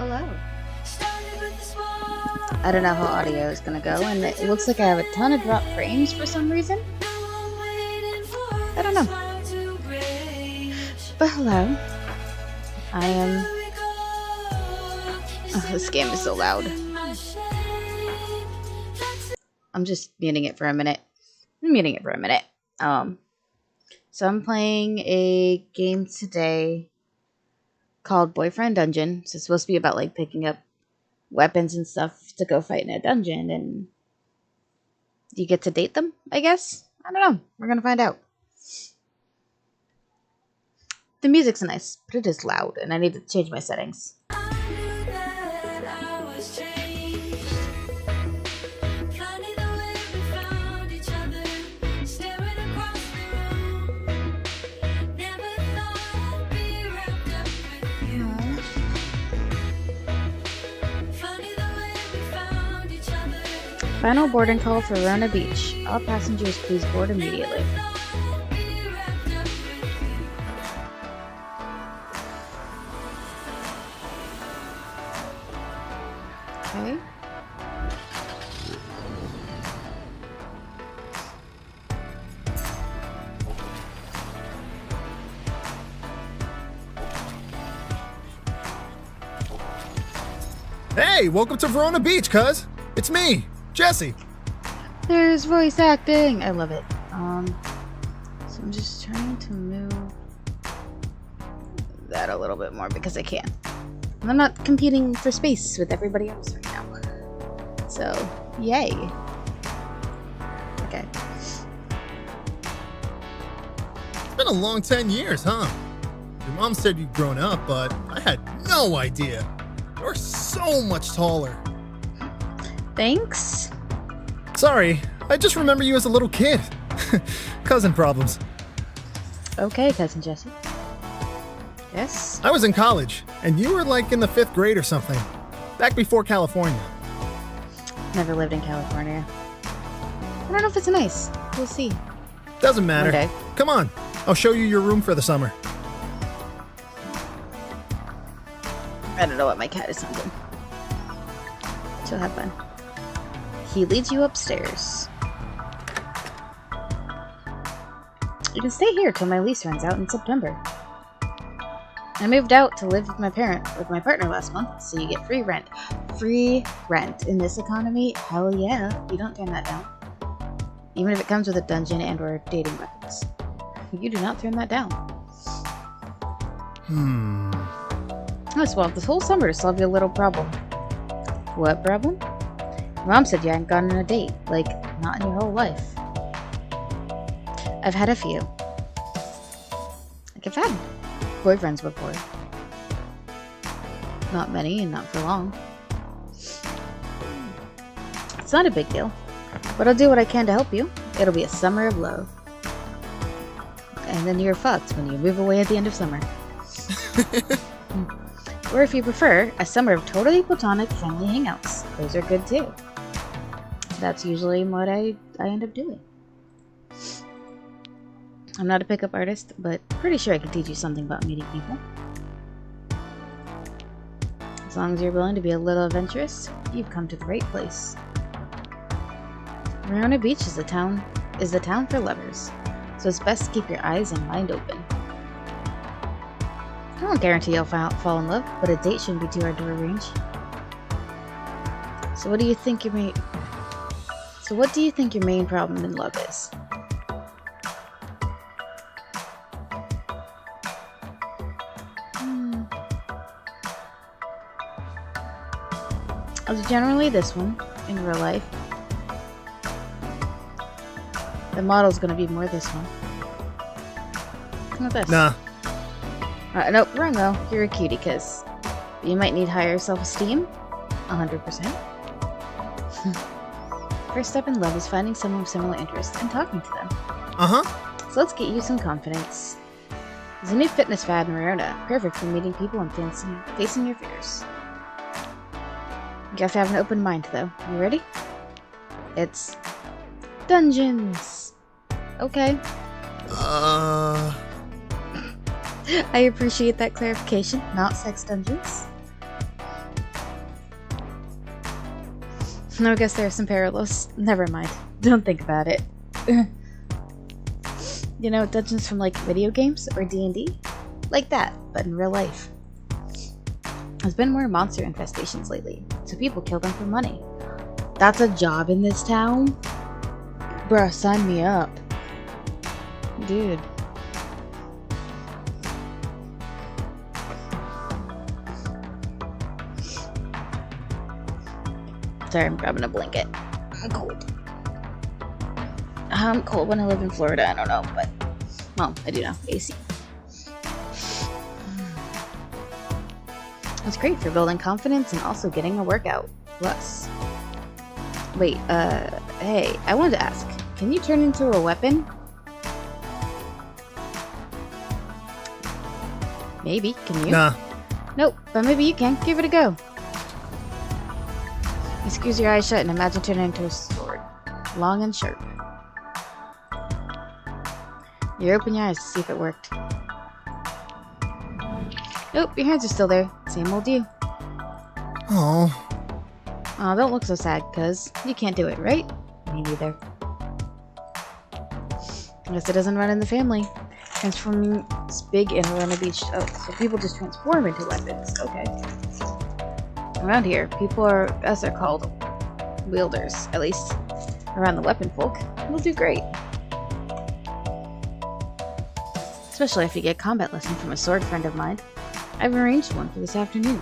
hello. I don't know how audio is gonna go, and it looks like I have a ton of drop frames for some reason. I don't know. But hello. I am... Oh, this game is so loud. I'm just muting it for a minute. So I'm playing a game today called Boyfriend Dungeon. So it's supposed to be about like picking up weapons and stuff to go fight in a dungeon, and you get to date them, I guess? I don't know. We're gonna find out. The music's nice, but it is loud, and I need to change my settings. Final boarding call for Verona Beach. All passengers please board immediately. Okay. Hey, welcome to Verona Beach, cuz. It's me, Jesse. There's voice acting. I love it. So I'm just trying to move that a little bit more because I can. And I'm not competing for space with everybody else right now. So, yay. Okay. It's been a long 10 years, huh? Your mom said you'd grown up, but I had no idea. You're so much taller. Thanks. Sorry, I just remember you as a little kid. Cousin problems. Okay, Cousin Jesse. Yes? I was in college, and you were like in the 5th grade or something. Back before California. Never lived in California. I don't know if it's nice. We'll see. Doesn't matter. One day. Come on, I'll show you your room for the summer. I don't know what my cat is thinking. She'll have fun. He leads you upstairs. You can stay here till my lease runs out in September. I moved out to live with my partner last month, so you get free rent. Free rent in this economy? Hell yeah. You don't turn that down. Even if it comes with a dungeon and or dating weapons. You do not turn that down. I swapped this whole summer to solve your little problem. What problem? Mom said you hadn't gone on a date. Like, not in your whole life. I've had a few. Like, I've had boyfriends before. Not many, and not for long. It's not a big deal. But I'll do what I can to help you. It'll be a summer of love. And then you're fucked when you move away at the end of summer. Or if you prefer, a summer of totally platonic friendly hangouts. Those are good too. That's usually what I end up doing. I'm not a pickup artist, but pretty sure I can teach you something about meeting people. As long as you're willing to be a little adventurous, you've come to the right place. Verona Beach is the town for lovers, so it's best to keep your eyes and mind open. I won't guarantee you'll fall in love, but a date shouldn't be too hard to arrange. So what do you think your main problem in love is? It's generally this one in real life. The model's gonna be more this one. How about this? Nah. Nope, wrong though. You're a cutie, cause you might need higher self-esteem. 100%. First step in love is finding someone with similar interests and talking to them. So let's get you some confidence. There's a new fitness fad in Verona, perfect for meeting people and facing your fears. You have to have an open mind though. You ready? It's dungeons. Okay. I appreciate that clarification. Not sex dungeons. No, I guess there are some parallels. Never mind. Don't think about it. You know, dungeons from like video games or D&D? Like that, but in real life. There's been more monster infestations lately, so people kill them for money. That's a job in this town? Bruh, sign me up. Dude. Sorry, I'm grabbing a blanket. I'm cold. I'm cold when I live in Florida, I don't know, but... Well, I do know. AC. It's great for building confidence and also getting a workout. Plus. Wait, hey, I wanted to ask. Can you turn into a weapon? Maybe. Can you? Nah. Nope, but maybe you can. Give it a go. You squeeze your eyes shut and imagine turning into a sword. Long and sharp. You open your eyes to see if it worked. Nope, your hands are still there. Same old you. Oh. Aw, don't look so sad, cuz you can't do it, right? Me neither. I guess it doesn't run in the family. Transforming is big in Arena Beach. Oh, so people just transform into weapons. Okay. Around here, people are, as they're called, wielders. At least around the weapon folk. We'll do great. Especially if you get combat lesson from a sword friend of mine. I've arranged one for this afternoon.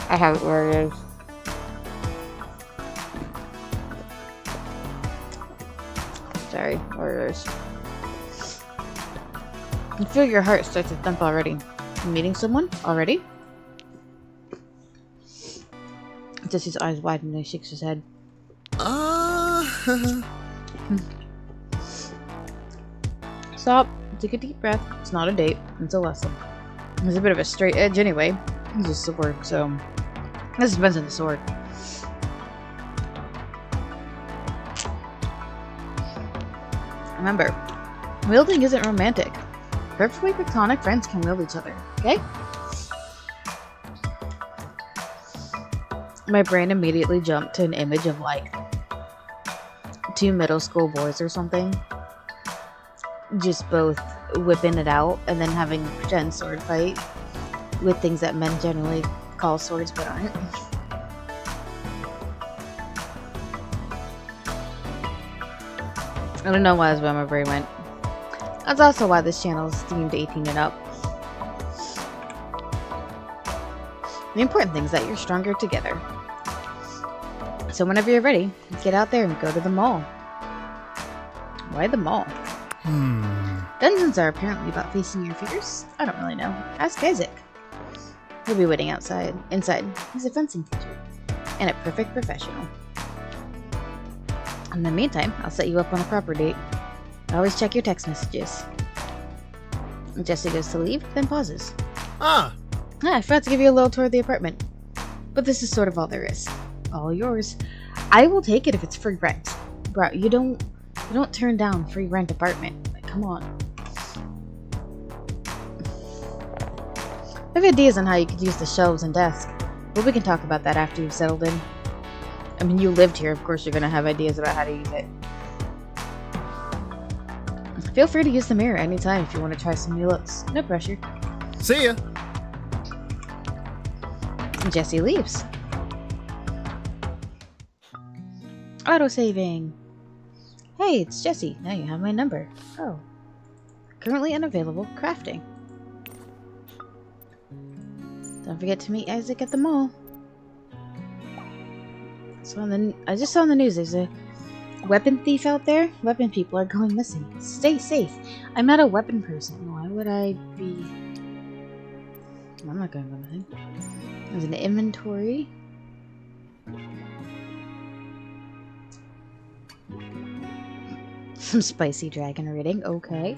I have it where it is. Sorry, where it is. I feel your heart start to thump already. You meeting someone? Already? Jesse's eyes widen and he shakes his head. Stop. Take a deep breath. It's not a date. It's a lesson. There's a bit of a straight edge anyway. It's a sword, so... This depends on the sword. Remember, wielding isn't romantic. Perfectly platonic friends can wield each other, okay? My brain immediately jumped to an image of, like, 2 middle school boys or something. Just both whipping it out and then having a pretend sword fight with things that men generally call swords but aren't. I don't know why that's where my brain went. That's also why this channel is themed 18 and up. The important thing is that you're stronger together. So whenever you're ready, get out there and go to the mall. Why the mall? Dungeons are apparently about facing your fears. I don't really know. Ask Isaac. He'll be waiting inside. He's a fencing teacher. And a perfect professional. In the meantime, I'll set you up on a proper date. Always check your text messages. Jesse goes to leave, then pauses. I forgot to give you a little tour of the apartment. But this is sort of all there is. All yours. I will take it if it's free rent. Bro, you don't turn down free rent apartment. Like, come on. I have ideas on how you could use the shelves and desk, but we can talk about that after you've settled in. I mean, you lived here, of course you're gonna have ideas about how to use it. Feel free to use the mirror anytime if you want to try some new looks. No pressure. See ya! Jesse leaves. Auto-saving. Hey, it's Jesse. Now you have my number. Oh. Currently unavailable. Crafting. Don't forget to meet Isaac at the mall. So I just saw on the news there's a weapon thief out there. Weapon people are going missing. Stay safe. I'm not a weapon person. Why would I be... I'm not going to go missing. There's an inventory. Some spicy dragon reading. Okay.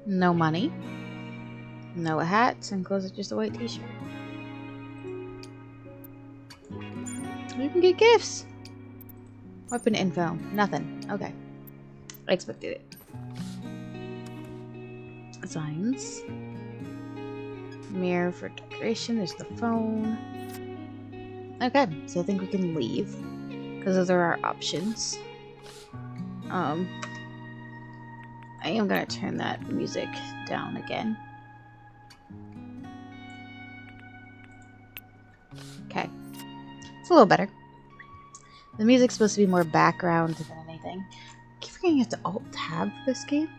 No money. No hats and clothes, just a white t-shirt. You can get gifts. Weapon info. Nothing. Okay. I expected it. Signs. Mirror for decoration. There's the phone. Okay, so I think we can leave. Because those are our options. I am going to turn that music down again. Okay. It's a little better. The music's supposed to be more background than anything. I keep forgetting you have to Alt-Tab for this game.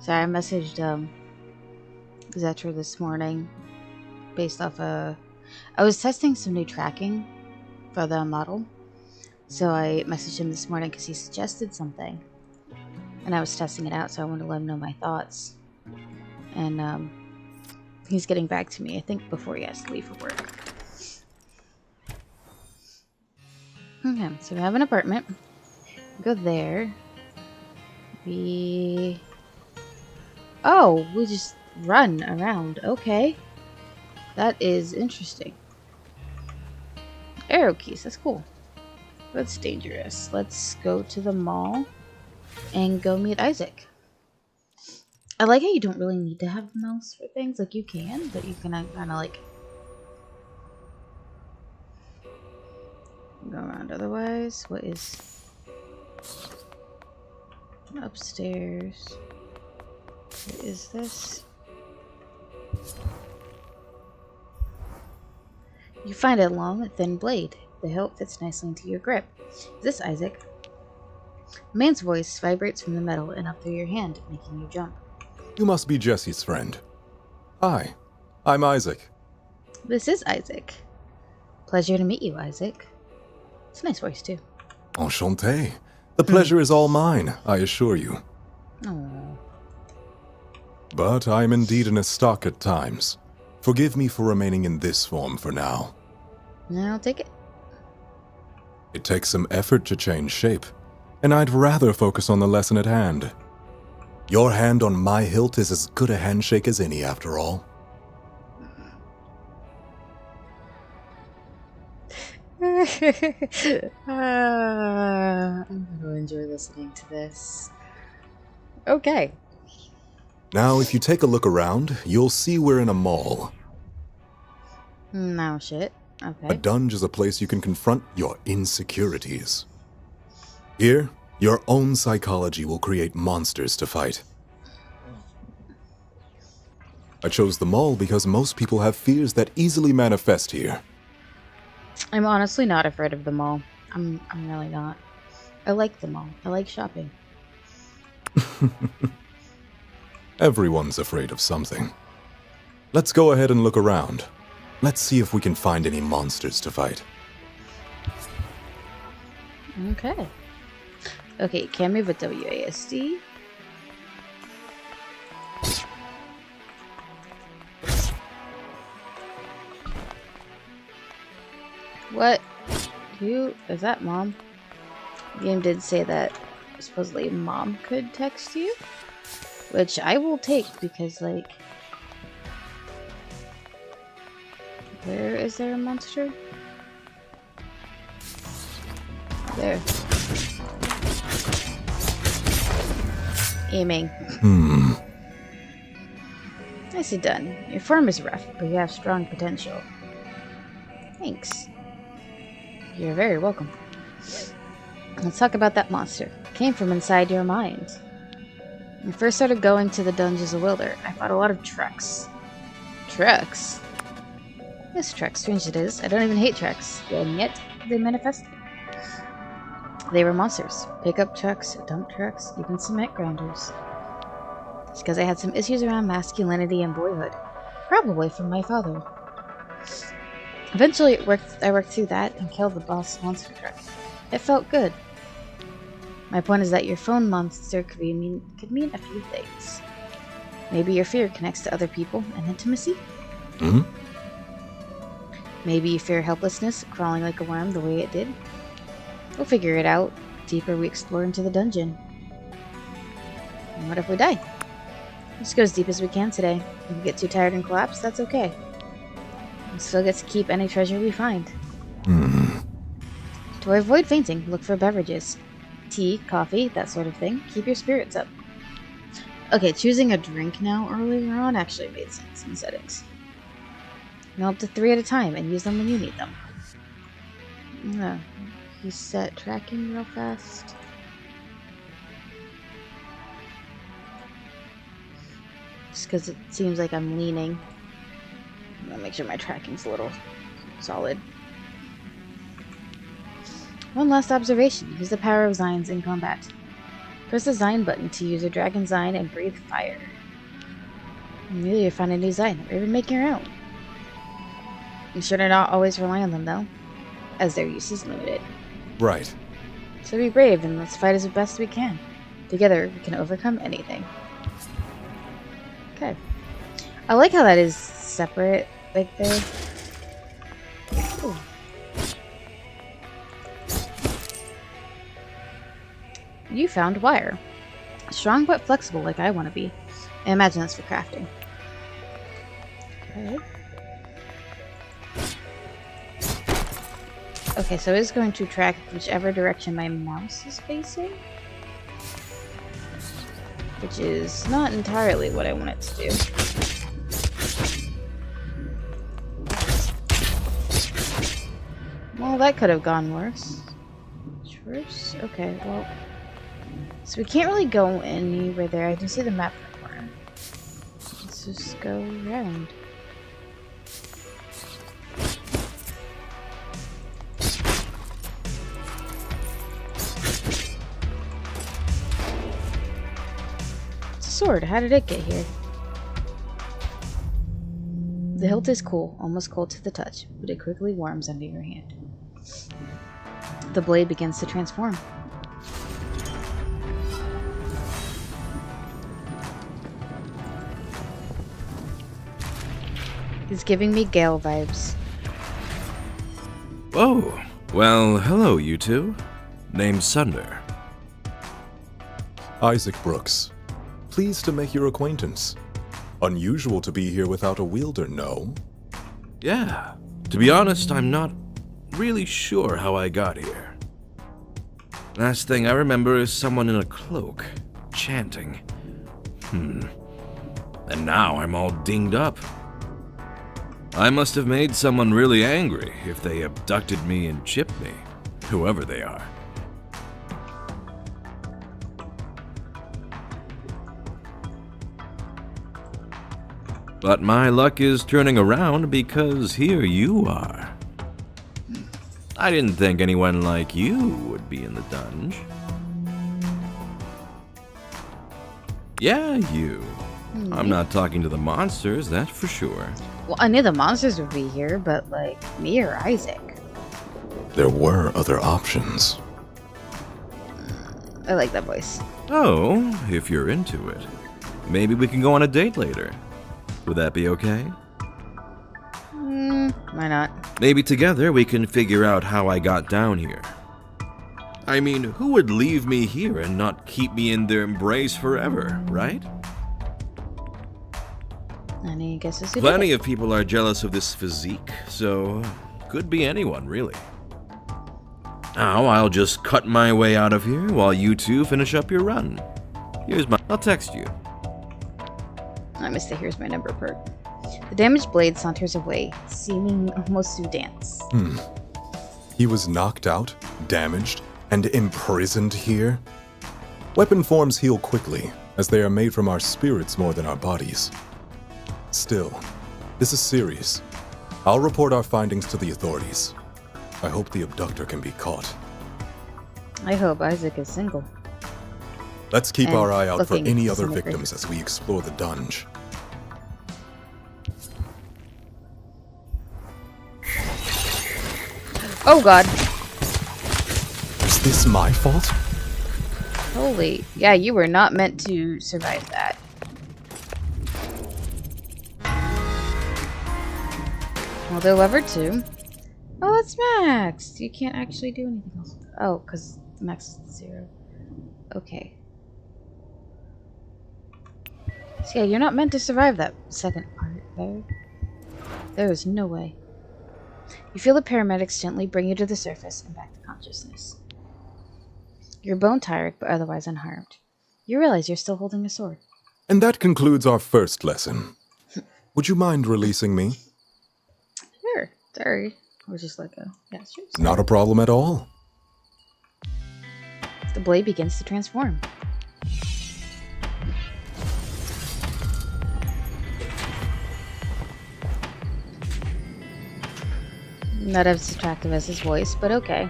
Sorry, I messaged Zetra this morning based off I was testing some new tracking for the model. So I messaged him this morning because he suggested something. And I was testing it out, so I wanted to let him know my thoughts. And he's getting back to me, I think, before he has to leave for work. Okay, so we have an apartment. Go there. Oh, we just run around. Okay. That is interesting. Arrow keys, that's cool. That's dangerous. Let's go to the mall and go meet Isaac. I like how you don't really need to have the mouse for things. Like, you can, but you can kind of like go around otherwise. What is upstairs? What is this? You find a long, thin blade. The hilt fits nicely into your grip. Is this Isaac? A man's voice vibrates from the metal and up through your hand, making you jump. You must be Jesse's friend. Hi, I'm Isaac. This is Isaac. Pleasure to meet you, Isaac. It's a nice voice, too. Enchanté. The pleasure is all mine, I assure you. Oh. But I'm indeed in a stock at times. Forgive me for remaining in this form for now. I'll take it. It takes some effort to change shape, and I'd rather focus on the lesson at hand. Your hand on my hilt is as good a handshake as any, after all. I'm going to enjoy listening to this. Okay. Now, if you take a look around, you'll see we're in a mall. No shit. Okay. A dungeon is a place you can confront your insecurities. Here, your own psychology will create monsters to fight. I chose the mall because most people have fears that easily manifest here. I'm honestly not afraid of the mall. I'm really not. I like the mall. I like shopping. Everyone's afraid of something. Let's go ahead and look around. Let's see if we can find any monsters to fight. Okay. Okay, can't move with WASD. What? Is that Mom? The game did say that supposedly Mom could text you. Which I will take because, like... Where is there a monster? There. Aiming. Nicely done. Your form is rough, but you have strong potential. Thanks. You're very welcome. Let's talk about that monster. It came from inside your mind. When I first started going to the Dungeons of Wilder, I fought a lot of trucks. Trucks? Yes, trucks. Strange it is. I don't even hate trucks. And yet, they manifested. They were monsters. Pickup trucks, dump trucks, even cement grinders. It's because I had some issues around masculinity and boyhood. Probably from my father. Eventually, I worked through that and killed the boss monster truck. It felt good. My point is that your phone monster could mean a few things. Maybe your fear connects to other people and intimacy? Hmm? Maybe you fear helplessness, crawling like a worm the way it did? We'll figure it out the deeper we explore into the dungeon. And what if we die? Let's go as deep as we can today. If we get too tired and collapse, that's okay. We still get to keep any treasure we find. To avoid fainting, look for beverages. Tea, coffee, that sort of thing. Keep your spirits up. Okay, choosing a drink now earlier on actually made sense in settings. Now up to 3 at a time and use them when you need them. Reset tracking real fast. Just because it seems like I'm leaning. I'm gonna make sure my tracking's a little solid. One last observation. Use the power of Zines in combat. Press the Zine button to use a Dragon Zine and breathe fire. Maybe you find a new Zine, or even make your own. Be sure to not always rely on them, though, as their use is limited. Right. So be brave and let's fight as best we can. Together, we can overcome anything. Okay. I like how that is separate, like there. Ooh. You found wire. Strong but flexible like I want to be. I imagine that's for crafting. Okay. Okay, so it's going to track whichever direction my mouse is facing. Which is not entirely what I want it to do. Well, that could have gone worse. Worse? Okay, well. So we can't really go anywhere there. I do see the map in the corner. Let's just go around. It's a sword. How did it get here? The hilt is cool, almost cold to the touch, but it quickly warms under your hand. The blade begins to transform. It's giving me Gale vibes. Oh, well, hello, you two. Name's Sunder. Isaac Brooks. Pleased to make your acquaintance. Unusual to be here without a wielder, no? Yeah, to be honest, I'm not really sure how I got here. Last thing I remember is someone in a cloak, chanting. And now I'm all dinged up. I must have made someone really angry if they abducted me and chipped me, whoever they are. But my luck is turning around because here you are. I didn't think anyone like you would be in the dungeon. Yeah, you. I'm not talking to the monsters, that's for sure. Well, I knew the monsters would be here, but, like, me or Isaac? There were other options. I like that voice. Oh, if you're into it. Maybe we can go on a date later. Would that be okay? Why not? Maybe together we can figure out how I got down here. I mean, who would leave me here and not keep me in their embrace forever, right? Any guesses who Plenty did of people are jealous of this physique, so could be anyone, really. Now I'll just cut my way out of here while you two finish up your run. I'll text you. I missed the here's my number perk. The damaged blade saunters away, seeming almost to dance. He was knocked out, damaged, and imprisoned here? Weapon forms heal quickly, as they are made from our spirits more than our bodies. Still, this is serious. I'll report our findings to the authorities. I hope the abductor can be caught. I hope Isaac is single. Let's keep And our eye out for looking any at other some of victims as we explore the dungeon. Oh god. Is this my fault? Holy, yeah, you were not meant to survive that. Well, they're lever 2. Oh, it's maxed! You can't actually do anything else. Oh, because max is 0. Okay. So yeah, you're not meant to survive that second part there. There is no way. You feel the paramedics gently bring you to the surface and back to consciousness. You're bone tired, but otherwise unharmed. You realize you're still holding a sword. And that concludes our first lesson. Would you mind releasing me? Sure. Sorry. Or just let go. Yeah, sure. Not a problem at all. The blade begins to transform. Not as attractive as his voice, but okay.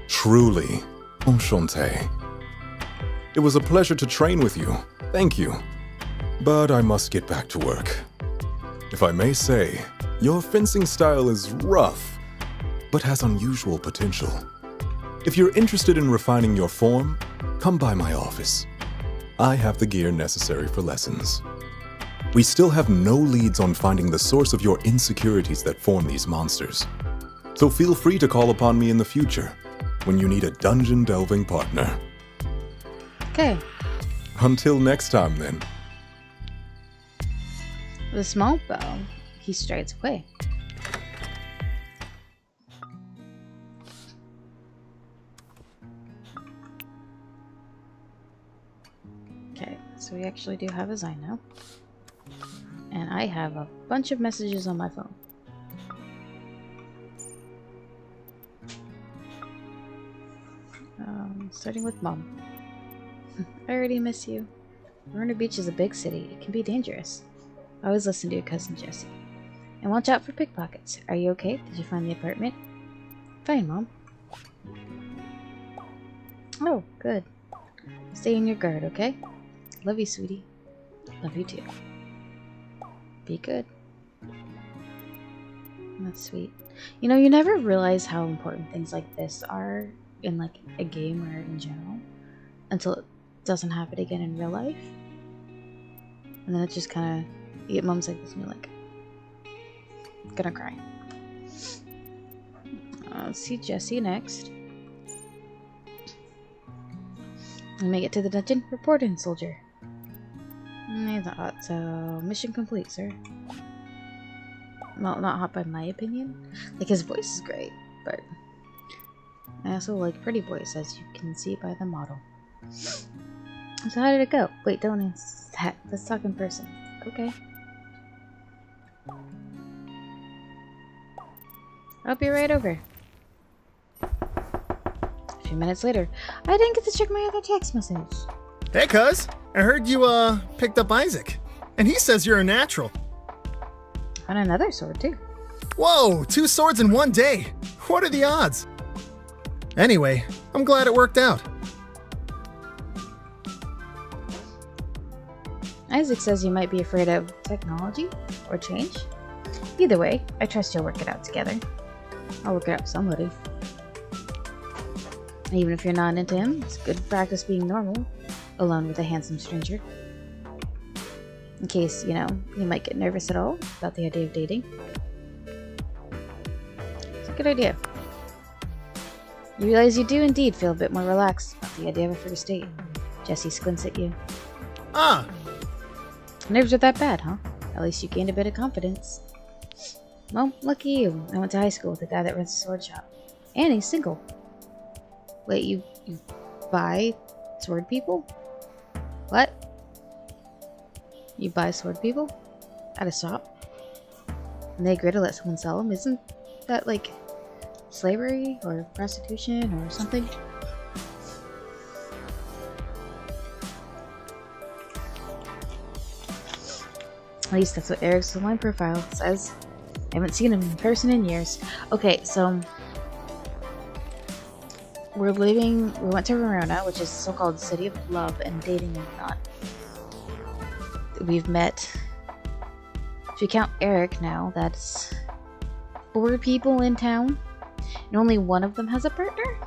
Truly, enchanté. It was a pleasure to train with you. Thank you. But I must get back to work. If I may say, your fencing style is rough, but has unusual potential. If you're interested in refining your form, come by my office. I have the gear necessary for lessons. We still have no leads on finding the source of your insecurities that form these monsters. So feel free to call upon me in the future when you need a dungeon delving partner. Okay. Until next time, then. With a small bow, he strides away. Okay, so we actually do have a Zine now. And I have a bunch of messages on my phone. Starting with Mom. I already miss you. Verona Beach is a big city. It can be dangerous. Always listen to your cousin Jessie. And watch out for pickpockets. Are you okay? Did you find the apartment? Fine, Mom. Oh, good. Stay in your guard, okay? Love you, sweetie. Love you too. Be good. That's sweet. You know, you never realize how important things like this are in like a game or in general until it doesn't happen again in real life. And then it just kind of, you get moments like this and you're like, gonna cry. Let's see Jessie next. When we get to the dungeon, report in, soldier. I thought so. Mission complete, sir. Well, not hot by my opinion. Like, his voice is great, but I also like pretty voice, as you can see by the model. So how did it go? Wait, don't answer that. Let's talk in person. Okay. I'll be right over. A few minutes later, I didn't get to check my other text message. Hey, cuz. I heard you, picked up Isaac. And he says you're a natural. On another sword, too. Whoa! 2 swords in one day! What are the odds? Anyway, I'm glad it worked out. Isaac says you might be afraid of technology or change. Either way, I trust you'll work it out together. I'll work it out with somebody. Even if you're not into him, it's good practice being normal, alone with a handsome stranger. In case, you know, you might get nervous at all about the idea of dating. It's a good idea. You realize you do indeed feel a bit more relaxed about the idea of a first date. Jessie squints at you. Ah! Nerves are that bad, huh? At least you gained a bit of confidence. Well, lucky you. I went to high school with a guy that runs a sword shop. And he's single. Wait, you buy sword people? What? You buy sword people? At a shop? And they agree to let someone sell them? Isn't that like slavery or prostitution or something? At least that's what Eric's online profile says. I haven't seen him in person in years. Okay, so we went to Verona, which is the so-called city of love and dating and whatnot. We've met, if you count Eric now, that's 4 people in town, and only one of them has a partner?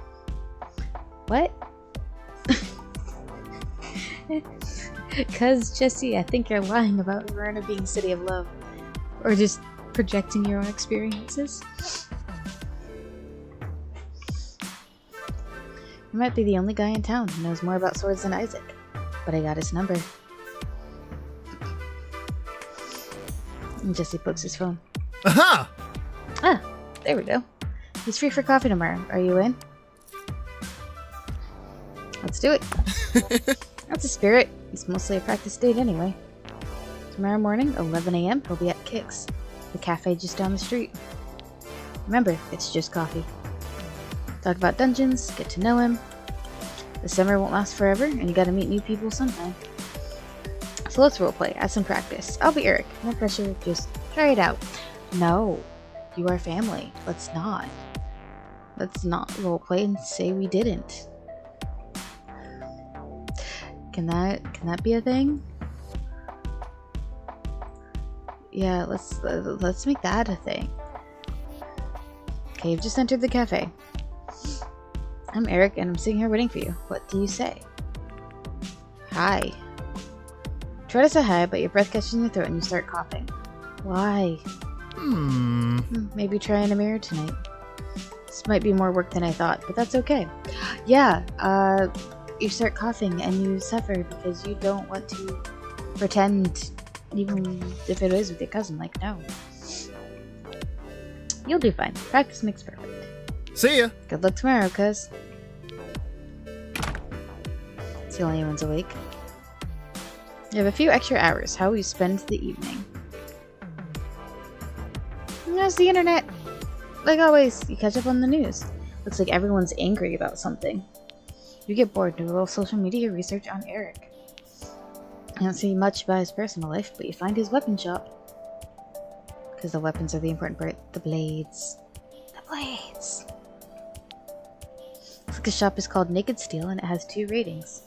Cause Jesse, I think you're lying about Verona being a city of love. Or just projecting your own experiences. You might be the only guy in town who knows more about swords than Isaac. But I got his number. And Jesse pokes his phone. Aha! Ah, there we go. He's free for coffee tomorrow. Are you in? Let's do it. That's a spirit. It's mostly a practice date anyway. Tomorrow morning, 11 a.m., he'll be at Kix, the cafe just down the street. Remember, it's just coffee. Talk about dungeons, get to know him. The summer won't last forever, and you gotta meet new people sometime. So let's roleplay, add some practice. I'll be Eric. No pressure, just try it out. No, you are family. Let's not. Let's not roleplay and say we didn't. Can that be a thing? Yeah, let's make that a thing. Okay, you've just entered the cafe. I'm Eric, and I'm sitting here waiting for you. What do you say? Hi. Try to say hi, but your breath catches in your throat and you start coughing. Why? Maybe try in a mirror tonight. This might be more work than I thought, but that's okay. Yeah, you start coughing and you suffer because you don't want to pretend, even if it is with your cousin. Like, no. You'll do fine. Practice makes perfect. See ya. Good luck tomorrow, cuz. See, Laiowen's awake. You have a few extra hours. How will you spend the evening? How's the internet? Like always, you catch up on the news. Looks like everyone's angry about something. You get bored, do a little social media research on Eric. I don't see much about his personal life, but you find his weapon shop. Because the weapons are the important part. The blades. The blades! Looks like his shop is called Naked Steel, and it has 2 ratings.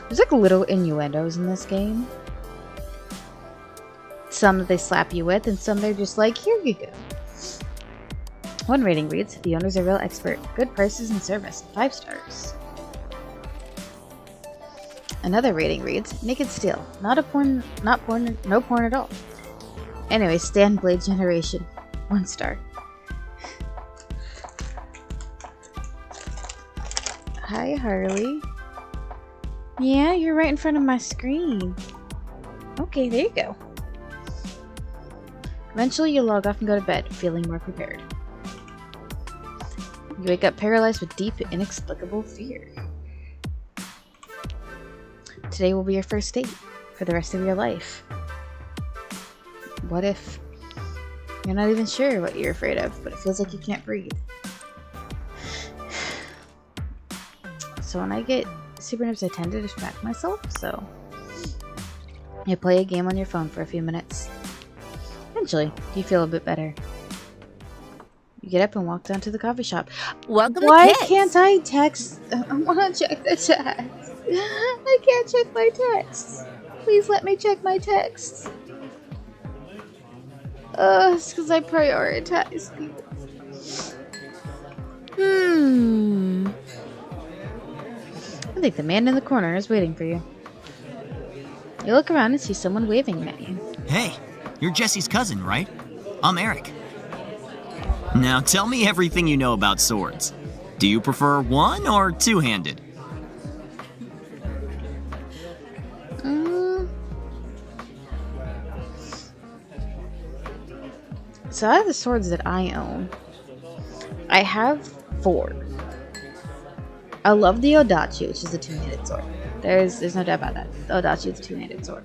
There's like little innuendos in this game. Some that they slap you with, and some they're just like, here you go. One rating reads, the owner's a real expert. Good prices and service. 5 stars. Another rating reads, Naked Steel. No porn at all. Anyway, Stand Blade Generation. 1 star. Hi, Harley. Yeah, you're right in front of my screen. Okay, there you go. Eventually, you log off and go to bed, feeling more prepared. You wake up paralyzed with deep, inexplicable fear. Today will be your first date for the rest of your life. What if you're not even sure what you're afraid of, but it feels like you can't breathe? So when I get super nervous, I tend to distract myself, so you play a game on your phone for a few minutes. Eventually, you feel a bit better. You get up and walk down to the coffee shop. Welcome to Why Kix. can't I text? I want to check the text. I can't check my texts. Please let me check my texts. It's because I prioritize people. I think the man in the corner is waiting for you. You look around and see someone waving at you. Hey, you're Jesse's cousin, right? I'm Eric. Now tell me everything you know about swords. Do you prefer one or two-handed? So out of the swords that I own, I have 4. I love the Odachi, which is a 2-handed sword. There's no doubt about that. The Odachi is a 2-handed sword.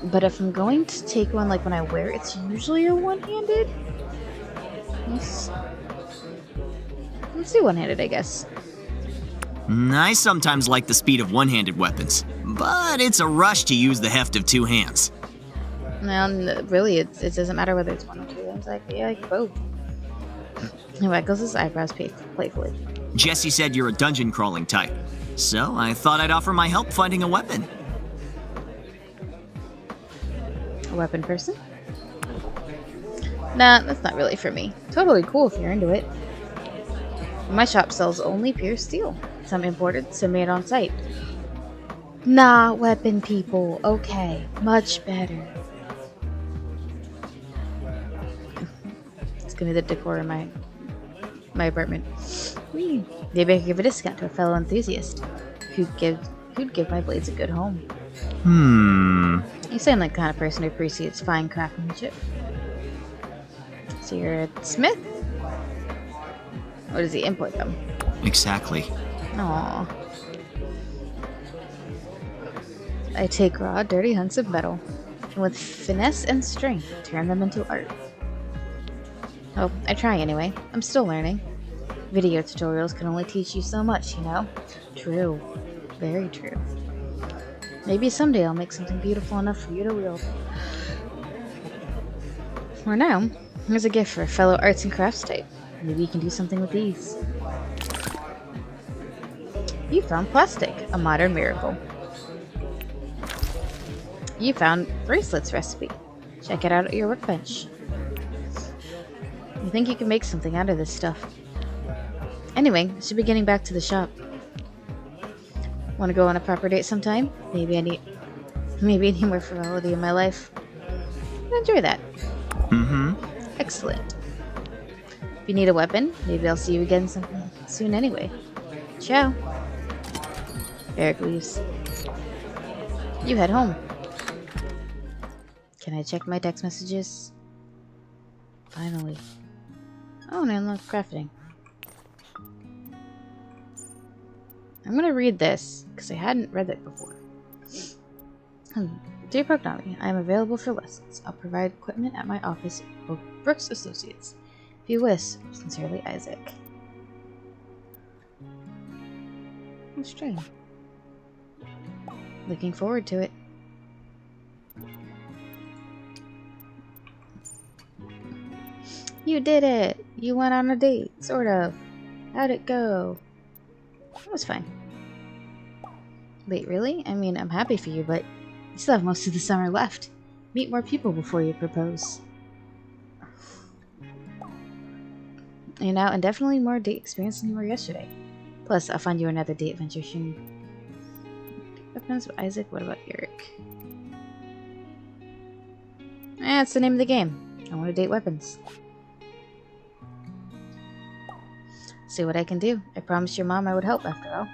But if I'm going to take one like when I wear it, it's usually a 1-handed. Let's do 1-handed, I guess. I sometimes like the speed of one-handed weapons, but it's a rush to use the heft of 2 hands. And really, it doesn't matter whether it's 1 or 2. It's like, yeah, like both. He waggles his eyebrows playfully. Jesse said you're a dungeon crawling type, so I thought I'd offer my help finding a weapon. A weapon person? Nah, that's not really for me. Totally cool if you're into it. My shop sells only pure steel. Some imported, some made on site. Nah, weapon people. Okay, much better. It's gonna be the decor in my apartment. Whee. Maybe I could give a discount to a fellow enthusiast who'd give my blades a good home. You sound like the kind of person who appreciates fine craftsmanship. So you're a smith? Or does he import them? Exactly. Aww. I take raw, dirty hunks of metal, and with finesse and strength, turn them into art. Oh, I try anyway. I'm still learning. Video tutorials can only teach you so much, you know? True. Very true. Maybe someday I'll make something beautiful enough for you to wield. For now, here's a gift for a fellow arts and crafts type. Maybe you can do something with these. You found plastic, a modern miracle. You found bracelets recipe. Check it out at your workbench. You think you can make something out of this stuff. Anyway, I should be getting back to the shop. Want to go on a proper date sometime? Maybe I need more frivolity in my life. Enjoy that. Excellent. If you need a weapon, maybe I'll see you again soon anyway. Ciao. Eric leaves. You head home. Can I check my text messages? Finally. Oh, and I unlocked crafting. I'm gonna read this, because I hadn't read it before. Dear Prognami, I am available for lessons. I'll provide equipment at my office, Brooks Associates. If you wish, sincerely, Isaac. Oh, strange. Looking forward to it. You did it! You went on a date, sort of. How'd it go? It was fine. Wait, really? I mean, I'm happy for you, but you still have most of the summer left. Meet more people before you propose. You're now indefinitely more date experience than you were yesterday. Plus, I'll find you another date venture soon. Weapons with Isaac, what about Eric? That's the name of the game. I want to date weapons. See what I can do. I promised your mom I would help after all.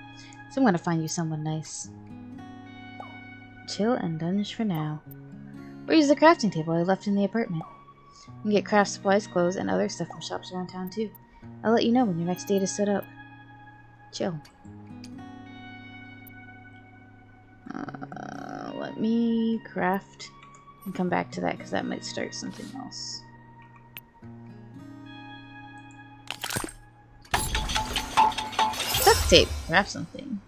So I'm gonna find you someone nice. Chill and dunge for now. Or use the crafting table I left in the apartment. You can get craft supplies, clothes, and other stuff from shops around town too. I'll let you know when your next date is set up. Chill. Let me craft and come back to that because that might start something else. Duct tape. Craft something.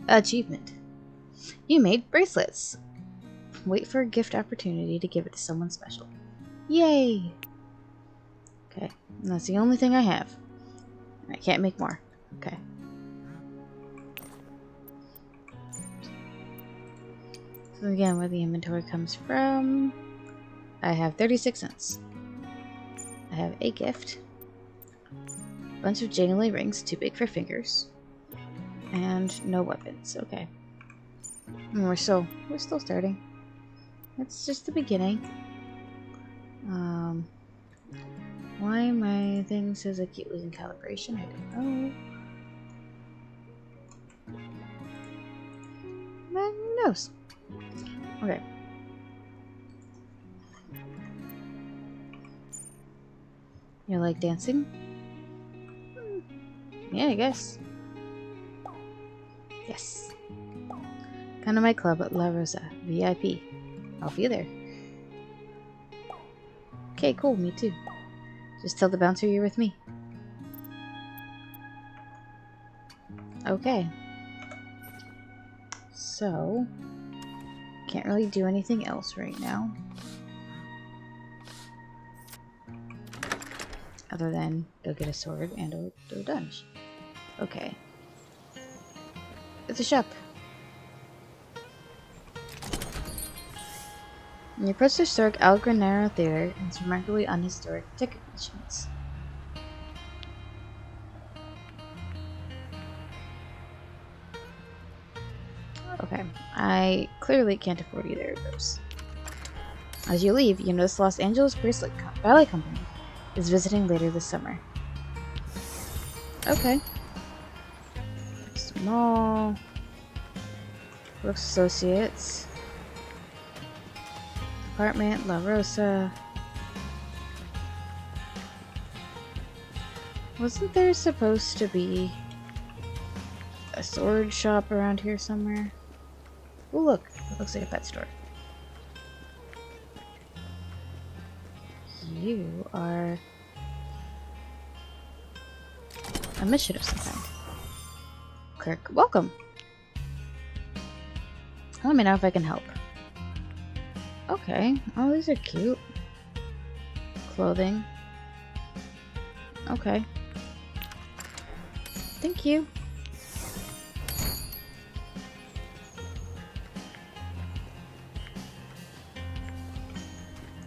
Achievement. You made bracelets. Wait for a gift opportunity to give it to someone special. Yay! Okay, and that's the only thing I have. I can't make more. Okay. So again, where the inventory comes from, I have 36 cents. I have a gift. A bunch of jingly rings, too big for fingers. And no weapons. Okay. And we're still starting. It's just the beginning. Why my thing says I keep losing calibration? I don't know. But who knows? Okay. You like dancing? Yeah, I guess. Yes. Come to my club at La Rosa, VIP. I'll be there. Okay, cool, me too. Just tell the bouncer you're with me. Okay. So, can't really do anything else right now. Other than go get a sword and or do a dungeon. Okay. It's a shop. You approach the historic El Granero Theater and its remarkably unhistoric ticket machines. Okay, I clearly can't afford either of those. As you leave, you notice the Los Angeles Ballet Company is visiting later this summer. Okay. Small. Brooks Associates. Apartment, La Rosa. Wasn't there supposed to be a sword shop around here somewhere? Oh look, it looks like a pet store. You are a mission of some kind. Kirk, welcome. Let me know if I can help. Okay. Oh, these are cute. Clothing. Okay. Thank you.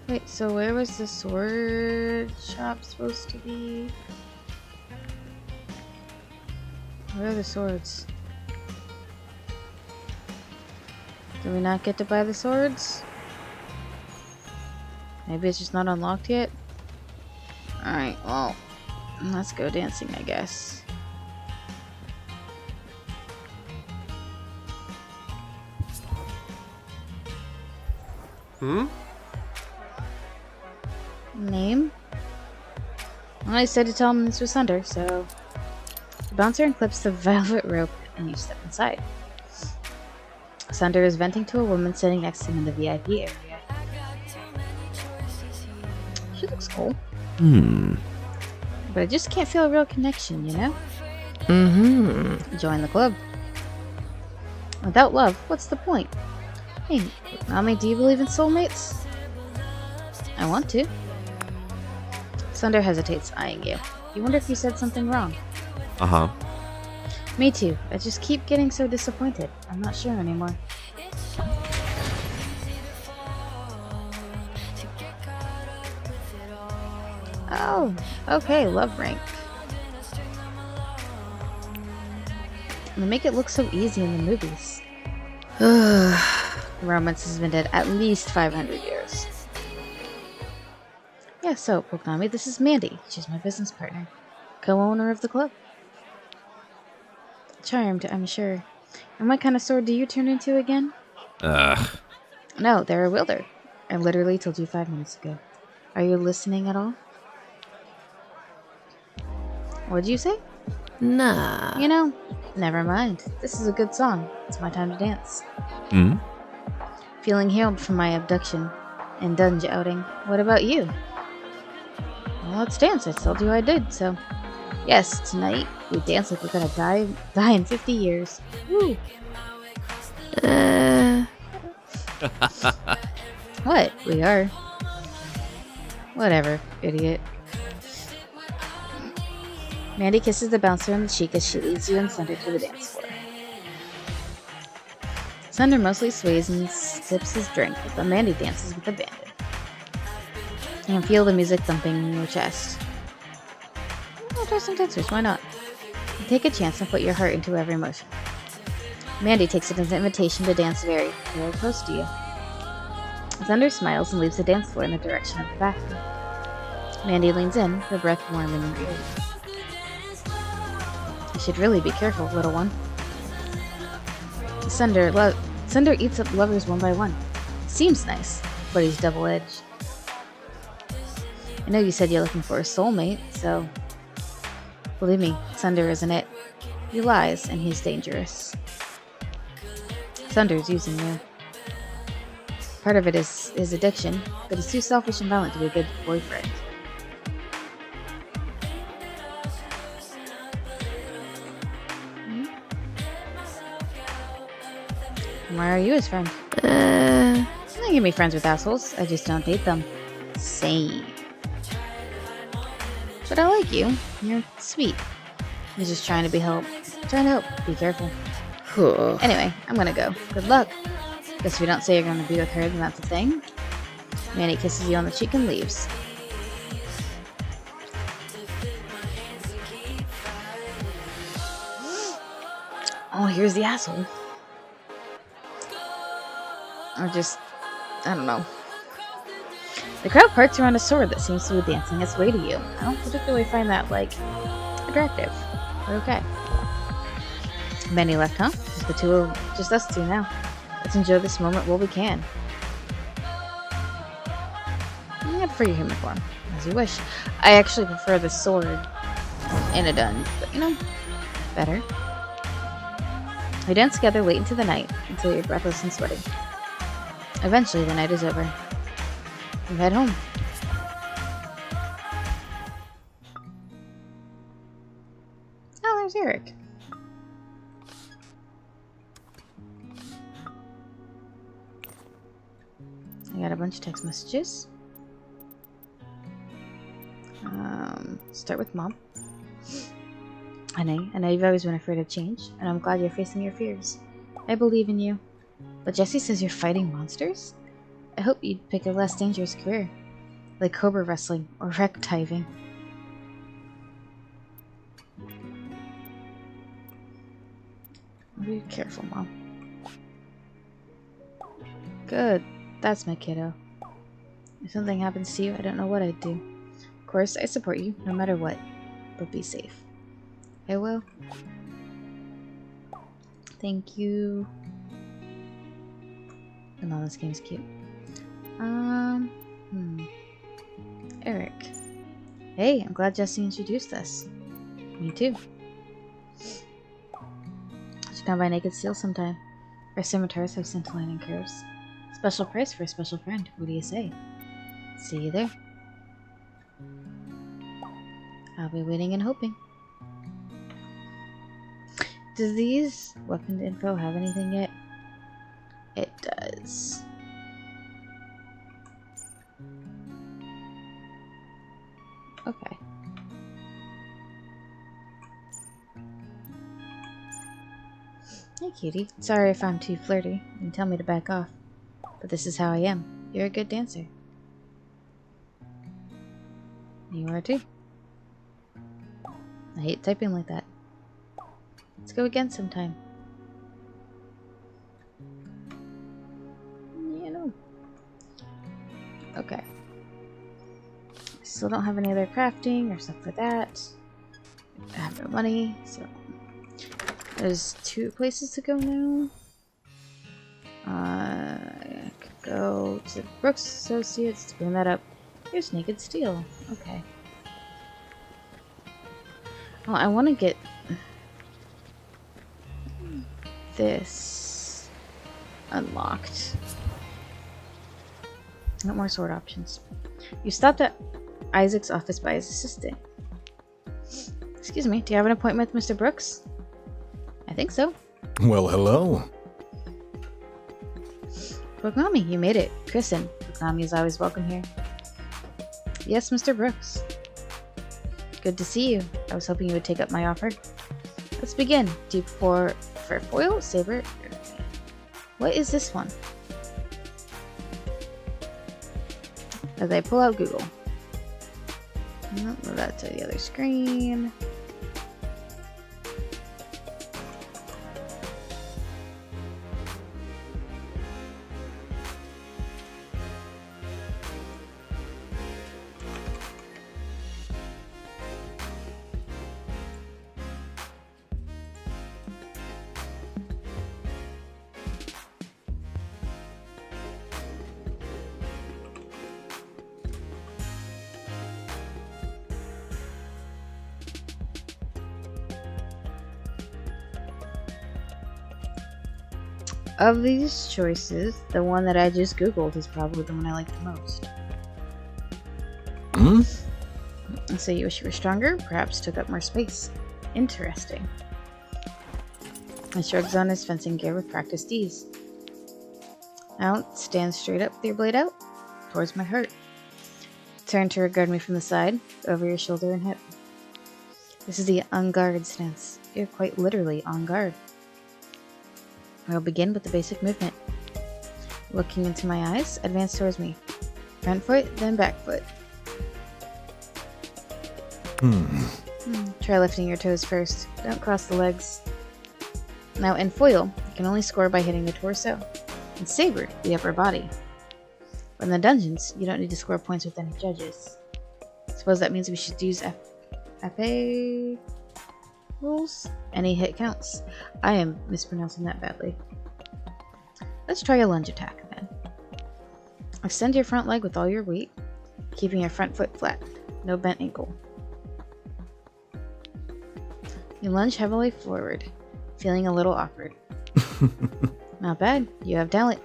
Wait, so where was the sword shop supposed to be? Where are the swords? Do we not get to buy the swords? Maybe it's just not unlocked yet? Alright, well, let's go dancing, I guess. Name? Well, I said to tell him this was Thunder, so... The bouncer unclips the velvet rope and you step inside. Sunder is venting to a woman sitting next to him in the VIP area. She looks cool. But I just can't feel a real connection, you know? Join the club. Without love, what's the point? Hey, Nami, do you believe in soulmates? I want to. Sunder hesitates, eyeing you. You wonder if you said something wrong. Me too. I just keep getting so disappointed. I'm not sure anymore. Oh, okay, love rank. They make it look so easy in the movies. Romance has been dead at least 500 years. Yeah, so, Poknami, this is Mandy. She's my business partner. Co-owner of the club. Charmed, I'm sure. And what kind of sword do you turn into again? No, they're a wielder. I literally told you 5 minutes ago. Are you listening at all? What'd you say? Nah. You know, never mind. This is a good song. It's my time to dance. Feeling healed from my abduction and dungeon outing. What about you? Well, let's dance. I told you I did, so... Yes, tonight we dance like we're gonna die in 50 years. Woo! What? We are. Whatever, idiot. Mandy kisses the bouncer on the cheek as she leads you and Sunder to the dance floor. Sunder mostly sways and sips his drink, but Mandy dances with the bandit. You can feel the music thumping in your chest. I'll try some dancers, why not? You take a chance and put your heart into every motion. Mandy takes it as an invitation to dance very close to you. Thunder smiles and leaves the dance floor in the direction of the bathroom. Mandy leans in, her breath warm in your ears. You should really be careful, little one. Sunder eats up lovers one by one. Seems nice, but he's double-edged. I know you said you're looking for a soulmate, so... Believe me, Sunder isn't it. He lies, and he's dangerous. Sunder's using you. Part of it is his addiction, but he's too selfish and violent to be a good boyfriend. Why are you his friend? I can be friends with assholes. I just don't date them. Same. But I like you. You're sweet. You're just trying to help. Be careful. Anyway, I'm gonna go. Good luck. Guess if you don't say you're gonna be with her, then that's a thing. Manny kisses you on the cheek and leaves. Oh, here's the asshole. Or just, I don't know. The crowd parts around a sword that seems to be dancing its way to you. I don't particularly find that, like, attractive. But okay. Many left, huh? Just us two now. Let's enjoy this moment while we can. I prefer your human form, as you wish. I actually prefer the sword in a dun, but you know, better. We dance together late into the night until you're breathless and sweating. Eventually, the night is over. You head home. Oh, there's Eric. I got a bunch of text messages. Start with Mom. I know you've always been afraid of change, and I'm glad you're facing your fears. I believe in you. But Jesse says you're fighting monsters? I hope you'd pick a less dangerous career, like cobra wrestling or wreck diving. Be careful, Mom. Good. That's my kiddo. If something happens to you, I don't know what I'd do. Of course, I support you, no matter what. But be safe. I will. Thank you. Oh, this game's cute. Eric. Hey, I'm glad Jesse introduced us. Me too. Should come by Naked Steel sometime. Our scimitars have scintillating curves. Special price for a special friend. What do you say? See you there. I'll be waiting and hoping. Does these weapon info have anything yet? It does. Okay. Hey, cutie. Sorry if I'm too flirty. You can tell me to back off. But this is how I am. You're a good dancer. You are too. I hate typing like that. Let's go again sometime. You know. Okay. Still don't have any other crafting or stuff like that. I have no money, so there's 2 places to go now. I could go to Brooks Associates to bring that up. Here's Naked Steel. Okay. Well, I want to get this unlocked. Got more sword options. You stopped at Isaac's office by his assistant. Excuse me, do you have an appointment with Mr. Brooks? I think so. Well, hello. Bogami, you made it. Kristen, Bogami is always welcome here. Yes, Mr. Brooks. Good to see you. I was hoping you would take up my offer. Let's begin. Do you prefer foil, saber? What is this one? As I pull out Google. Move that to the other screen. Of these choices, the one that I just googled is probably the one I like the most. So you wish you were stronger? Perhaps took up more space. Interesting. He shrugs on his fencing gear with practiced ease. Now stand straight up with your blade out, towards my heart. Turn to regard me from the side, over your shoulder and hip. This is the on guard stance. You're quite literally on guard. I'll begin with the basic movement. Looking into my eyes, advance towards me. Front foot, then back foot. Try lifting your toes first. Don't cross the legs. Now in foil, you can only score by hitting the torso. and sabered the upper body. But in the dungeons, you don't need to score points with any judges. Suppose that means we should use FA rules? Any hit counts. I am mispronouncing that badly. Let's try a lunge attack then. Extend your front leg with all your weight, keeping your front foot flat. No bent ankle. You lunge heavily forward, feeling a little awkward. Not bad. You have talent.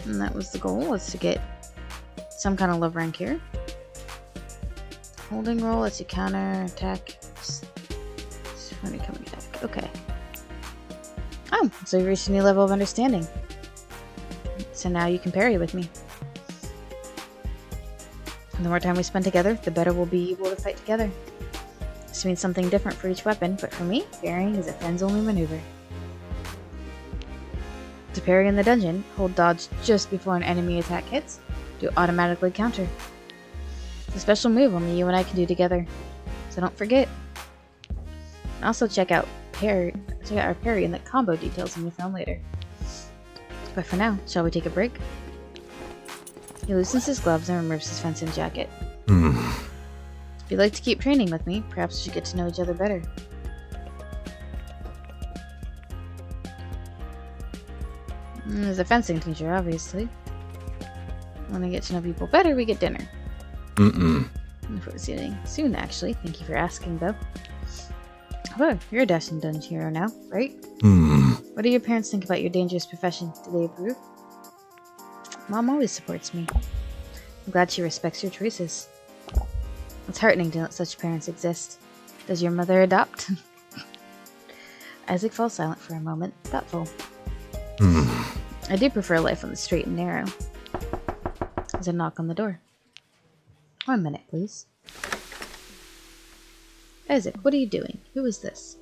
And that was the goal, was to get some kind of love rank here. Holding roll lets you counter attack. Funny coming attack. Okay. Oh, so you reached a new level of understanding. So now you can parry with me. And the more time we spend together, the better we'll be able to fight together. This means something different for each weapon, but for me, parrying is a friends-only maneuver. To parry in the dungeon, hold dodge just before an enemy attack hits to automatically counter. It's a special move only you and I can do together, so don't forget. And also check out our parry and the combo details when we film later. But for now, shall we take a break? He loosens his gloves and removes his fencing jacket. If you'd like to keep training with me, perhaps we should get to know each other better. As a fencing teacher, obviously. When I get to know people better, we get dinner. If it was eating soon, actually. Thank you for asking, though. Oh, you're a dashing dungeon hero now, right? What do your parents think about your dangerous profession? Do they approve? Mom always supports me. I'm glad she respects your choices. It's heartening to know that such parents exist. Does your mother adopt? Isaac falls silent for a moment, thoughtful. I do prefer life on the straight and narrow. There's a knock on the door. 1 minute, please. Isaac, what are you doing? Who is this?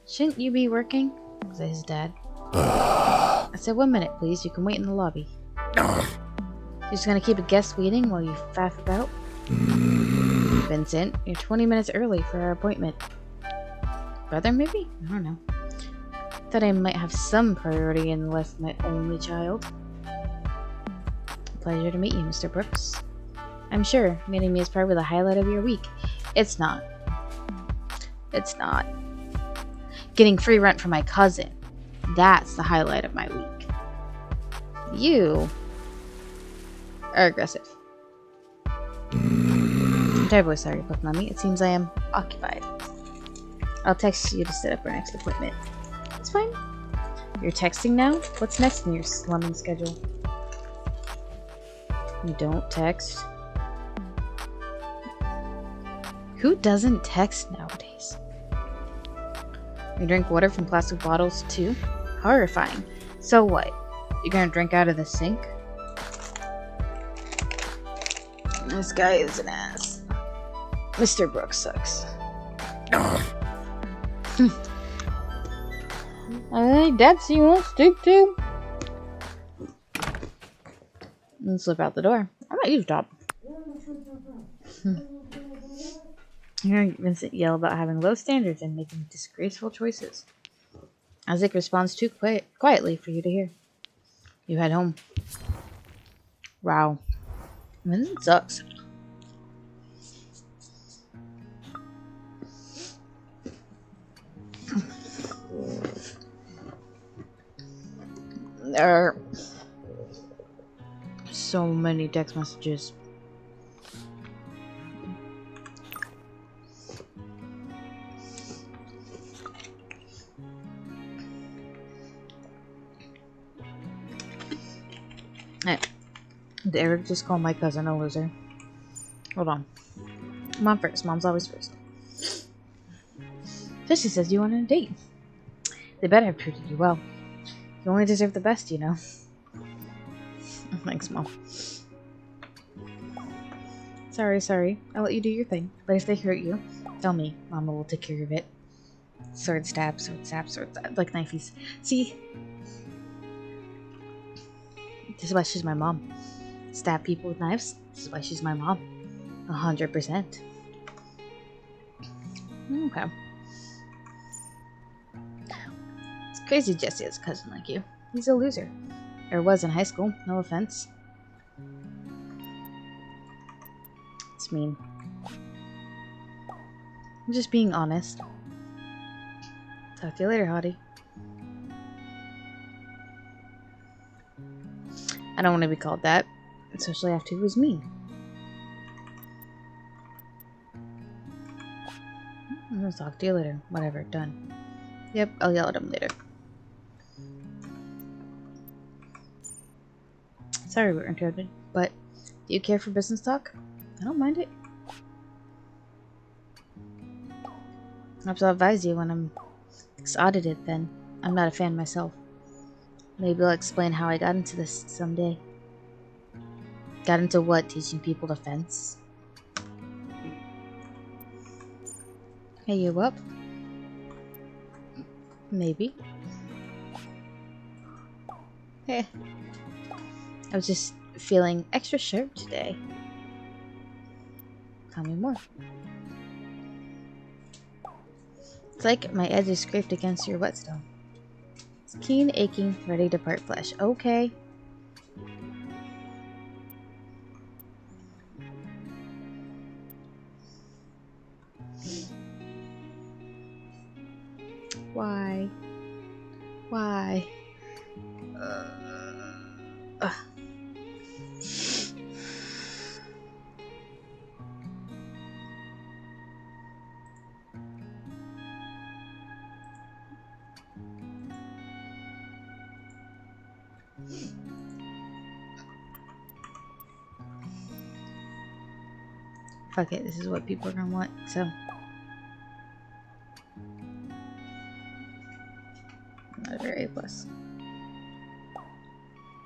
Shouldn't you be working? Was it his dad? I said 1 minute, please. You can wait in the lobby. You're just gonna keep a guest waiting while you faff about? Vincent, you're 20 minutes early for our appointment. Brother, maybe? I don't know. Thought I might have some priority in the life of my only child. Pleasure to meet you, Mr. Brooks. I'm sure meeting me is probably the highlight of your week. It's not. It's not. Getting free rent from my cousin. That's the highlight of my week. You are aggressive. I'm terribly sorry, Pokemon. It seems I am occupied. I'll text you to set up our next appointment. It's fine. You're texting now? What's next in your slumming schedule? You don't text? Who doesn't text nowadays? You drink water from plastic bottles too? Horrifying. So what? You gonna drink out of the sink? This guy is an ass. Mr. Brooks sucks. Alright, that's you won't stick to. And slip out the door. I'm not you stop. Hearing Vincent yell about having low standards and making disgraceful choices. Isaac responds too quietly for you to hear. You head home. Wow. Vincent sucks. There are so many text messages. Hey, did Eric just call my cousin a loser? Hold on. Mom first. Mom's always first. Fishy says you want a date. They better have treated you well. You only deserve the best, you know. Thanks, Mom. Sorry. I'll let you do your thing. But if they hurt you, tell me. Mama will take care of it. Sword stab, sword stab, sword stab. Like knifies. See? This is why she's my mom. Stab people with knives. This is why she's my mom. 100%. Okay. Let's Crazy Jesse has a cousin like you. He's a loser. Or was in high school, no offense. It's mean. I'm just being honest. Talk to you later, hottie. I don't want to be called that, especially after he was mean. I'm gonna talk to you later. Whatever, done. Yep, I'll yell at him later. Sorry we're interrupted, but do you care for business talk? I don't mind it. Perhaps I'll advise you when I'm audited then. I'm not a fan myself. Maybe I'll explain how I got into this someday. Got into what? Teaching people to fence? Hey, you up? Maybe. Hey. I was just feeling extra sharp today. Tell me more. It's like my edge is scraped against your whetstone. It's keen, aching, ready to part flesh. Okay. Why? Why? Fuck it, this is what people are gonna want, so. Another A+. I'm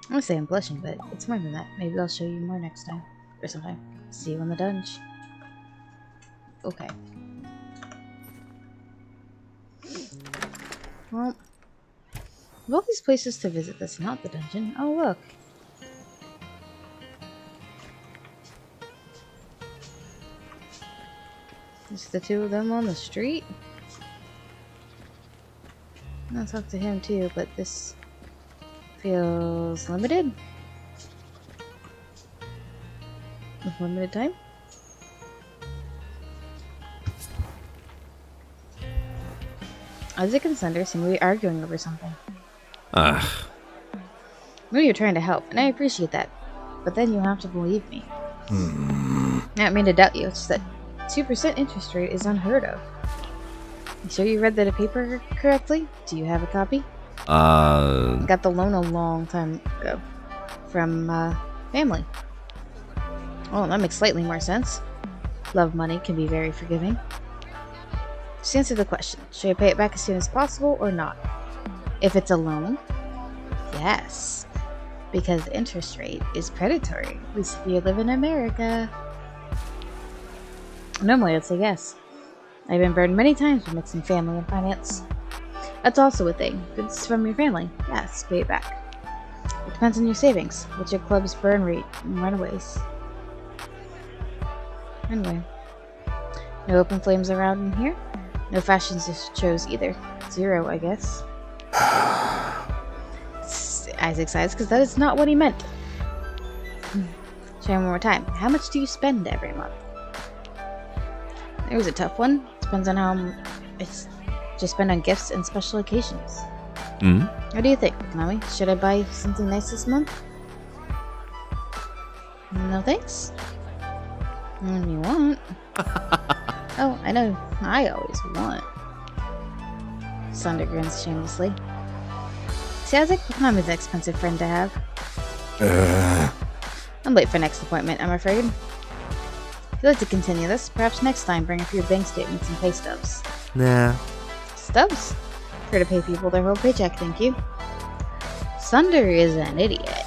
gonna say I'm blushing, but it's more than that. Maybe I'll show you more next time. Or sometime. See you in the dungeon. Okay. Well, of all these places to visit that's not the dungeon. Oh, look. Just the two of them on the street? I'll talk to him too, but this feels limited. With limited time? Isaac and Thunder seem to be arguing over something. I know you're trying to help, and I appreciate that. But then you have to believe me. I don't mean to doubt you, it's just that 2% interest rate is unheard of. You sure you read the paper correctly? Do you have a copy? I got the loan a long time ago. From, family. Oh, that makes slightly more sense. Love money can be very forgiving. Just answer the question. Should I pay it back as soon as possible or not? If it's a loan, yes. Because the interest rate is predatory. At least if you live in America. Normally I'd say yes. I've been burned many times with mixing family and finance. That's also a thing. If it's from your family, yes, pay it back. It depends on your savings. What's your club's burn rate and runaways? Anyway. No open flames around in here? No fashion shows either. 0, I guess. Isaac sighs, because that is not what he meant. Try one more time. How much do you spend every month? It was a tough one. Depends on how it's just spent on gifts and special occasions. What do you think, Nami? Should I buy something nice this month? No thanks? When you want. Oh, I know. I always want. Sunder grins shamelessly. See, Isaac, Nami's an expensive friend to have. I'm late for next appointment, I'm afraid. If you'd like to continue this, perhaps next time bring up your bank statements and pay stubs. Nah. Stubs? Here to pay people their whole paycheck, thank you. Sunder is an idiot.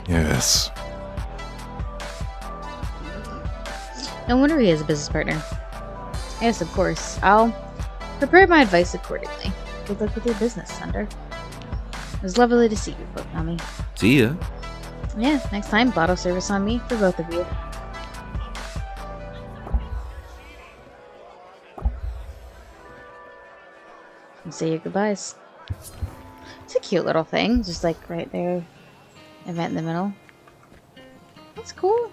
Yes. No wonder he is a business partner. Yes, of course. I'll prepare my advice accordingly. Good luck with your business, Sunder. It was lovely to see you both, Nami. See ya. Yeah, next time, bottle service on me for both of you. and say your goodbyes. It's a cute little thing, just like right there. Event in the middle. That's cool.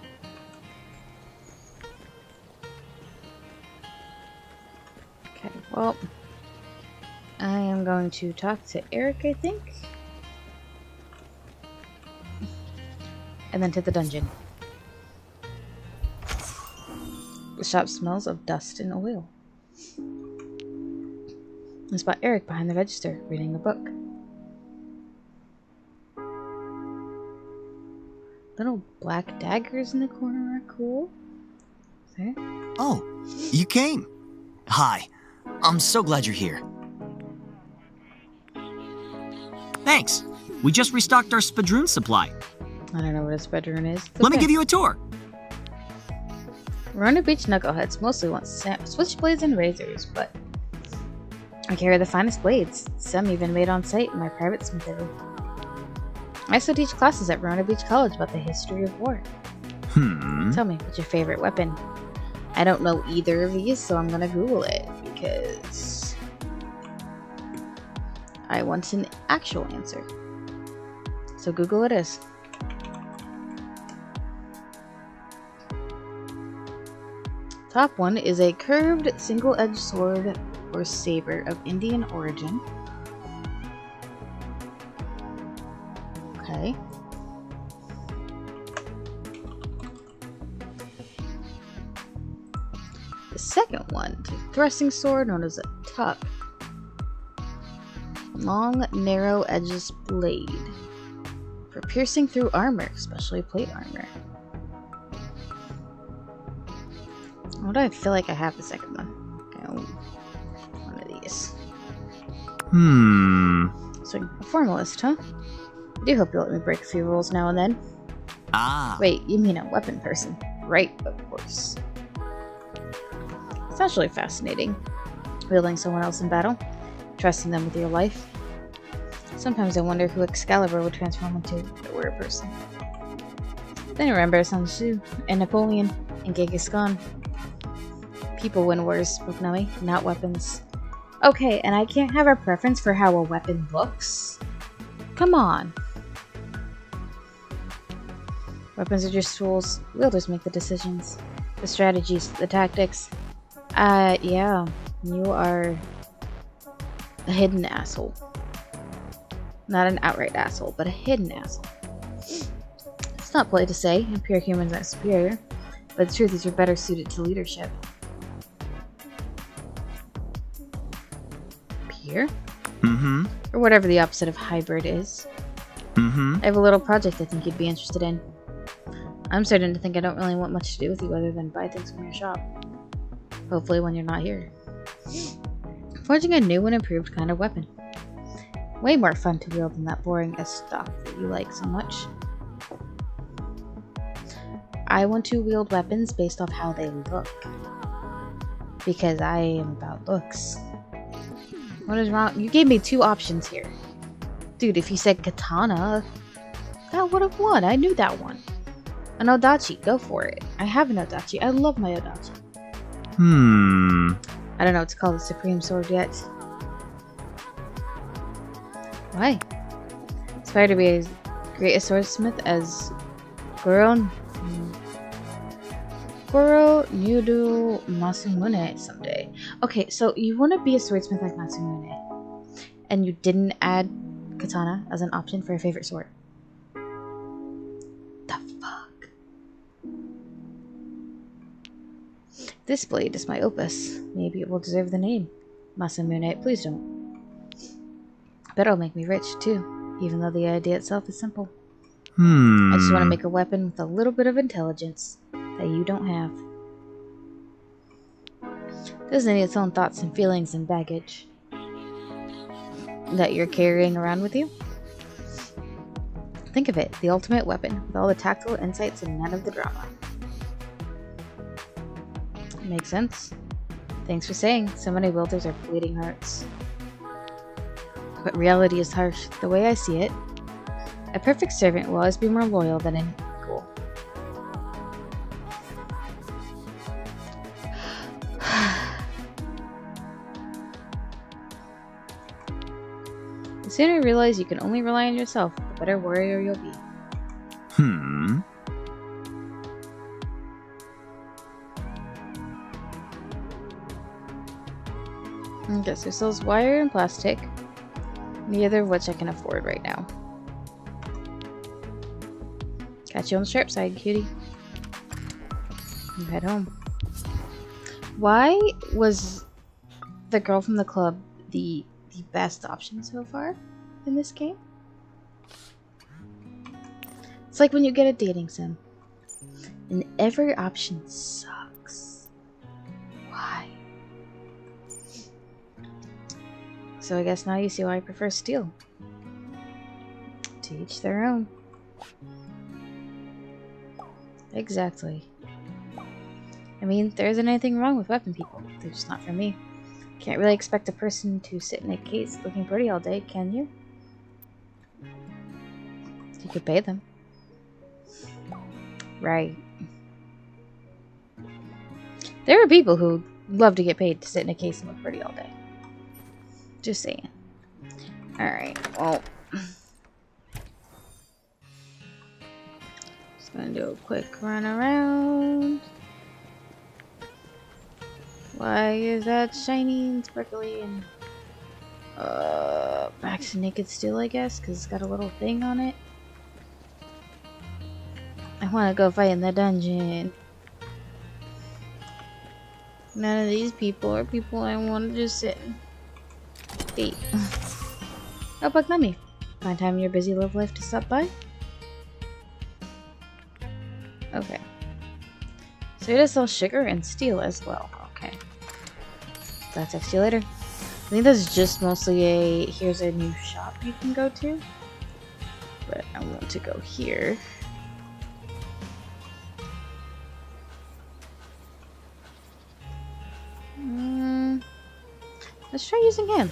Okay, well, I am going to talk to Eric, I think. And then to the dungeon. The shop smells of dust and oil. I spot Eric behind the register, reading a book. Little black daggers in the corner are cool. There. Oh, you came. Hi. I'm so glad you're here. Thanks. We just restocked our spadroon supply. I don't know what a spadroon is. Let me give you a tour. Verona Beach knuckleheads mostly want switchblades and razors, but I carry the finest blades, some even made on site in my private smithery. I also teach classes at Verona Beach College about the history of war. Tell me, what's your favorite weapon? I don't know either of these, so I'm gonna Google it, because I want an actual answer. So Google it is. Top one is a curved single-edged sword or saber of Indian origin. Okay. The second one is a thrusting sword known as a tuck. Long, narrow edges blade for piercing through armor, especially plate armor. Why do I feel like I have the second one? Okay, one of these. So, a formalist, huh? I do hope you'll let me break a few rules now and then. Wait, you mean a weapon person? Right, of course. It's actually fascinating, wielding someone else in battle, trusting them with your life. Sometimes I wonder who Excalibur would transform into if it were a person. Then I remember Sun Tzu, and Napoleon, and Genghis Khan. People win wars, spoke Nami, not weapons. Okay, and I can't have a preference for how a weapon looks? Come on. Weapons are just tools. Wielders make the decisions. The strategies, the tactics. Yeah. You are a hidden asshole. Not an outright asshole, but a hidden asshole. It's not polite to say, and pure humans are superior, but the truth is you're better suited to leadership. Pure? Or whatever the opposite of hybrid is. I have a little project I think you'd be interested in. I'm starting to think I don't really want much to do with you other than buy things from your shop. Hopefully when you're not here. Forging a new and improved kind of weapon. Way more fun to wield than that boring stock that you like so much. I want to wield weapons based off how they look. Because I am about looks. What is wrong? You gave me two options here. Dude, if you said katana, that would have won. I knew that one. An odachi, go for it. I have an odachi. I love my odachi. I don't know what to call the supreme sword yet. Why? Aspire to be as great a swordsmith as Goro Nyudo Masamune someday. Okay, so you want to be a swordsmith like Masamune, and you didn't add katana as an option for your favorite sword. The fuck? This blade is my opus. Maybe it will deserve the name. Masamune, please don't. Bet it'll make me rich, too, even though the idea itself is simple. I just want to make a weapon with a little bit of intelligence that you don't have. Doesn't need its own thoughts and feelings and baggage that you're carrying around with you. Think of it, the ultimate weapon, with all the tactile insights and none of the drama. Makes sense. Thanks for saying. So many wielders are bleeding hearts. But reality is harsh. The way I see it, a perfect servant will always be more loyal than an equal. The sooner you realize you can only rely on yourself, the better warrior you'll be. Okay, so it sells wire and plastic, neither of which I can afford right now. Got you on the sharp side, cutie. You head home. Why was the girl from the club the best option so far in this game? It's like when you get a dating sim and every option sucks. Why? So I guess now you see why I prefer steel. To each their own. Exactly. I mean, there isn't anything wrong with weapon people. They're just not for me. Can't really expect a person to sit in a case looking pretty all day, can you? You could pay them. Right. There are people who love to get paid to sit in a case and look pretty all day. Just saying. Alright, well. Just gonna do a quick run around. Why is that shiny and sparkly and back to naked steel, I guess, because it's got a little thing on it. I want to go fight in the dungeon. None of these people are people I want to just sit and eat. Oh, Buck Nummy. Find time in your busy love life to stop by? Okay. So it does sell sugar and steel as well. Okay. So I'll text you later. I think that's just mostly a here's a new shop you can go to. But I want to go here. Let's try using him.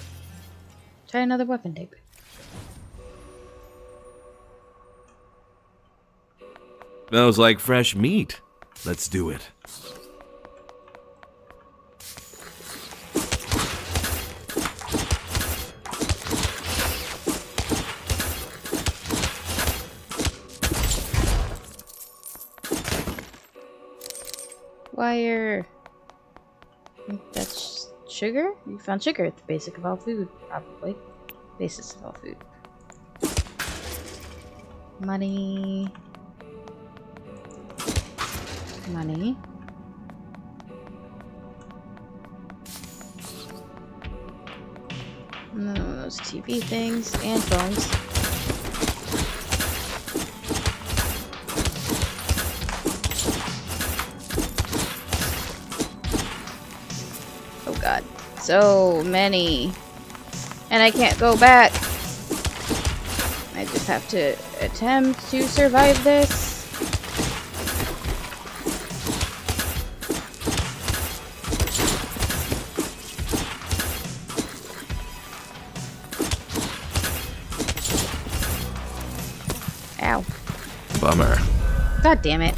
Try another weapon tape. Smells like fresh meat. Let's do it. Wire. I think that's sugar? You found sugar at the basic of all food, probably. Basis of all food. Money. Money. No, those TV things and phones. Oh god. So many. And I can't go back. I just have to attempt to survive this. Ow. Bummer. God damn it.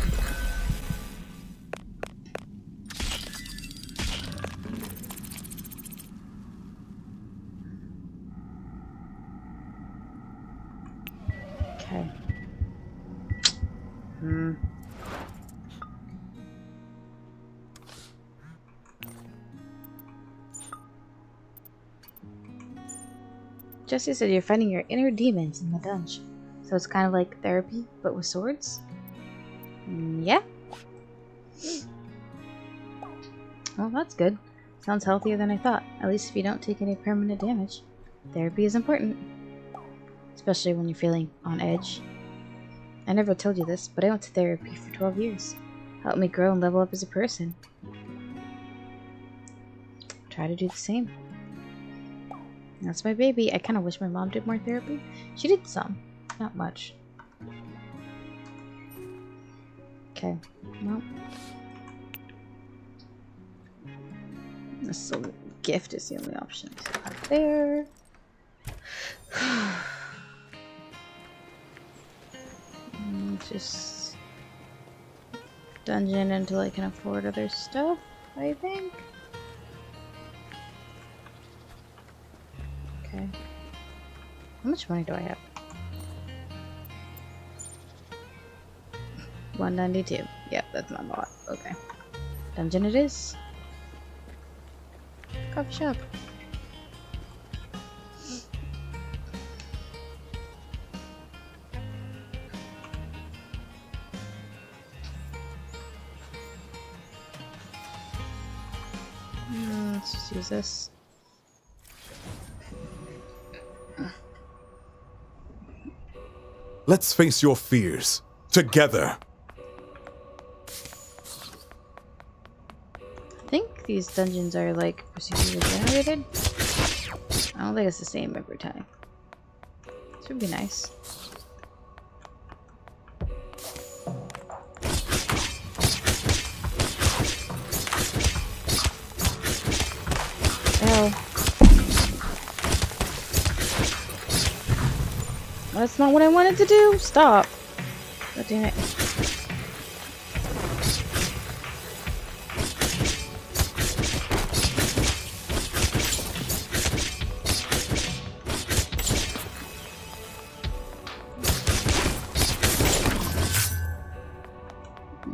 Okay. Jesse said you're fighting your inner demons in the dungeon. So it's kind of like therapy, but with swords? Yeah. Well, that's good. Sounds healthier than I thought. At least if you don't take any permanent damage. Therapy is important. Especially when you're feeling on edge. I never told you this, but I went to therapy for 12 years. Helped me grow and level up as a person. Try to do the same. That's my baby. I kind of wish my mom did more therapy. She did some. Not much. Okay. Well. This little gift is the only option. So up there. Just dungeon until I can afford other stuff, I think. Okay. How much money do I have? 192. Yep, that's not a lot. Okay. Dungeon it is. Coffee shop. Let's just use this. Let's face your fears together. I think these dungeons are like procedurally generated. I don't think it's the same every time. This would be nice. Oh. That's not what I wanted to do. Stop. God damn it.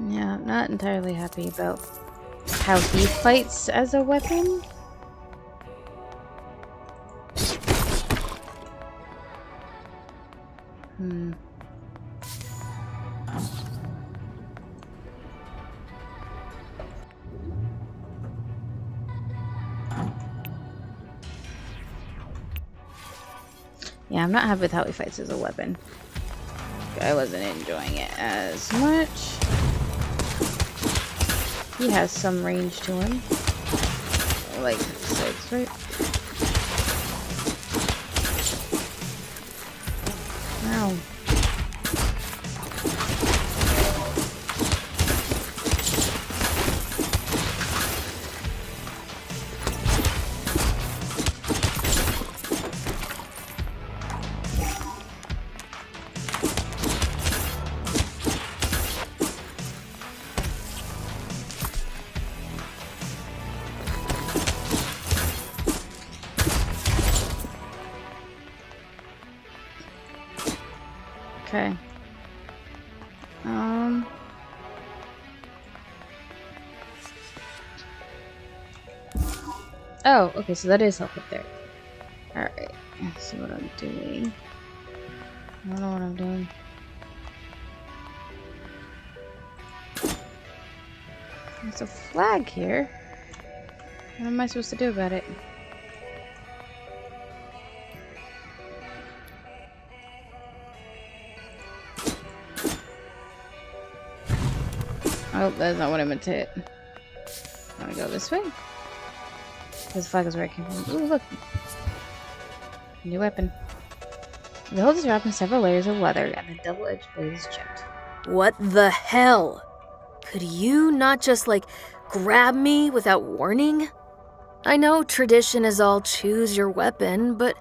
Yeah, I'm not entirely happy about how he fights as a weapon. Yeah, I'm not happy with how he fights as a weapon. I wasn't enjoying it as much. He has some range to him. Like 6, right? Ow. Okay. Oh, okay, so that is help up there. Alright, let's see what I'm doing. I don't know what I'm doing. There's a flag here. What am I supposed to do about it? Oh, that's not what I meant to hit. I'm gonna go this way. This flag is where I came from. Ooh, look! New weapon. The hilt is wrapped in several layers of leather, and the double-edged blade is chipped. What the hell? Could you not just, like, grab me without warning? I know tradition is all choose your weapon, but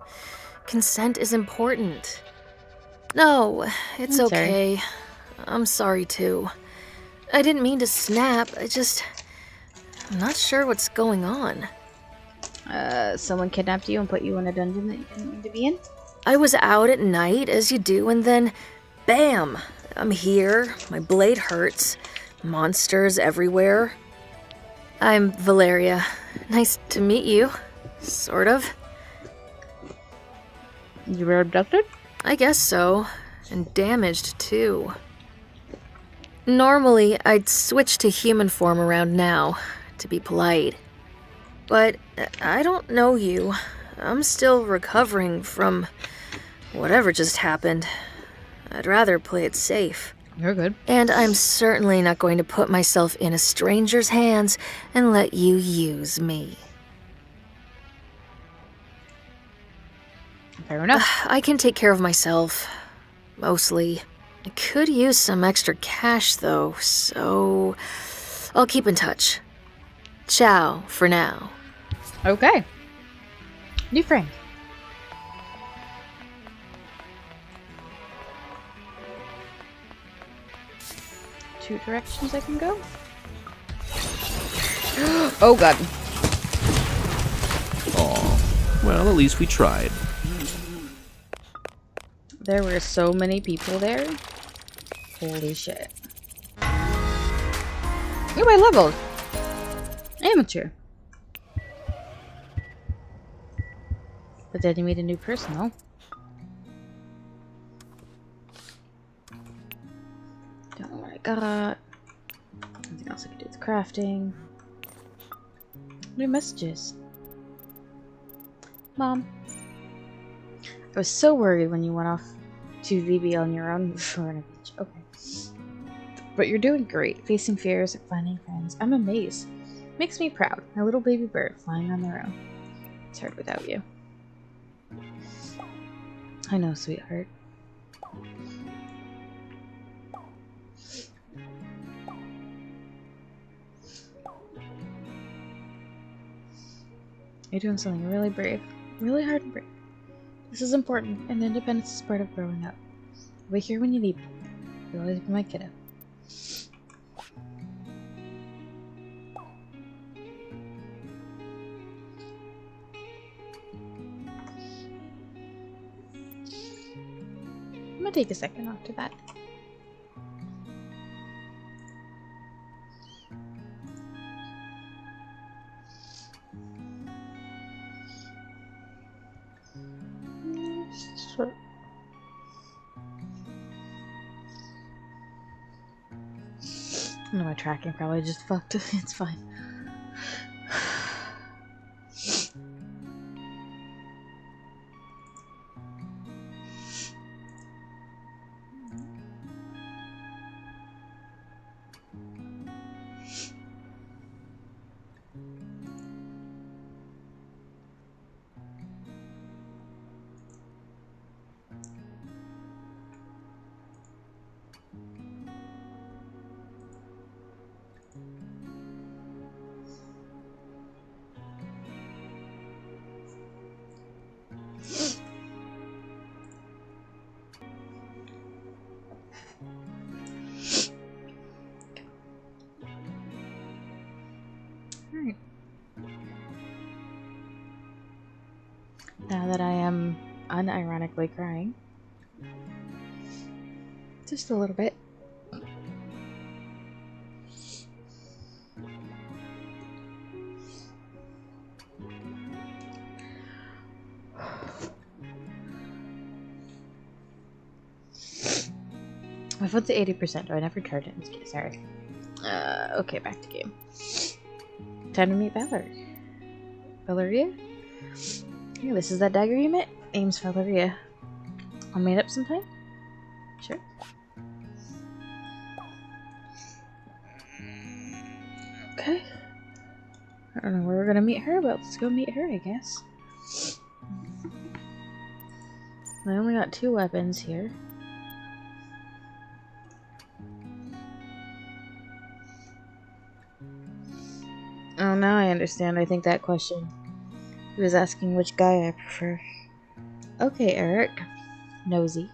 consent is important. No, it's I'm sorry. okay. I'm sorry too. I didn't mean to snap, I'm not sure what's going on. Someone kidnapped you and put you in a dungeon that you didn't mean to be in? I was out at night, as you do, and then, bam! I'm here, my blade hurts, monsters everywhere. I'm Valeria. Nice to meet you. Sort of. You were abducted? I guess so. And damaged, too. Normally, I'd switch to human form around now, to be polite. But I don't know you. I'm still recovering from whatever just happened. I'd rather play it safe. You're good. And I'm certainly not going to put myself in a stranger's hands and let you use me. Fair enough. I can take care of myself. Mostly. I could use some extra cash, though, so I'll keep in touch. Ciao for now. Okay. New friend. Two directions I can go? Oh god. Aw. Well, at least we tried. There were so many people there. Holy shit. Oh, I leveled! Amateur. But then you meet a new person, though. Don't know what I got. Anything else I can do with crafting. New messages. Mom. I was so worried when you went off to VB on your own before on a beach. Okay. But you're doing great. Facing fears and finding friends. I'm amazed. Makes me proud. My little baby bird flying on their own. It's hard without you. I know, sweetheart. You're doing something really brave. Really hard and brave. This is important, and independence is part of growing up. I'll be here when you need me. You'll always be my kiddo. I'm gonna take a second after that. Sure. No, my tracking probably just fucked. It's fine. Alright. Now that I am unironically crying. Just a little bit. My phone's at 80%. Do I never charge it? Okay, sorry. Okay, back to game. Time to meet Valeria? Yeah, this is that dagger you met? Name's Valeria. I'll meet up sometime? Sure. Okay. I don't know where we're gonna meet her, but let's go meet her, I guess. I only got 2 weapons here. Oh, now I understand. I think that question. He was asking which guy I prefer. Okay, Eric. Nosy.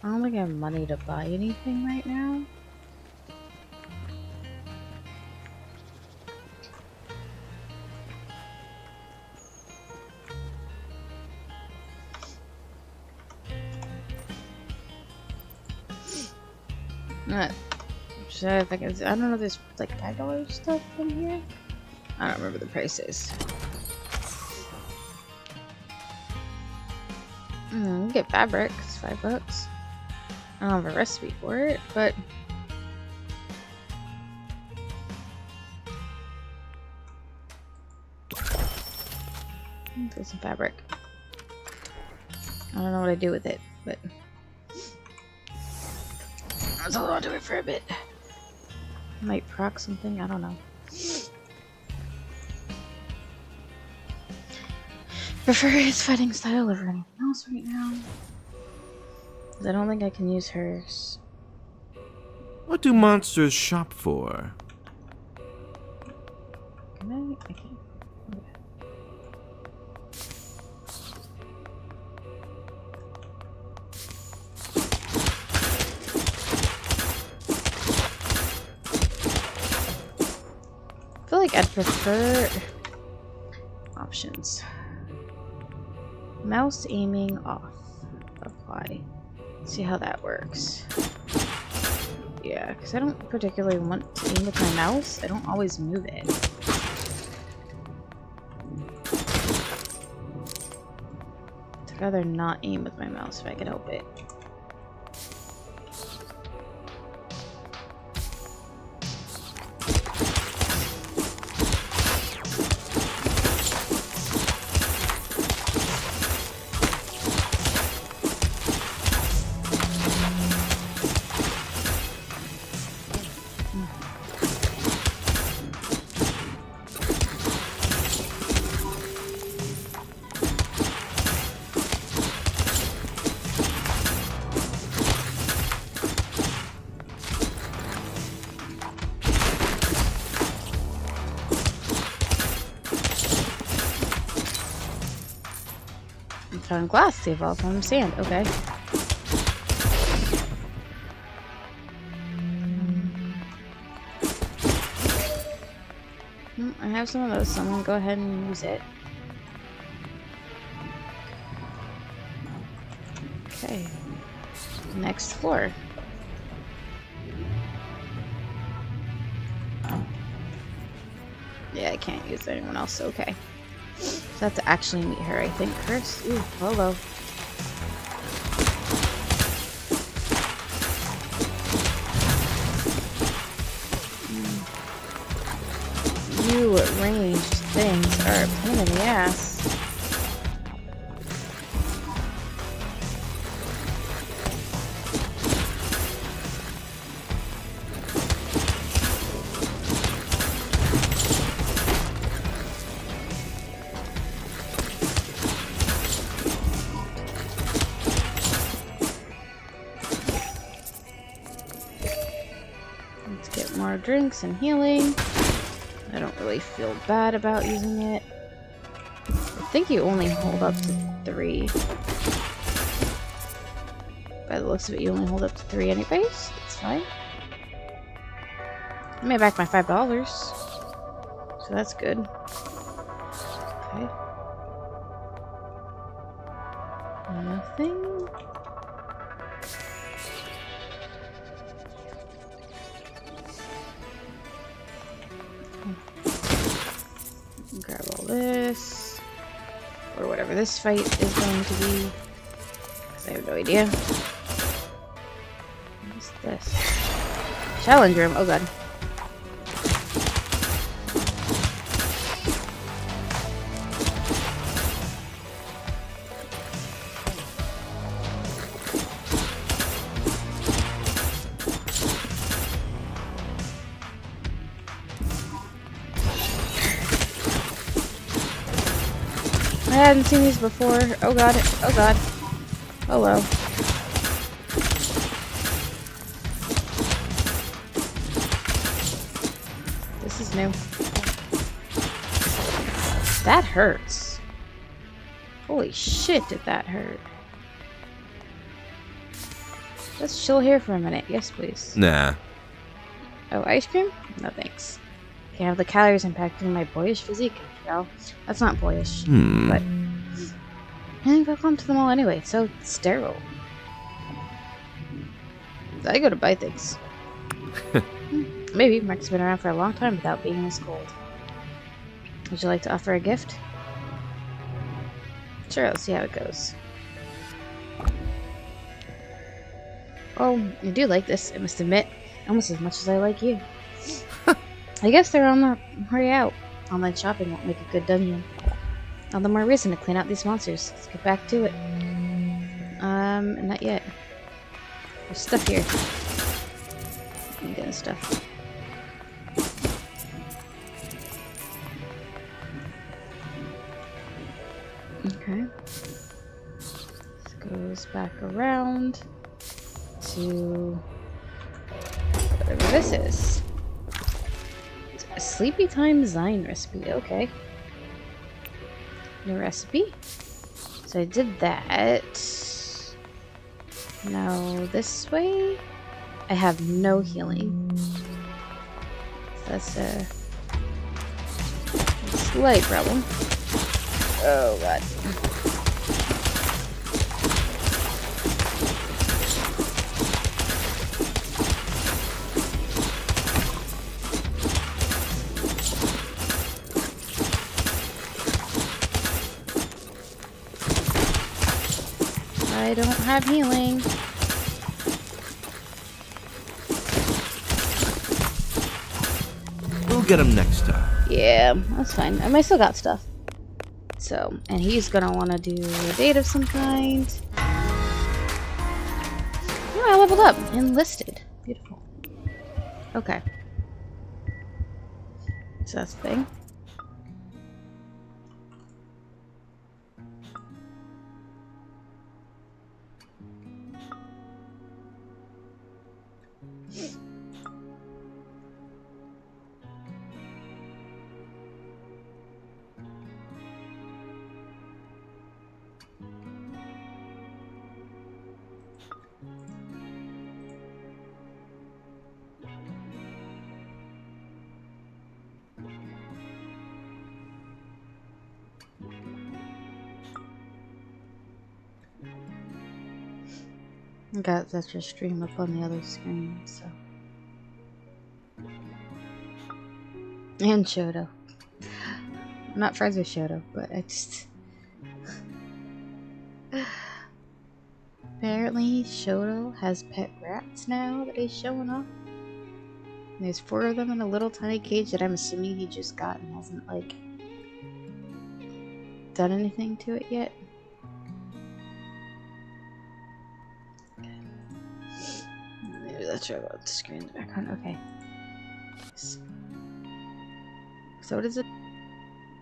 I don't think I have money to buy anything right now. I think it's, I don't know, there's like $5 stuff in here? I don't remember the prices. Get fabric, it's $5. I don't have a recipe for it, but get some fabric. I don't know what I do with it, but that's all I'll do it for a bit. Might proc something, I don't know. Prefer his fighting style over anything else right now. I don't think I can use hers. What do monsters shop for? Can I? I can't. I feel like I'd prefer options. Mouse aiming off. Apply. See how that works. Yeah, because I don't particularly want to aim with my mouse. I don't always move it. I'd rather not aim with my mouse if I could help it. Found glass to evolve from sand. Okay. I have some of those, so I'm gonna go ahead and use it. Okay. Next floor. Yeah, I can't use anyone else. Okay. So I have to actually meet her, I think, first. Ooh, hello. You ranged things are a pain in the ass. Let's get more drinks and healing. I don't really feel bad about using it. I think you only hold up to 3. By the looks of it, you only hold up to 3 anyways. It's fine. I made back my $5. So that's good. Okay. Nothing. Grab all this, or whatever this fight is going to be, because I have no idea. What's this? Challenge room. Oh god. I hadn't seen these before. Oh god. Oh god. Hello. This is new. That hurts. Holy shit, did that hurt. Let's chill here for a minute. Yes, please. Nah. Oh, ice cream? No thanks. Can't have the calories impacting my boyish physique. Well, that's not boyish, but I think I'll come to them all anyway. It's so sterile. I go to buy things. Maybe Mark's been around for a long time without being this cold. Would you like to offer a gift? Sure, let's see how it goes. Oh, I do like this, I must admit. Almost as much as I like you. I guess they're on the hurry out. Online shopping won't make a good dungeon. All the more reason to clean out these monsters. Let's get back to it. Not yet. There's stuff here. I'm getting stuff. Okay. This goes back around to whatever this is. A sleepy time design recipe, okay. New recipe. So I did that. Now this way. I have no healing. So that's a slight problem. Oh god. I don't have healing. We'll get him next time. Yeah, that's fine. I still got stuff. So, and he's gonna want to do a date of some kind. Oh, I leveled up. Enlisted. Beautiful. Okay. So that's the thing. I got that just stream up on the other screen, so. And Shoto. I'm not friends with Shoto, but I just. Apparently, Shoto has pet rats now that he's showing off. And there's 4 of them in a little tiny cage that I'm assuming he just got and hasn't, like, done anything to it yet. Maybe that's right about the screen in the background. Okay. So what is it?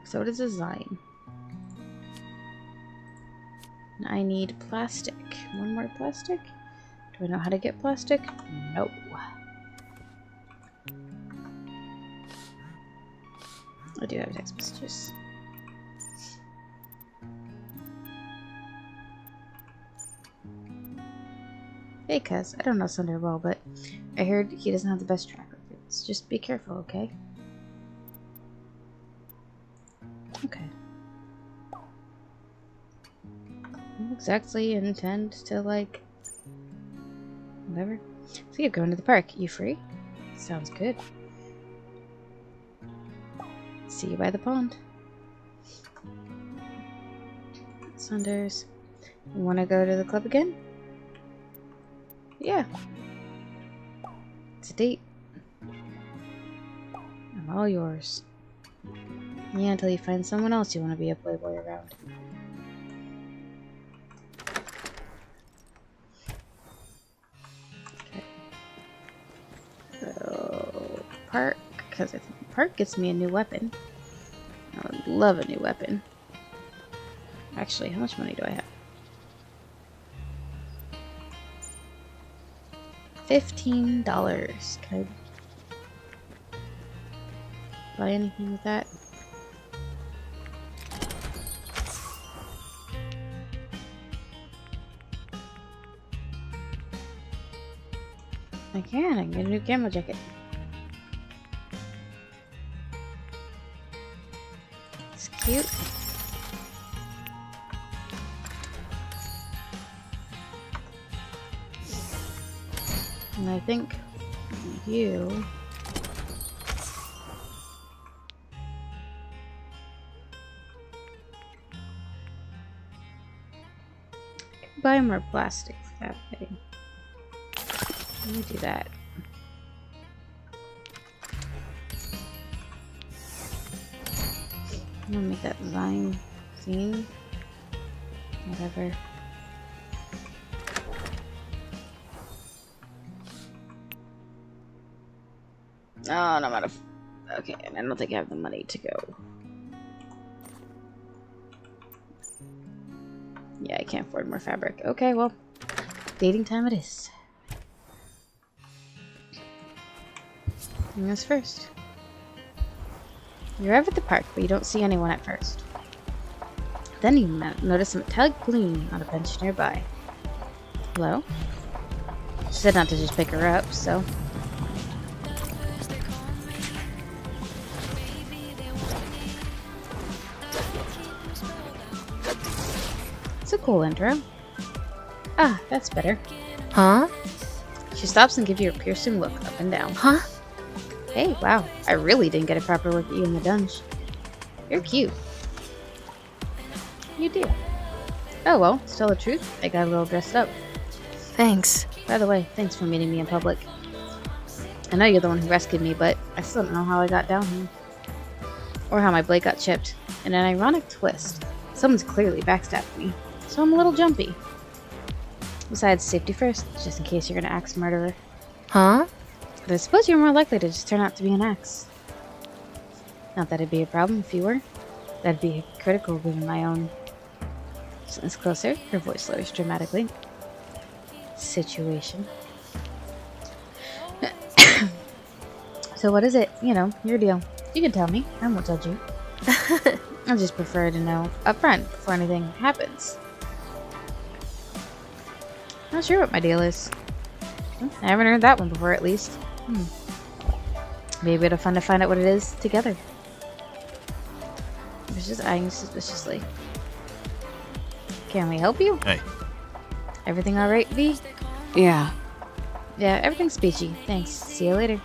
So what is a Zyme? I need plastic. 1 more plastic? Do I know how to get plastic? No. I do have text messages. Hey, cuz. I don't know Sunder well, but I heard he doesn't have the best track records. Just be careful, okay? Okay. I don't exactly intend to, like, whatever. So you're going to the park. You free? Sounds good. See you by the pond. Sunders. You want to go to the club again? Yeah. It's a date. I'm all yours. Yeah, until you find someone else you want to be a playboy around. Okay. So, park, because I think the park gets me a new weapon. I would love a new weapon. Actually, how much money do I have? $15. Can I buy anything with that? I can get a new camo jacket. It's cute. And I think you can buy more plastic for that thing. Let me do that. I'm gonna make that Zyme scene. Whatever. Oh, no, I'm out of. Okay, and I don't think I have the money to go. Yeah, I can't afford more fabric. Okay, well, dating time it is. Who's first? You arrive at the park, but you don't see anyone at first. Then you notice a metallic gleam on a bench nearby. Hello? She said not to just pick her up, so... It's a cool intro. Ah, that's better. Huh? She stops and gives you a piercing look up and down. Huh? Hey, wow. I really didn't get a proper look at you in the dungeon. You're cute. You do. Oh well, to tell the truth, I got a little dressed up. Thanks. By the way, thanks for meeting me in public. I know you're the one who rescued me, but I still don't know how I got down here. Or how my blade got chipped. In an ironic twist, someone's clearly backstabbed me, so I'm a little jumpy. Besides, safety first, just in case you're an axe murderer. Huh? But I suppose you're more likely to just turn out to be an axe. Not that it'd be a problem if you were. That'd be critical given my own... Sentence closer, her voice lowers dramatically. Situation. So what is it? You know, your deal. You can tell me. I won't judge you. I just prefer to know upfront before anything happens. Not sure what my deal is. I haven't heard that one before, at least. Maybe it'll be fun to find out what it is together. I was just eyeing suspiciously. Can we help you? Hey. Everything alright, V? Yeah. Yeah, everything's peachy. Thanks. See you later.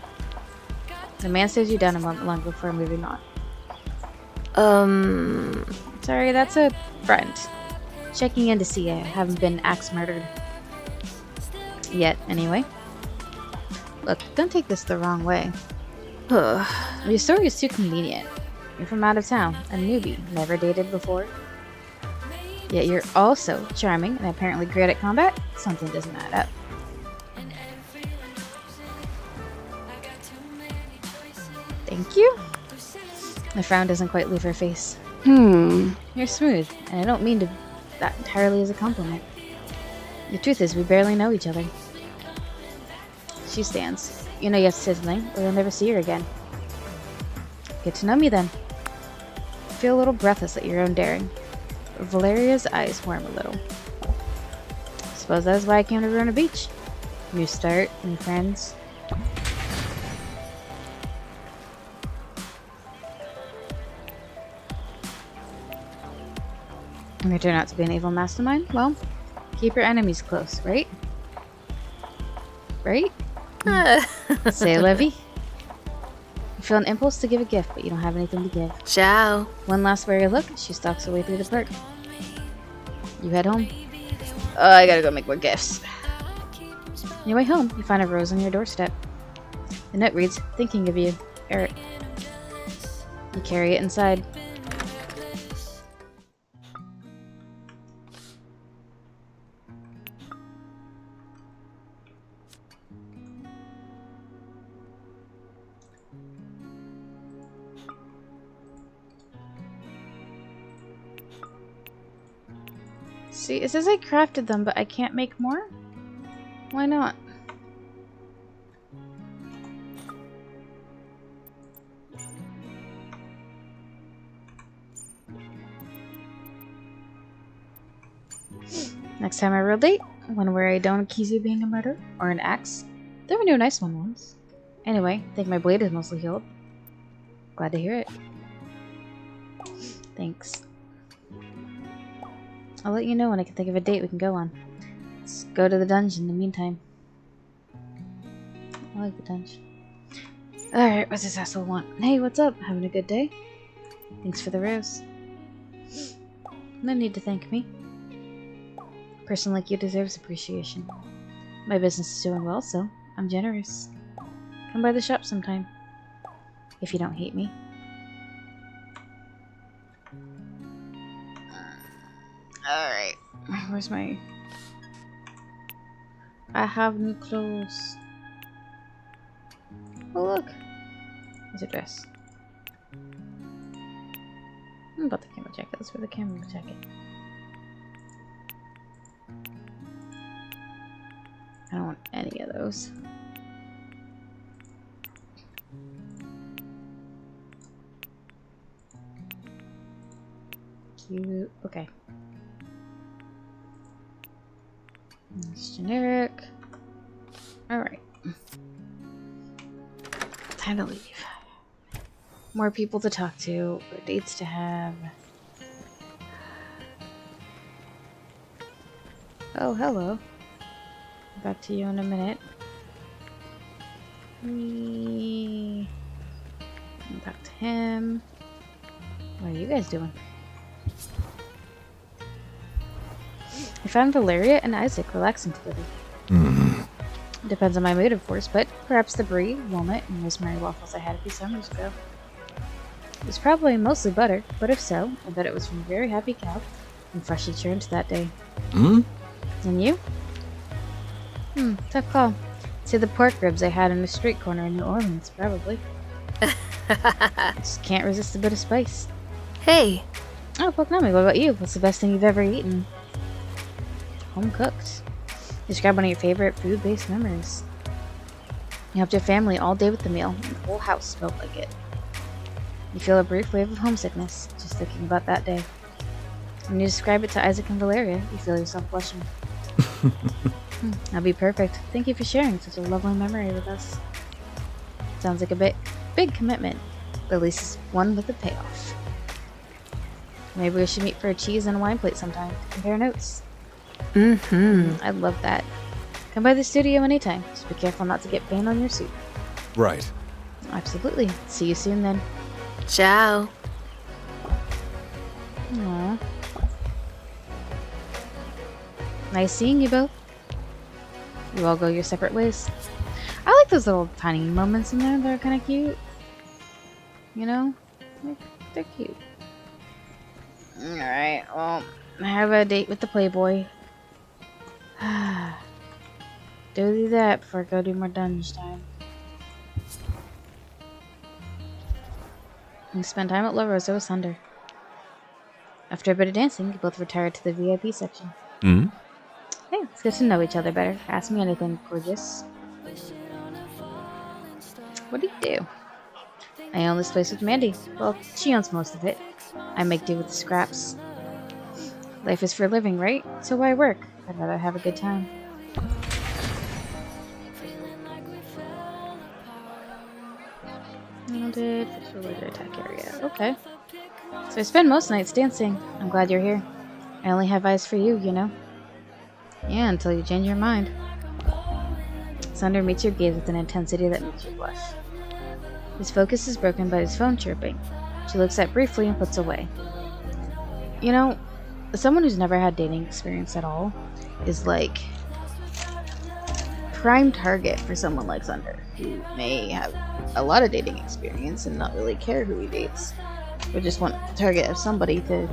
The man stares you down a moment longer before moving on. Sorry, that's a friend. Checking in to see I haven't been axe murdered. Yet, anyway. Look, don't take this the wrong way. Your story is too convenient. You're from out of town, a newbie, never dated before. Yet you're also charming and apparently great at combat. Something doesn't add up. Thank you? The frown doesn't quite leave her face. You're smooth, and I don't mean that entirely as a compliment. The truth is, we barely know each other. She stands. You know you have to say something, or you'll never see her again. Get to know me then. Feel a little breathless at your own daring. Valeria's eyes warm a little. Suppose that is why I came to Verona Beach. New start, new friends. You turn out to be an evil mastermind? Well, keep your enemies close, right? Right? Say, Levy. You feel an impulse to give a gift, but you don't have anything to give. Ciao. One last wary look, she stalks away through the park. You head home. I gotta go make more gifts. On your way home, you find a rose on your doorstep. The note reads, "Thinking of you, Eric." You carry it inside. See, it says I crafted them, but I can't make more? Why not? Next time I roll late, one where I don't accuse you of being a murderer or an axe. There were no nice one once. Anyway, I think my blade is mostly healed. Glad to hear it. Thanks. I'll let you know when I can think of a date we can go on. Let's go to the dungeon in the meantime. I like the dungeon. Alright, what's this asshole want? Hey, what's up? Having a good day? Thanks for the rose. No need to thank me. A person like you deserves appreciation. My business is doing well, so I'm generous. Come by the shop sometime. If you don't hate me. Alright. Where's my... I have new clothes. Oh look! There's a dress. What about the camera jacket? Let's wear the camera jacket. I don't want any of those. You... Okay. It's generic. Alright. Time to leave. More people to talk to, or dates to have. Oh, hello. Back to you in a minute. Talk to him. What are you guys doing? I found Valeria and Isaac relaxing together. Depends on my mood, of course, but perhaps the brie, walnut, and rosemary waffles I had a few summers ago. It was probably mostly butter, but if so, I bet it was from a very happy cow and freshly churned that day. And you? Tough call. See the pork ribs I had in the street corner in New Orleans, probably. Just can't resist a bit of spice. Hey. Oh, Poknami, what about you? What's the best thing you've ever eaten? Home cooked. Describe one of your favorite food-based memories. You helped your family all day with the meal, and the whole house smelled like it. You feel a brief wave of homesickness, just thinking about that day. When you describe it to Isaac and Valeria, you feel yourself blushing. That'd be perfect. Thank you for sharing such a lovely memory with us. Sounds like a big commitment, but at least it's one with a payoff. Maybe we should meet for a cheese and a wine plate sometime to compare notes. I'd love that. Come by the studio anytime. Just be careful not to get paint on your suit. Right. Absolutely. See you soon then. Ciao. Aww. Nice seeing you both. You all go your separate ways. I like those little tiny moments in there. They're kind of cute. You know? They're cute. Alright, well, I have a date with the Playboy. Do that before I go do more dungeon time. And spend time at La Rosa with Sunder. After a bit of dancing, you both retired to the VIP section. Hey, let's get to know each other better. Ask me anything, gorgeous. What do you do? I own this place with Mandy. Well, she owns most of it. I make do with the scraps. Life is for living, right? So why work? I'd rather have a good time. Mounted, later attack area. Okay. So I spend most nights dancing. I'm glad you're here. I only have eyes for you, you know? Yeah, until you change your mind. Sunder meets your gaze with an intensity that makes you blush. His focus is broken by his phone chirping. She looks at it briefly and puts away. You know, someone who's never had dating experience at all is like prime target for someone like Sunder, who may have a lot of dating experience and not really care who he dates, but just want the target of somebody to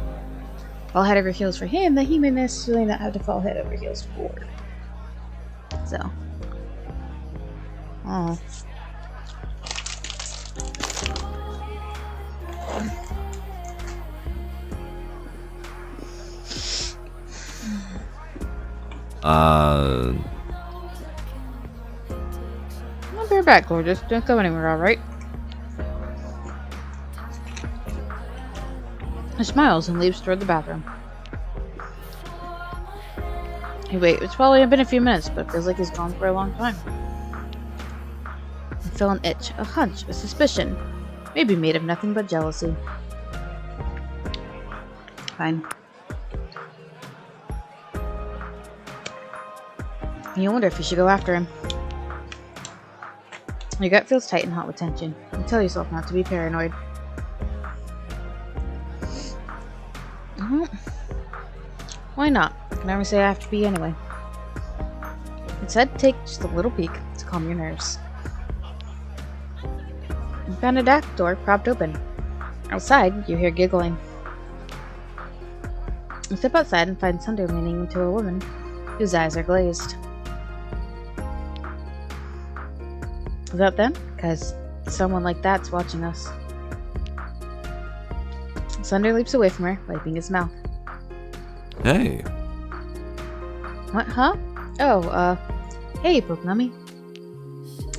fall head over heels for him that he may necessarily not have to fall head over heels for. So. Oh. I'll be right back, gorgeous. Don't go anywhere, alright? He smiles and leaves toward the bathroom. Hey, wait, it's probably been a few minutes, but it feels like he's gone for a long time. I feel an itch, a hunch, a suspicion. Maybe made of nothing but jealousy. Fine. You wonder if you should go after him. Your gut feels tight and hot with tension. You tell yourself not to be paranoid. Why not? I can never say I have to be anyway. Instead, take just a little peek to calm your nerves. You found a back door propped open. Outside, you hear giggling. You step outside and find Sunder leaning into a woman whose eyes are glazed. Is that them? Because someone like that's watching us. Sunder leaps away from her, wiping his mouth. Hey. What, huh? Oh, hey, Poknami.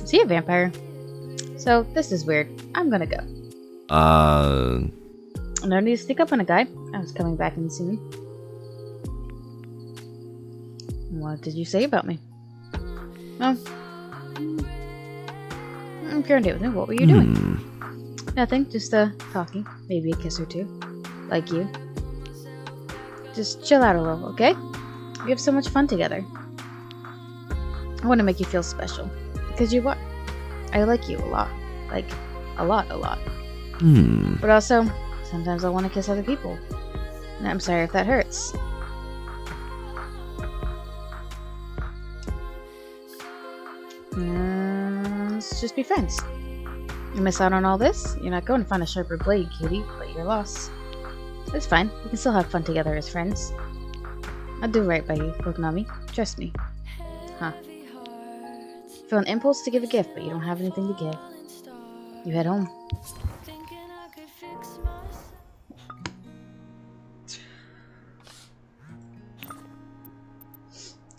Is he a vampire? So, this is weird. I'm gonna go. No need to sneak up on a guy. I was coming back in soon. What did you say about me? Oh. If you're on a date with me, what were you doing? Nothing, just talking. Maybe a kiss or two. Like you. Just chill out a little, okay? We have so much fun together. I want to make you feel special. Because you are. I like you a lot. Like, a lot. But also, sometimes I want to kiss other people. And I'm sorry if that hurts. Let's just be friends. You miss out on all this? You're not going to find a sharper blade, cutie, but you're lost. It's fine. We can still have fun together as friends. I'll do right by you, Kokonami. Trust me. Huh. You feel an impulse to give a gift, but you don't have anything to give. You head home.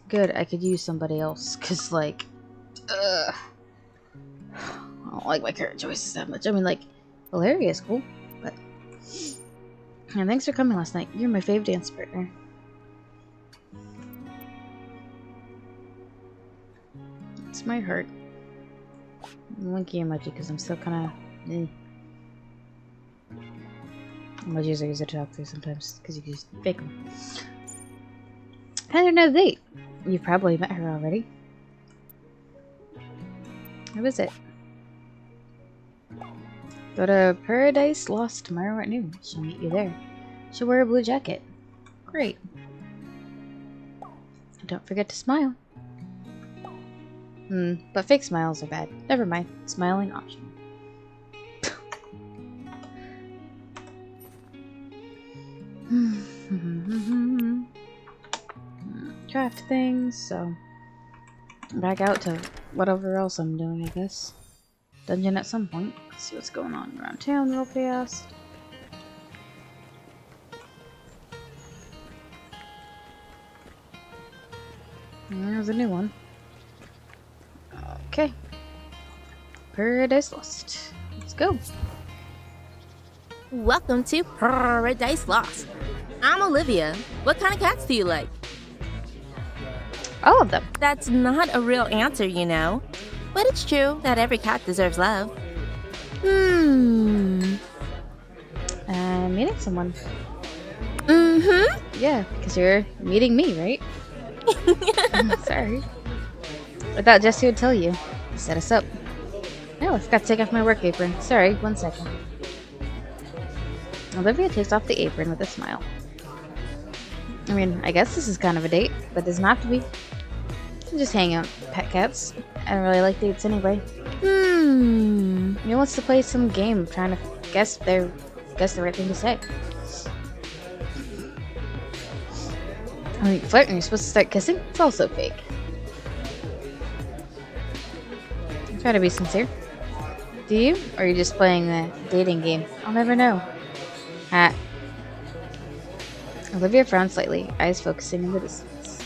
Good, I could use somebody else, cause like, I don't like my current choices that much. I mean, like, Valeria is cool, but... And thanks for coming last night. You're my fave dance partner. It's my heart. Winky emoji, because I'm still kind of... Emojis are easy to talk through sometimes, because you can just fake them. Had another date. You've probably met her already. Who is it? Go to Paradise Lost tomorrow at noon. She'll meet you there. She'll wear a blue jacket. Great. Don't forget to smile. But fake smiles are bad. Never mind. Smiling optional. Craft things, so back out to whatever else I'm doing, I guess. Dungeon at some point. See what's going on around town real fast. There's a new one. Okay. Paradise Lost. Let's go. Welcome to Paradise Lost. I'm Olivia. What kind of cats do you like? All of them. That's not a real answer, you know. But it's true that every cat deserves love. I'm meeting someone. Yeah, because you're meeting me, right? Sorry. I thought Jesse would tell you. Set us up. Oh, I forgot to take off my work apron. Sorry, 1 second. Olivia takes off the apron with a smile. I mean, I guess this is kind of a date, but it doesn't have to be. Just hang out, pet cats. I don't really like dates anyway. He wants to play some game, trying to guess the right thing to say. I mean, flirting, you're supposed to start kissing? It's also fake. Try to be sincere. Do you? Or are you just playing the dating game? I'll never know. Olivia frowned slightly, eyes focusing in the distance.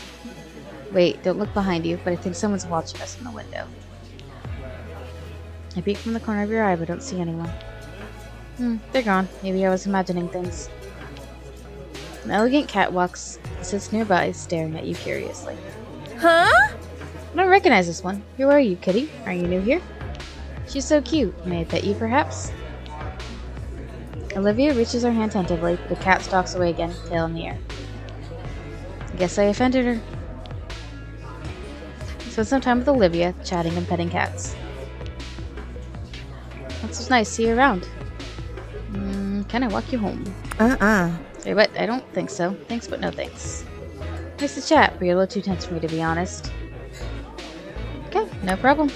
Wait, don't look behind you, but I think someone's watching us in the window. I peek from the corner of your eye, but don't see anyone. They're gone. Maybe I was imagining things. An elegant cat sits nearby, staring at you curiously. Huh? I don't recognize this one. Who are you, kitty? Are you new here? She's so cute. May I pet you, perhaps? Olivia reaches her hand tentatively, but the cat stalks away again, tail in the air. I guess I offended her. I spent some time with Olivia, chatting and petting cats. That's so nice. See you around. Can I walk you home? Say what? I don't think so. Thanks, but no thanks. Nice to chat, but you're a little too tense for me, to be honest. Okay, no problem.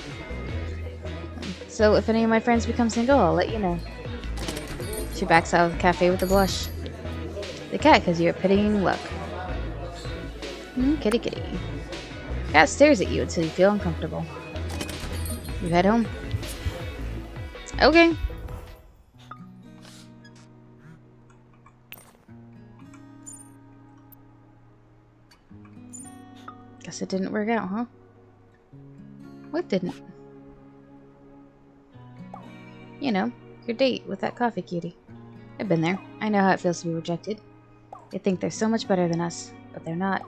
So, if any of my friends become single, I'll let you know. She backs out of the cafe with a blush. The cat, because you're pitying luck. Kitty kitty. Cat stares at you until you feel uncomfortable. You head home. Okay. Guess it didn't work out, huh? What didn't? You know, your date with that coffee cutie. I've been there. I know how it feels to be rejected. They think they're so much better than us, but they're not.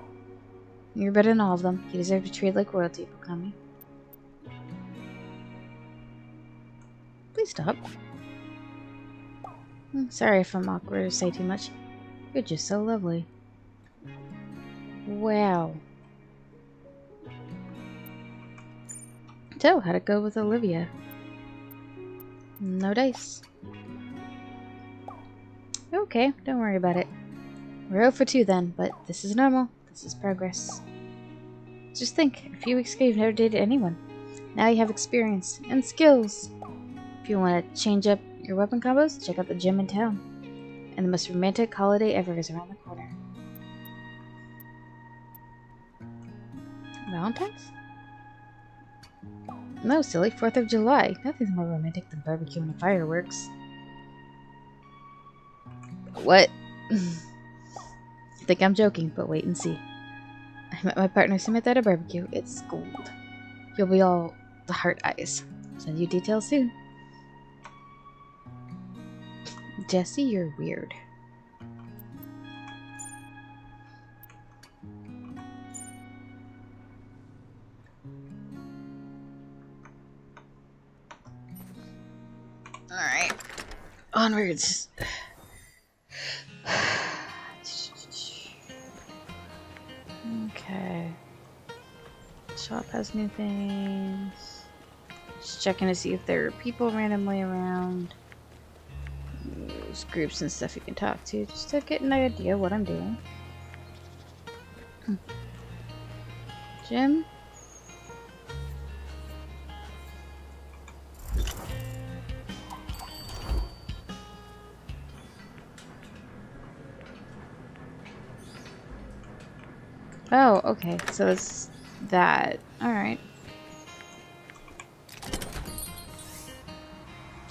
You're better than all of them. You deserve to be treated like royalty, Okami. Please stop. Sorry if I'm awkward or say too much. You're just so lovely. Wow. So, how'd it go with Olivia? No dice. Okay, don't worry about it. We're 0 for 2 then, but this is normal. This is progress. Just think, a few weeks ago you've never dated anyone. Now you have experience and skills. If you want to change up your weapon combos, check out the gym in town. And the most romantic holiday ever is around the corner. Valentine's? No, silly. 4th of July. Nothing's more romantic than barbecuing and fireworks. What? I think I'm joking, but wait and see. I met my partner Samantha at a barbecue. It's gold. You'll be all the heart eyes. Send you details soon. Jesse, you're weird. Alright. Onwards. Okay. Shop has new things. Just checking to see if there are people randomly around. There's groups and stuff you can talk to just to get an idea of what I'm doing. Gym? Oh, okay. So it's that. Alright.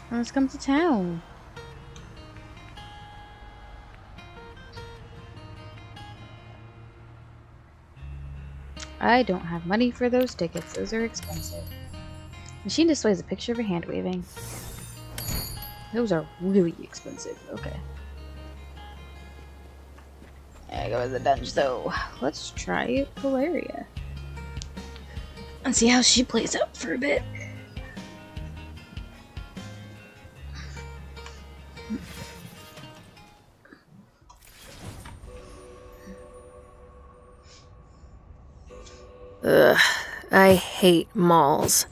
Let's come to town. I don't have money for those tickets. Those are expensive. Machine displays a picture of a hand waving. Those are really expensive. Okay. I go to the dungeon though. Let's try Valeria. And see how she plays out for a bit. Ugh, I hate malls.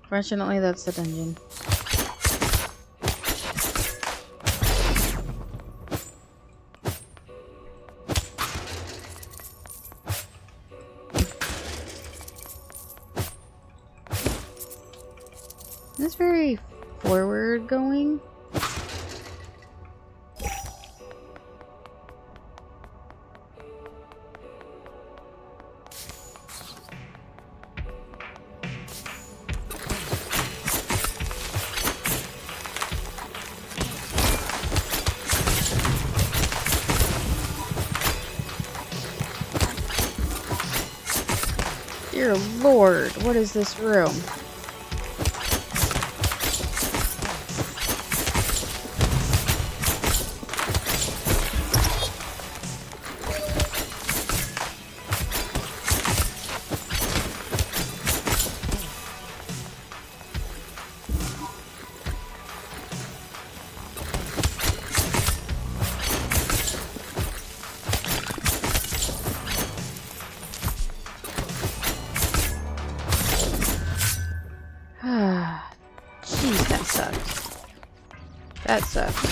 Fortunately, that's the dungeon. This is very forward going. Dear Lord, what is this room? Jeez, that sucks. That sucks.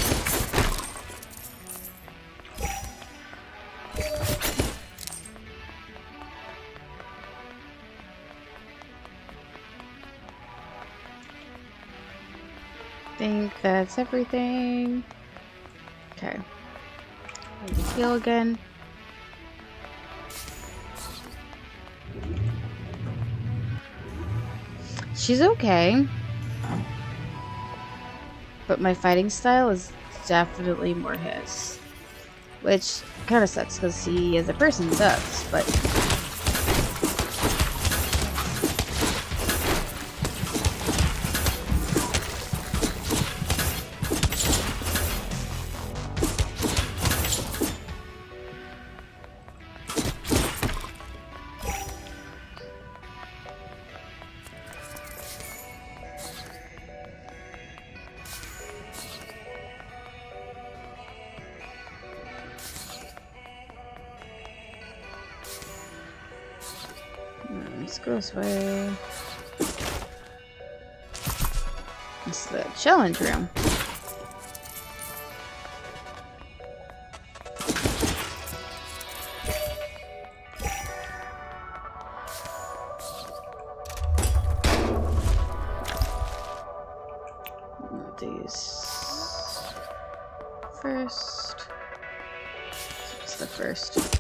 Think that's everything. Okay. Heal again. She's okay. But my fighting style is definitely more his. Which kind of sucks because he as a person sucks, but... Let's go this way. It's the challenge room. These first. It's the first.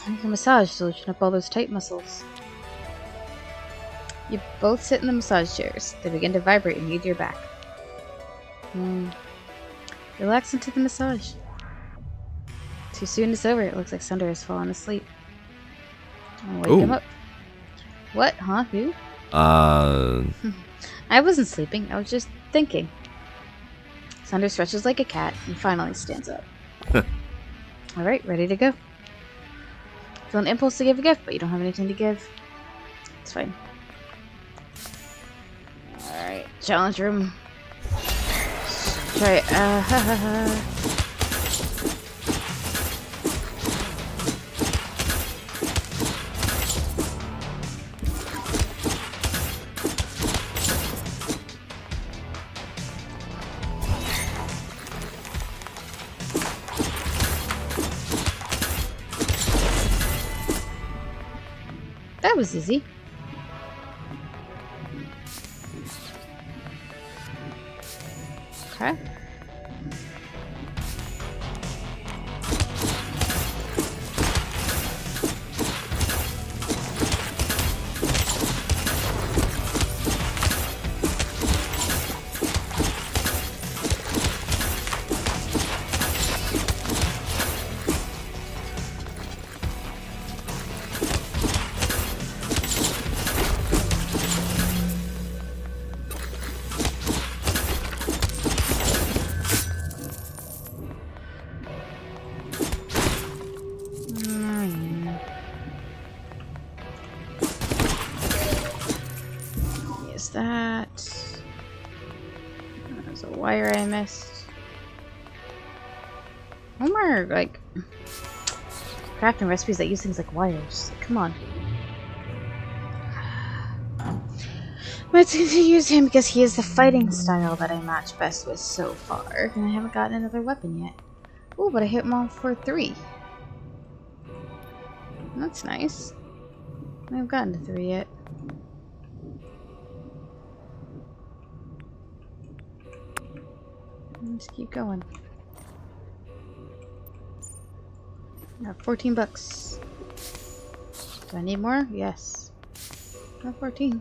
Make a massage to loosen up all those tight muscles. You both sit in the massage chairs. They begin to vibrate and ease your back. Relax into the massage. Too soon it's over. It looks like Sunder has fallen asleep. I'll wake him up. What? Huh? Who? I wasn't sleeping. I was just thinking. Sunder stretches like a cat and finally stands up. Alright, ready to go. Feel an impulse to give a gift, but you don't have anything to give. It's fine. Alright, challenge room. Try it. That was easy. Okay. That. There's a wire I missed. No more, like, crafting recipes that use things like wires. Come on. Let's use him because he is the fighting style that I match best with so far. And I haven't gotten another weapon yet. Oh, but I hit him all for 3. That's nice. I haven't gotten to 3 yet. Let's keep going. I have 14 bucks. Do I need more? Yes. I have 14.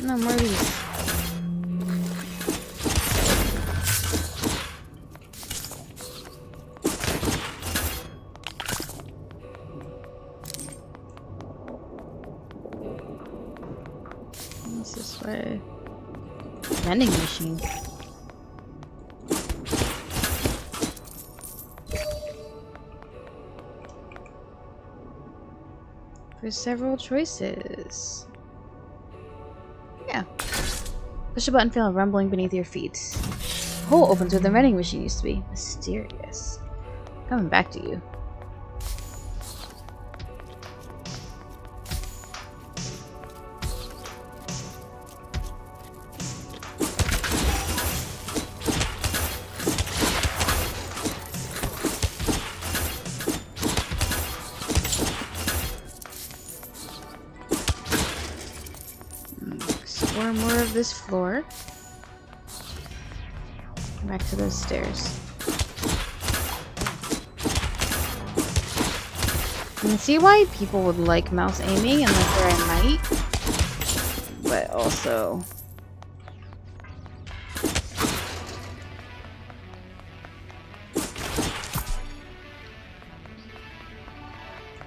No more of these. This way. Vending machine. There's several choices. Yeah. Push a button, feel a rumbling beneath your feet. A hole opens where the vending machine used to be. Mysterious. Coming back to you. Explore more of this floor. Back to those stairs. I can see why people would like mouse aiming and like where I might, but also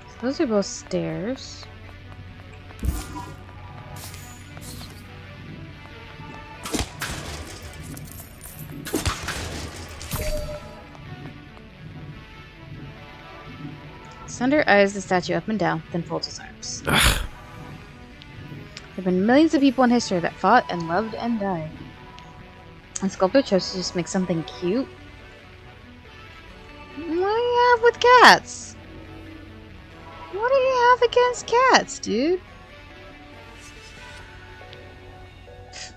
so those are both stairs. Sunder eyes the statue up and down, then folds his arms. Ugh. There have been millions of people in history that fought and loved and died. The sculptor chose to just make something cute? What do you have with cats? What do you have against cats, dude?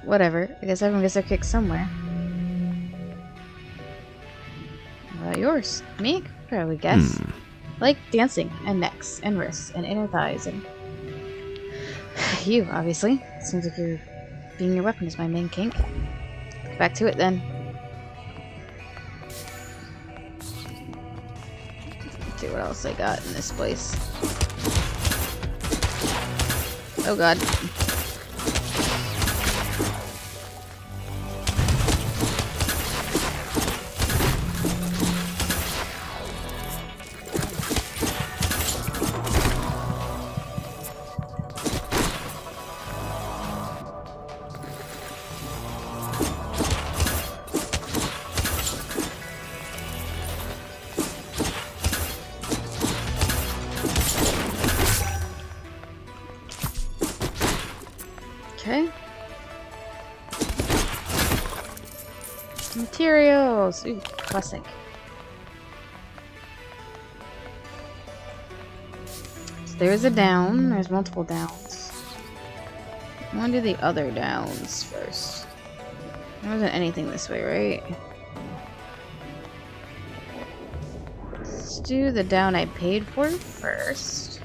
Whatever. I guess everyone gets their kicks somewhere. What about yours? Me? I could probably guess. Like dancing, and necks, and wrists, and inner thighs, and... You, obviously. Seems like you're... being your weapon is my main kink. Back to it, then. Let's see what else I got in this place. Oh god. Okay. Materials! Ooh, plastic. So there's a down. There's multiple downs. I want to do the other downs first. There wasn't anything this way, right? Let's do the down I paid for first.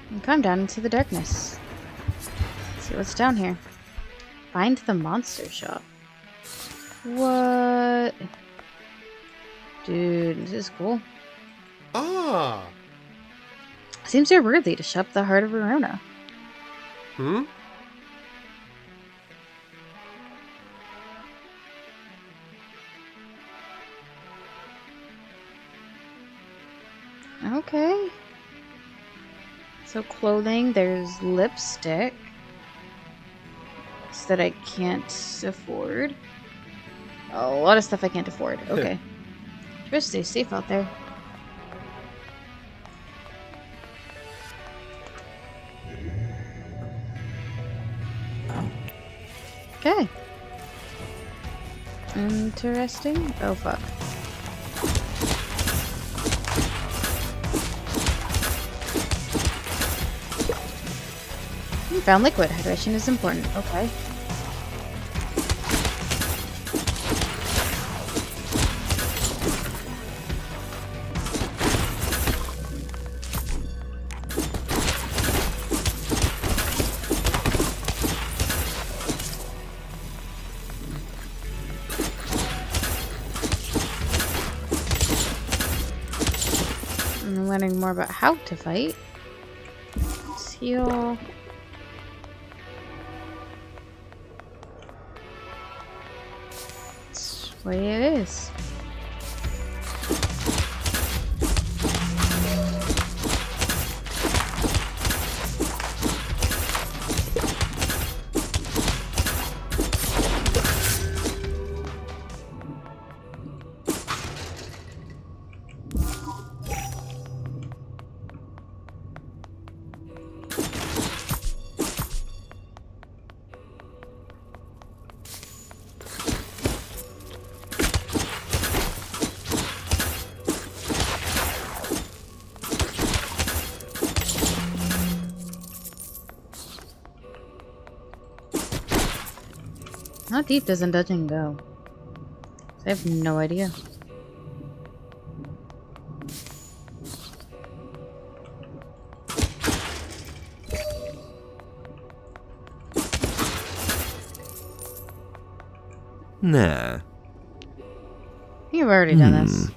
And come down into the darkness. Let's see what's down here. Find the monster shop. What? Dude, this is cool. Ah. Seems you're worthy to shop the heart of Verona. Hmm? Okay. So clothing, there's lipstick. That I can't afford. A lot of stuff I can't afford. Okay. Just stay safe out there. Okay. Interesting. Oh fuck. You found liquid. Hydration is important. Okay. I'm learning more about how to fight. Let's heal. That's the way it is. How deep does a dungeon go? I have no idea. Nah. You've already done this.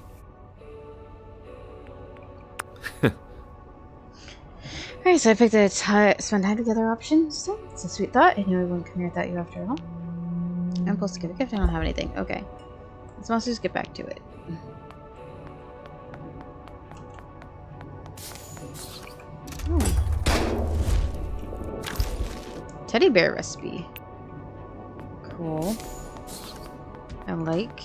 Alright, so I picked a spend time together option. So it's a sweet thought. I knew I wouldn't come here without you after all. I'm supposed to give a gift. I don't have anything. Okay. Let's also just get back to it. Teddy bear recipe. Cool. I like.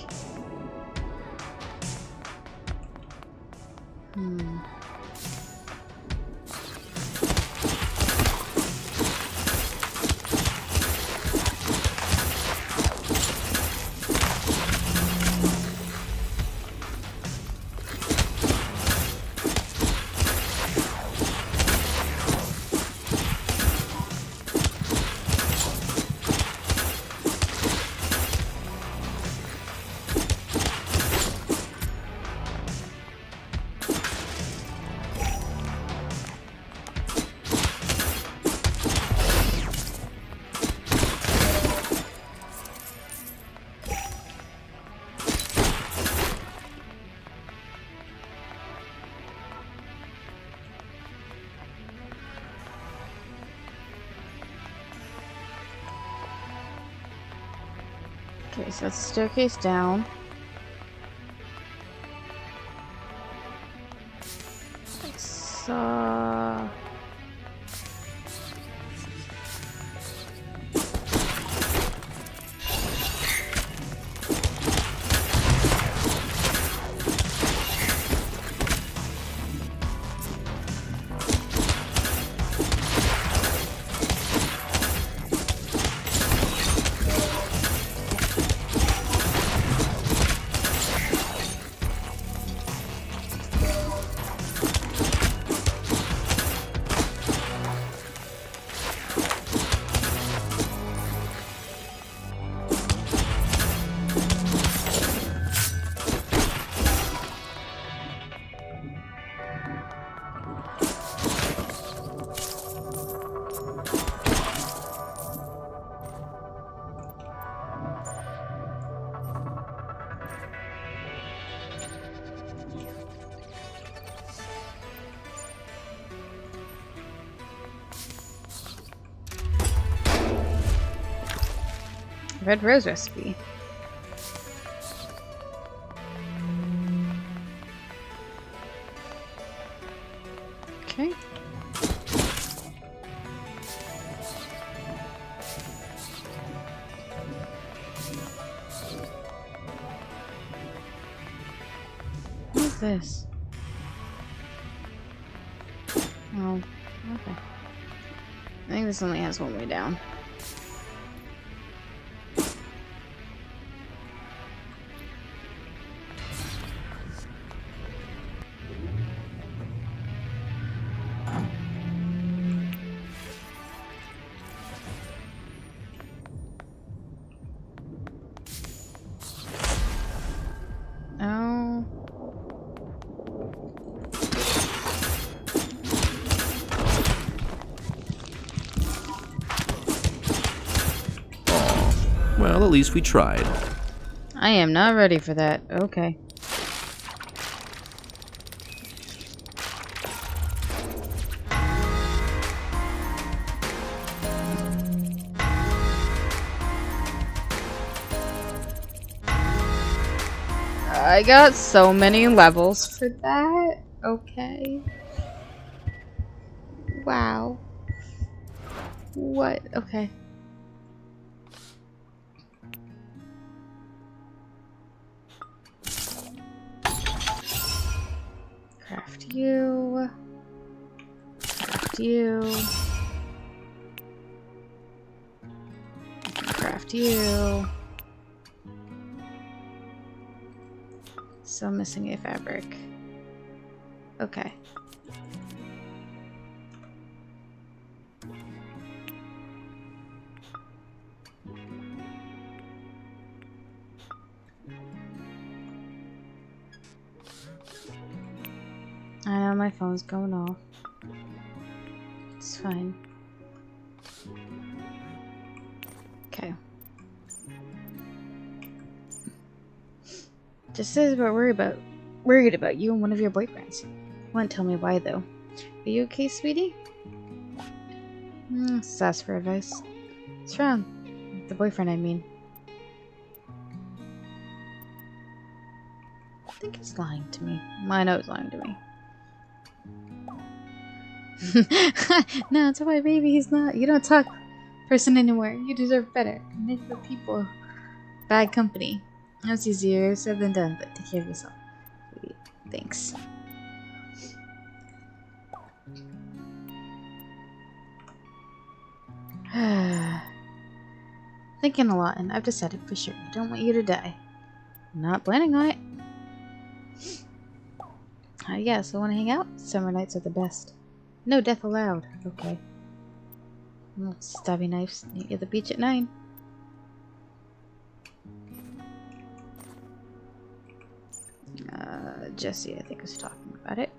Okay, so that's the staircase down. Let's, Red Rose recipe. Okay. What is this? Oh, okay. I think this only has one way down. Oh. Well, at least we tried. I am not ready for that. Okay. I got so many levels for that. Okay. Wow. What? Okay. Craft you. Craft you. Craft you. Still missing a fabric. Okay. I know my phone's going off. It's fine. Okay. Just says we're worried about you and one of your boyfriends. Won't tell me why though. Are you okay, sweetie? Just ask for advice. What's wrong? The boyfriend, I mean. I think he's lying to me. Well, I know he's lying to me. No, it's alright, baby. He's not. You don't talk person anymore. You deserve better. Make the people bad company. It's easier said than done, but take care of yourself. Thanks. Thinking a lot, and I've decided for sure I don't want you to die. I'm not planning on it. Yeah, so wanna hang out? Summer nights are the best. No death allowed. Okay. Well, stabby knives at the beach at 9. Jesse, I think, was talking about it.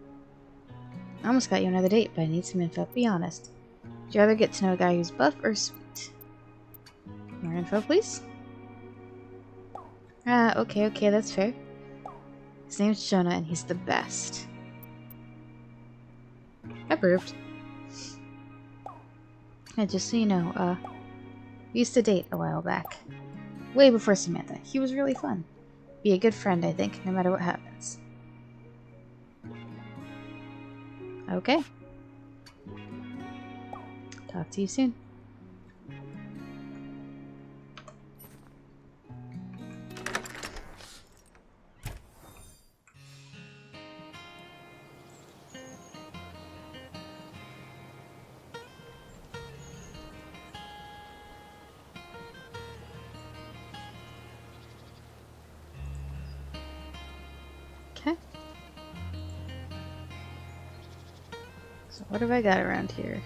I almost got you another date, but I need some info. Be honest. Would you rather get to know a guy who's buff or sweet? More info, please? Okay, that's fair. His name's Jonah, and he's the best. Approved. And just so you know, we used to date a while back. Way before Samantha. He was really fun. Be a good friend, I think, no matter what happens. Okay. Talk to you soon. Okay. So what have I got around here?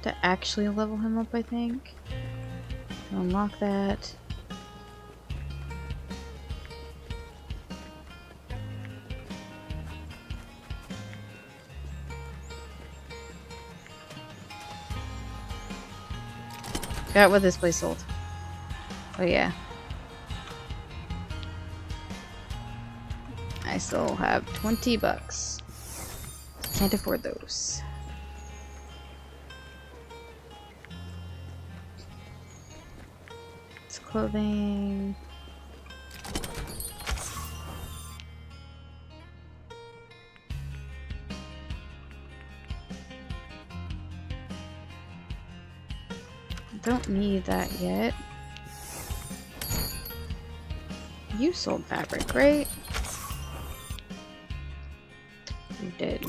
To actually level him up, I think. To unlock that. Forgot what this place sold. Oh yeah. I still have 20 bucks. Can't afford those. It's clothing. Don't need that yet. You sold fabric, right? You did.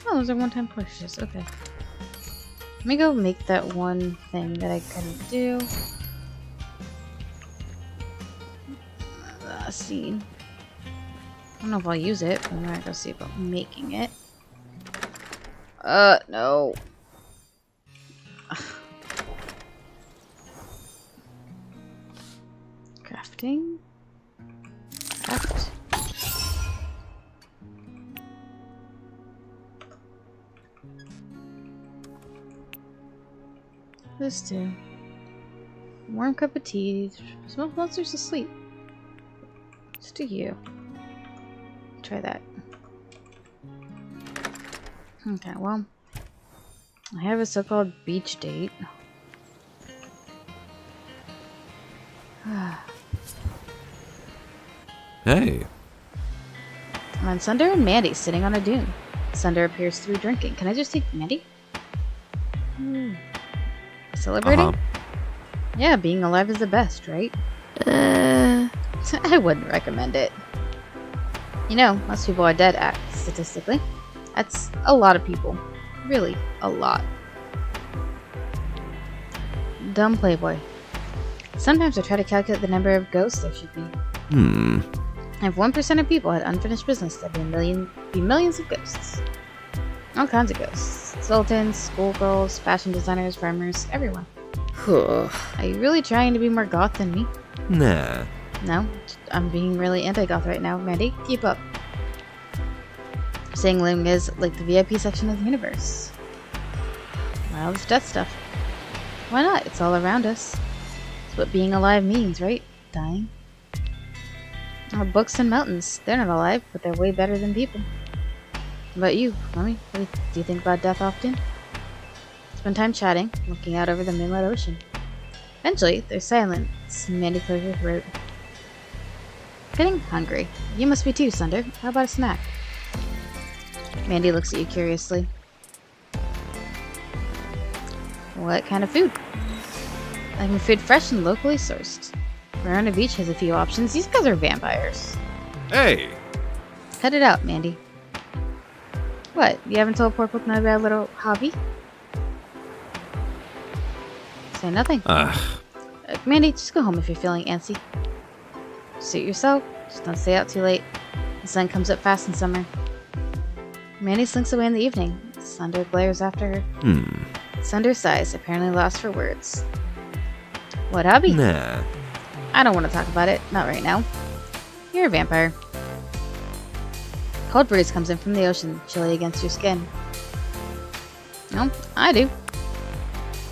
Oh, those are one-time purchases. Okay. Let me go make that one thing that I couldn't do. Scene. I don't know if I'll use it, but I'm gonna go see about making it. No. Crafting. Craft. This too. Warm cup of tea. Smoke monsters asleep. Just do you. Try that. Okay, well, I have a so-called beach date. Hey. On Sunder and Mandy sitting on a dune. Sunder appears to be drinking. Can I just take Mandy? Celebrating? Yeah, being alive is the best, right? I wouldn't recommend it. You know, most people are dead, statistically. That's a lot of people. Really, a lot. Dumb playboy. Sometimes I try to calculate the number of ghosts there should be. If 1% of people had unfinished business, there'd be millions of ghosts. All kinds of ghosts. Sultans, schoolgirls, fashion designers, farmers, everyone. Are you really trying to be more goth than me? Nah. No, I'm being really anti-goth right now. Mandy, keep up. Saying living is like the VIP section of the universe. Well, it's death stuff. Why not? It's all around us. It's what being alive means, right? Dying. Our books and mountains. They're not alive, but they're way better than people. How about you, Mommy? Do you think about death often? Spend time chatting, looking out over the moonlit ocean. Eventually, there's silence. Mandy clears her throat. Getting hungry. You must be too, Sunder. How about a snack? Mandy looks at you curiously. What kind of food? Like food fresh and locally sourced. Verona Beach has a few options. These guys are vampires. Hey! Cut it out, Mandy. What? You haven't told poor Pokemon about a little hobby? Say nothing. Mandy, just go home if you're feeling antsy. Suit yourself. Just don't stay out too late. The sun comes up fast in summer. Mandy slinks away in the evening. Sunder glares after her. Sunder sighs, apparently lost for words. What hobby? Nah. I don't want to talk about it. Not right now. You're a vampire. Cold breeze comes in from the ocean, chilly against your skin. No, I do.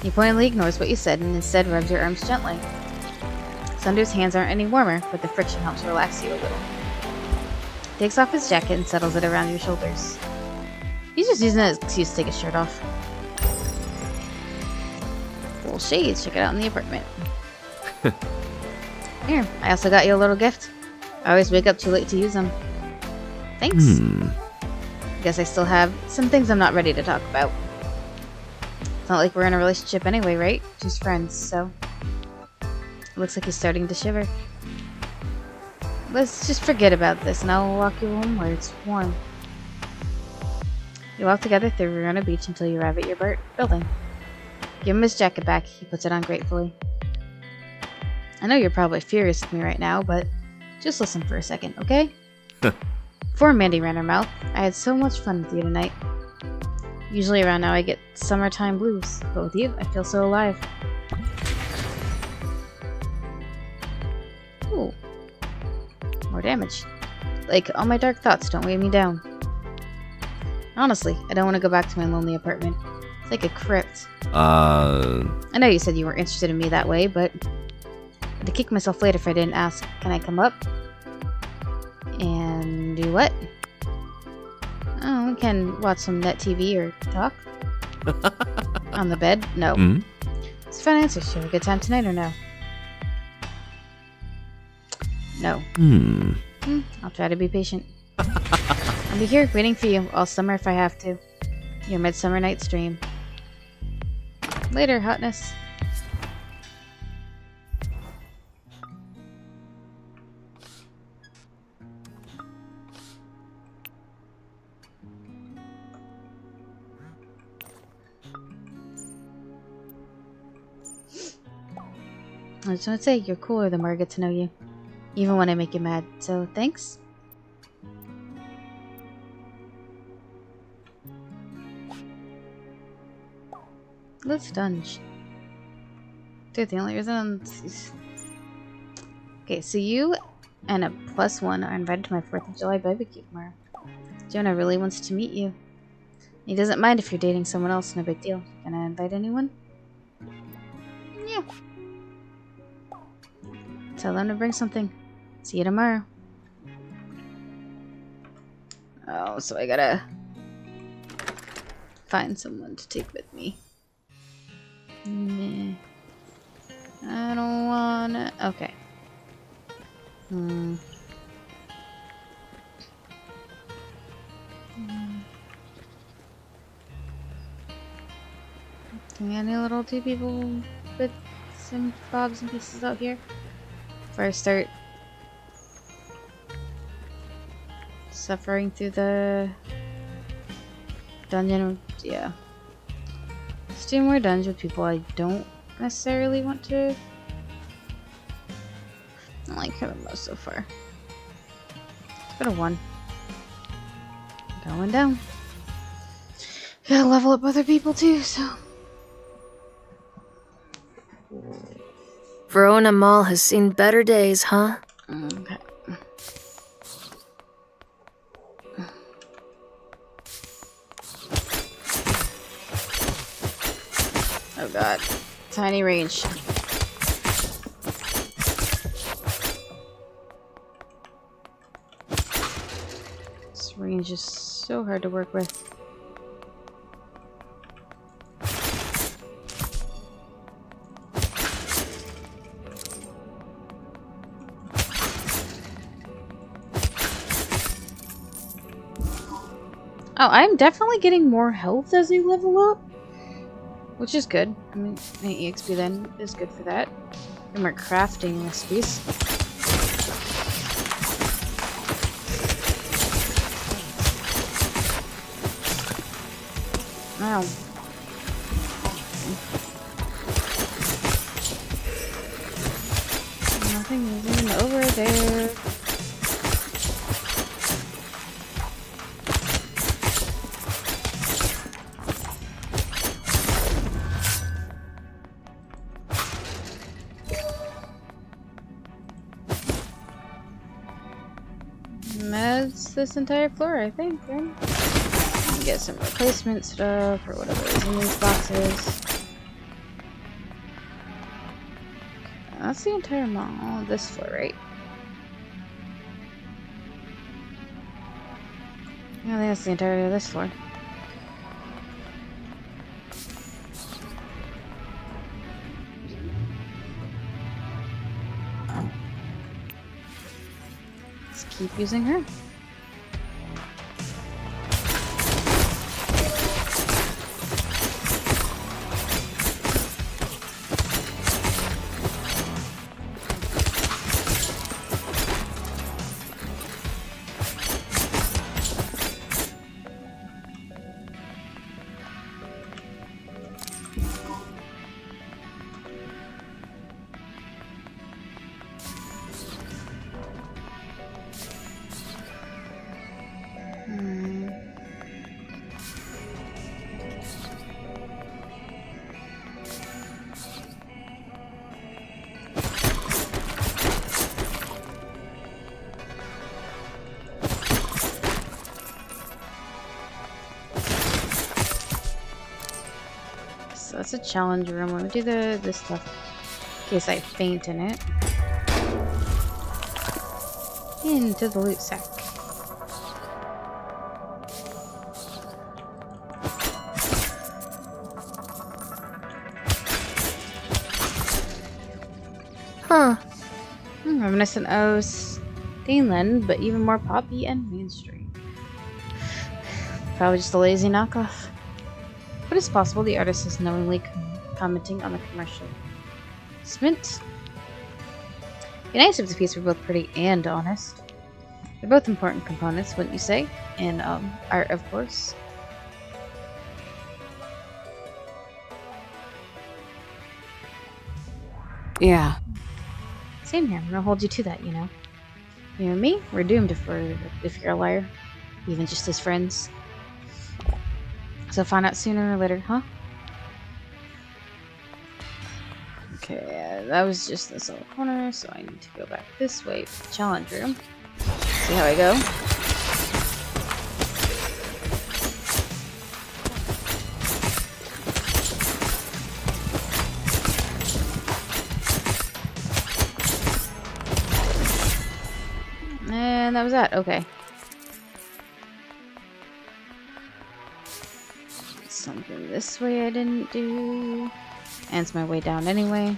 He pointedly ignores what you said and instead rubs your arms gently. Sunder's hands aren't any warmer, but the friction helps relax you a little. He takes off his jacket and settles it around your shoulders. He's just using it as an excuse to take his shirt off. Cool shades, check it out in the apartment. Here, I also got you a little gift. I always wake up too late to use them. Thanks. Guess I still have some things I'm not ready to talk about. It's not like we're in a relationship anyway, right? Just friends, so... It looks like he's starting to shiver. Let's just forget about this and I'll walk you home where it's warm. You walk together through Verona Beach until you arrive at your building. Give him his jacket back. He puts it on gratefully. I know you're probably furious with me right now, but just listen for a second, okay? Before Mandy ran her mouth, I had so much fun with you tonight. Usually around now I get summertime blues, but with you, I feel so alive. Ooh. More damage. Like, all my dark thoughts don't weigh me down. Honestly, I don't want to go back to my lonely apartment. It's like a crypt. I know you said you weren't interested in me that way, but I'd kick myself later if I didn't ask. Can I come up? And do what? Oh, we can watch some net TV or talk. On the bed? No. It's a fun answer. Should we have a good time tonight or no? No. I'll try to be patient. I'll be here waiting for you all summer if I have to. Your Midsummer Night's Dream. Later, hotness. I just want to say, you're cooler the more I get to know you. Even when I make you mad, so thanks. Let's dunge. Dude, the only reason Okay, so you and a +1 are invited to my 4th of July barbecue tomorrow. Jonah really wants to meet you. He doesn't mind if you're dating someone else, no big deal. Can I invite anyone? Yeah. Tell them to bring something. See you tomorrow. Oh, so I gotta find someone to take with me. Nah. I don't wanna... Okay. Any little two people with some bobs and pieces out here? Before I start suffering through the dungeon. Yeah. Let's do more dungeons with people I don't necessarily want to. I like her the most so far. Let's go to 1. Going down. Gotta level up other people too, so. Verona Mall has seen better days, huh? Okay. Oh god. Tiny range. This range is so hard to work with. Oh, I'm definitely getting more health as I level up, which is good. I mean, any EXP then is good for that. And more crafting recipes. Wow. Nothing is even over there. That's this entire floor, I think, right? Get some replacement stuff or whatever is in these boxes. That's the entire mall, this floor, right? I think that's the entirety of this floor. Let's keep using her. So that's a challenge room. Let me do this stuff in case I faint in it. Into the loot sack. Huh. Reminiscent of Stainland, but even more poppy and mainstream. Probably just a lazy knockoff. But it's possible the artist is knowingly commenting on the commercial. Smint. Be nice if the piece were both pretty and honest. They're both important components, wouldn't you say? In art, of course. Yeah. Same here. I'm gonna hold you to that, you know. You and me, we're doomed if you're a liar. Even just as friends. So find out sooner or later, huh? Okay, that was just this little corner, so I need to go back this way for the challenge room. See how I go. And that was that. Okay. Something this way I didn't do. And it's my way down anyway.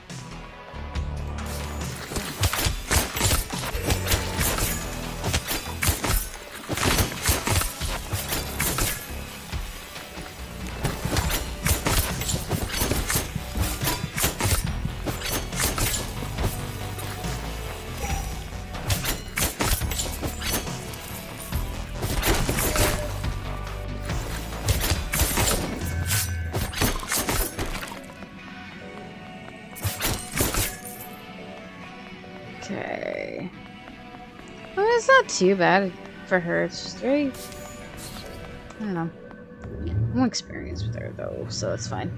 Okay. Well, it's not too bad for her. It's just very... I don't know. I'm experienced with her, though, so it's fine.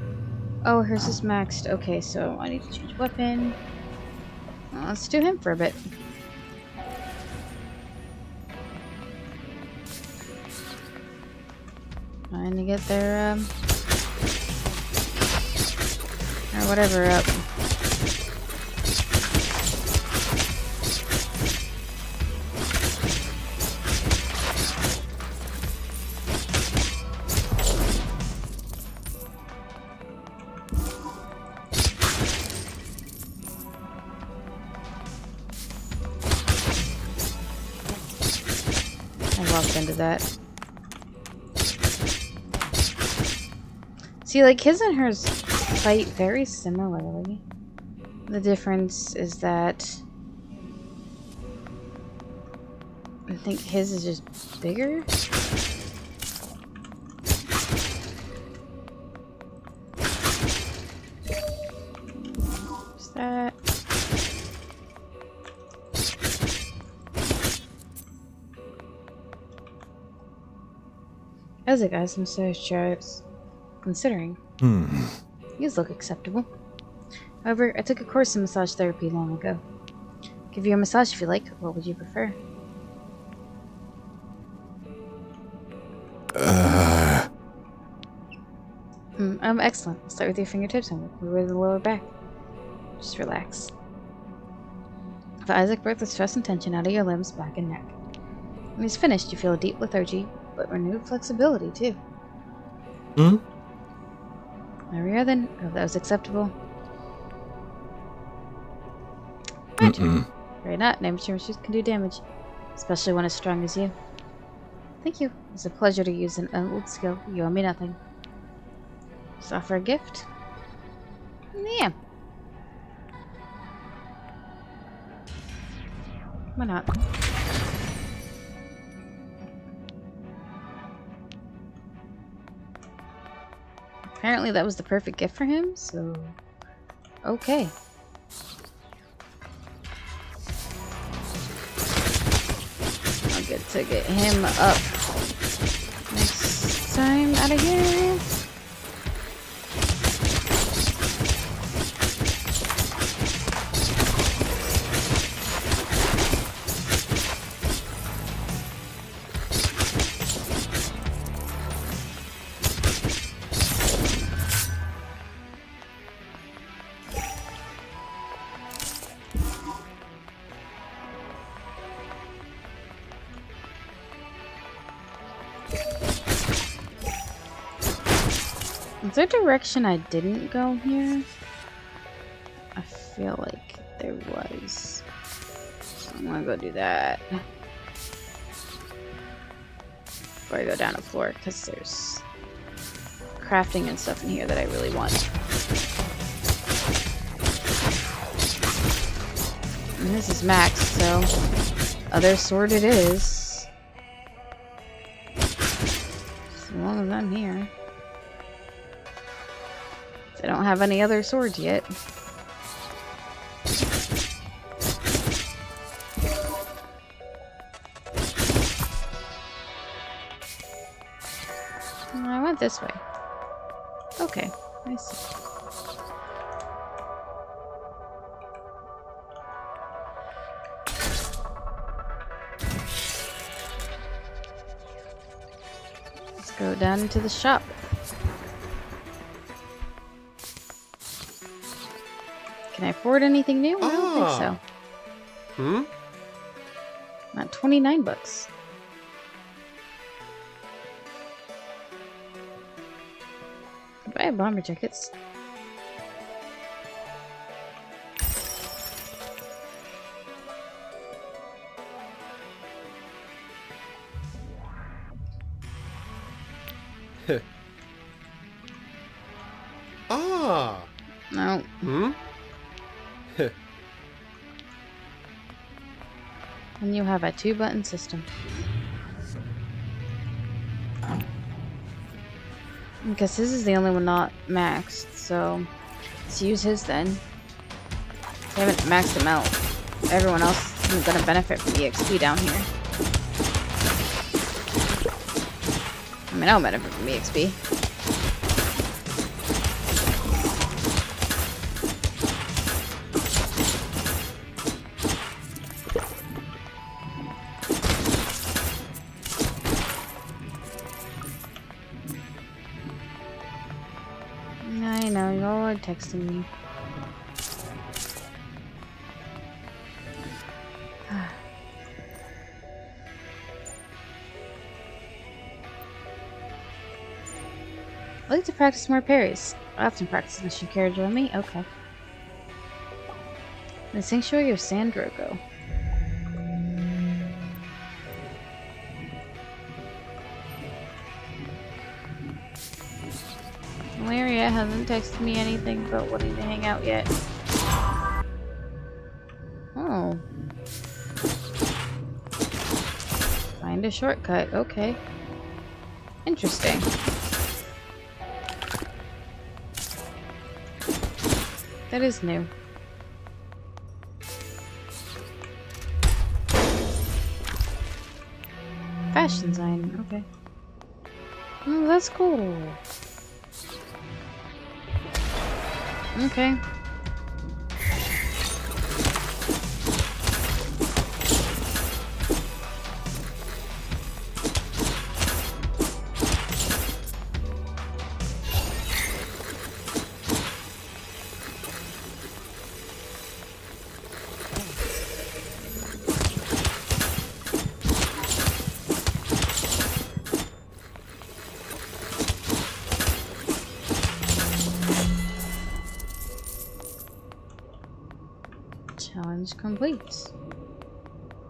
Oh, hers is maxed. Okay, so I need to change weapon. Well, let's do him for a bit. Trying to get their, or whatever up. I walked into that. See, like, his and hers fight very similarly. The difference is that I think his is just bigger. What's that? How's it, guys? I'm so sure I was considering. These look acceptable. However, I took a course in massage therapy long ago. Give you a massage if you like. What would you prefer? Excellent. I'll start with your fingertips and work your way to the lower back. Just relax. If Isaac broke the stress and tension out of your limbs, back and neck. When he's finished, you feel a deep lethargy, but renewed flexibility, too. There we are then. I hope that was acceptable. Very not. Amateur machines can do damage, especially when as strong as you. Thank you. It's a pleasure to use an old skill. You owe me nothing. Just offer a gift? Yeah. Why not? Apparently that was the perfect gift for him, so... Okay. I'll get to get him up next time out of here. Is there a direction I didn't go here? I feel like there was. So I'm gonna go do that. Before I go down the floor, because there's crafting and stuff in here that I really want. And this is max, so other sword it is. As long as I'm here. I don't have any other swords yet. I went this way. Okay, I see. Let's go down into the shop. Can I afford anything new? I don't think so. Not 29 bucks. Buy bomber jackets. No. And you have a 2-button system. Because his is the only one not maxed, so let's use his then. I haven't maxed him out. Everyone else isn't going to benefit from EXP down here. I mean, I'll benefit from EXP. I know, you're texting me. I'd like to practice more parries. I often practice unless you care to join me. Okay. The Sanctuary of Sandrogo. Valeria hasn't texted me anything about wanting to hang out yet. Oh. Find a shortcut. Okay. Interesting. That is new. Fashion design. Okay. Oh, that's cool. Okay. Challenge complete.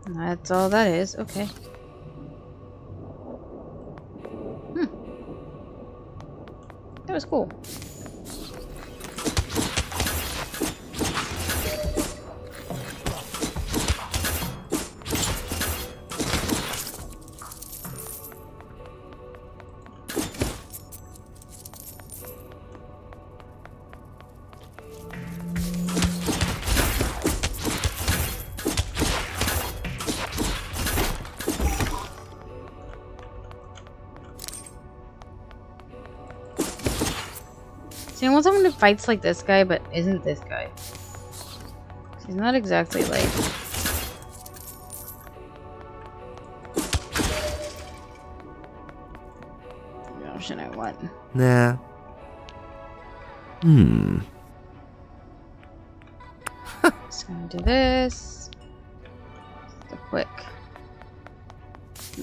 That's all that is. Okay. That was cool. See, I want someone who fights like this guy, but isn't this guy. He's not exactly like... the option I want. Nah. Just gonna do this. Just a quick.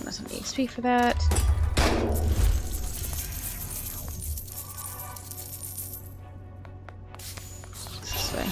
Must have XP for that. This way.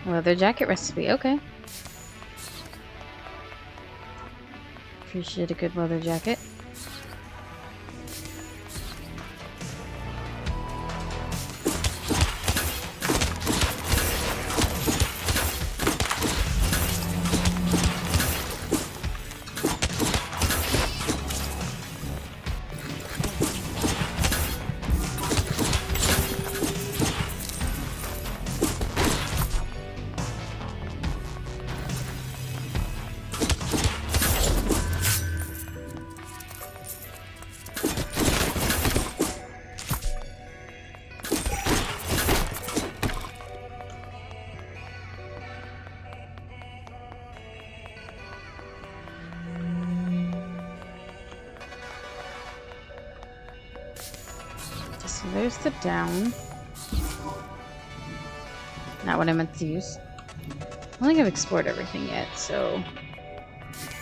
Leather jacket recipe, okay. Appreciate a good leather jacket. So there's the down. Not what I meant to use. I don't think I've explored everything yet, so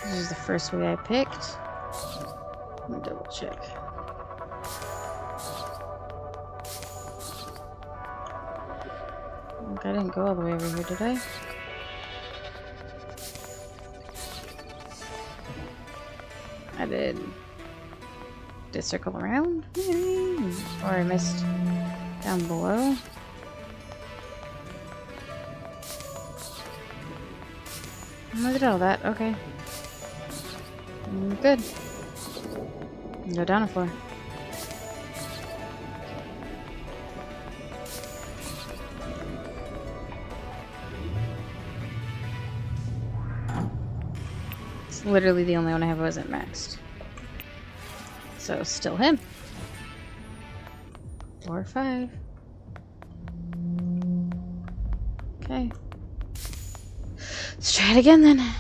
this is the first way I picked. Let me double check. I didn't go all the way over here, did I? I did. Did it circle around? Or I missed down below? I did all that, okay. Good. Go down a floor. It's literally the only one I have wasn't maxed. So still him. 4 or 5. Okay. Let's try it again then.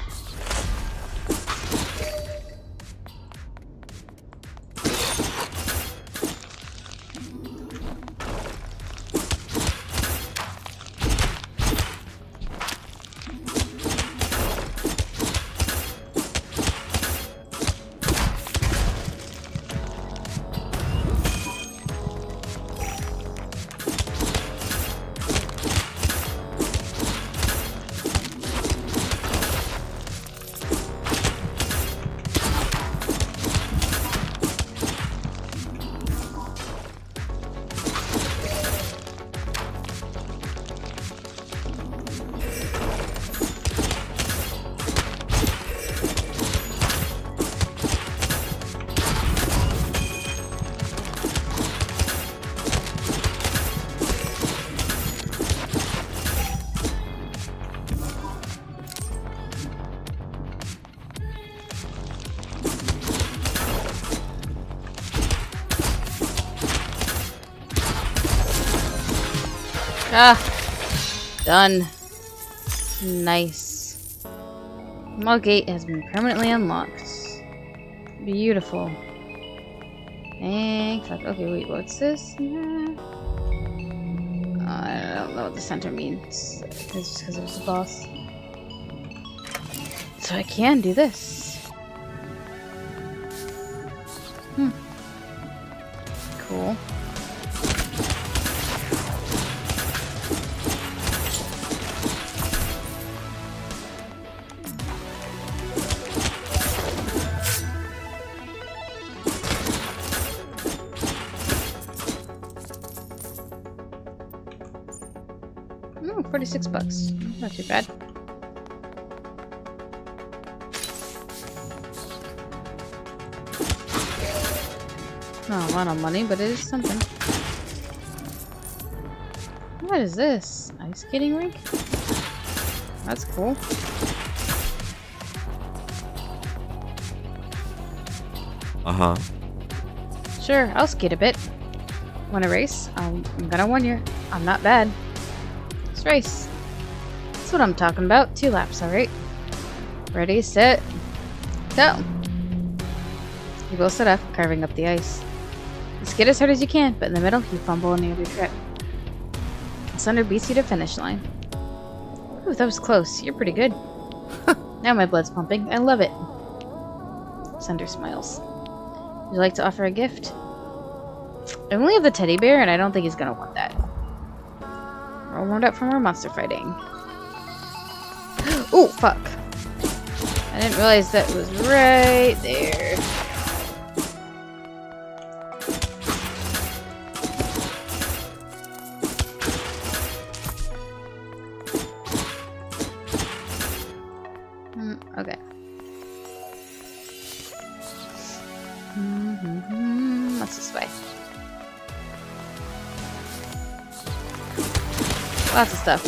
Ah! Done. Nice. Mall gate has been permanently unlocked. Beautiful. And fuck. Okay, wait, what's this? I don't know what the center means. It's just because it was the boss. So I can do this. Cool. Oh, $46. Not too bad. Not a lot of money, but it is something. What is this? Ice skating rink? That's cool. Uh-huh. Sure, I'll skate a bit. Want to race? I'm gonna warn you, I'm not bad. Let's race. That's what I'm talking about. 2 laps, alright? Ready, set, go. You both set off, carving up the ice. You skate as hard as you can, but in the middle, you fumble and nearly trip. Sunder beats you to finish line. Ooh, that was close. You're pretty good. Now my blood's pumping. I love it. Sunder smiles. Would you like to offer a gift? I only have the teddy bear, and I don't think he's gonna want that. We're all warmed up from our monster fighting. Ooh, fuck. I didn't realize that was right there. Okay. What's this way? Lots of stuff.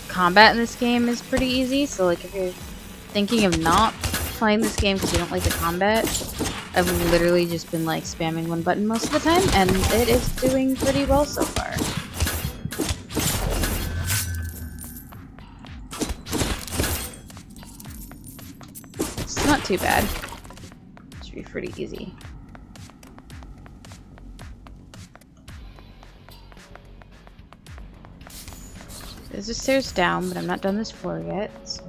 Combat in this game is pretty easy, so like if you're thinking of not playing this game because you don't like the combat, I've literally just been like spamming one button most of the time, and it is doing pretty well so far. It's not too bad. It should be pretty easy. There's the stairs down, but I'm not done this floor yet. So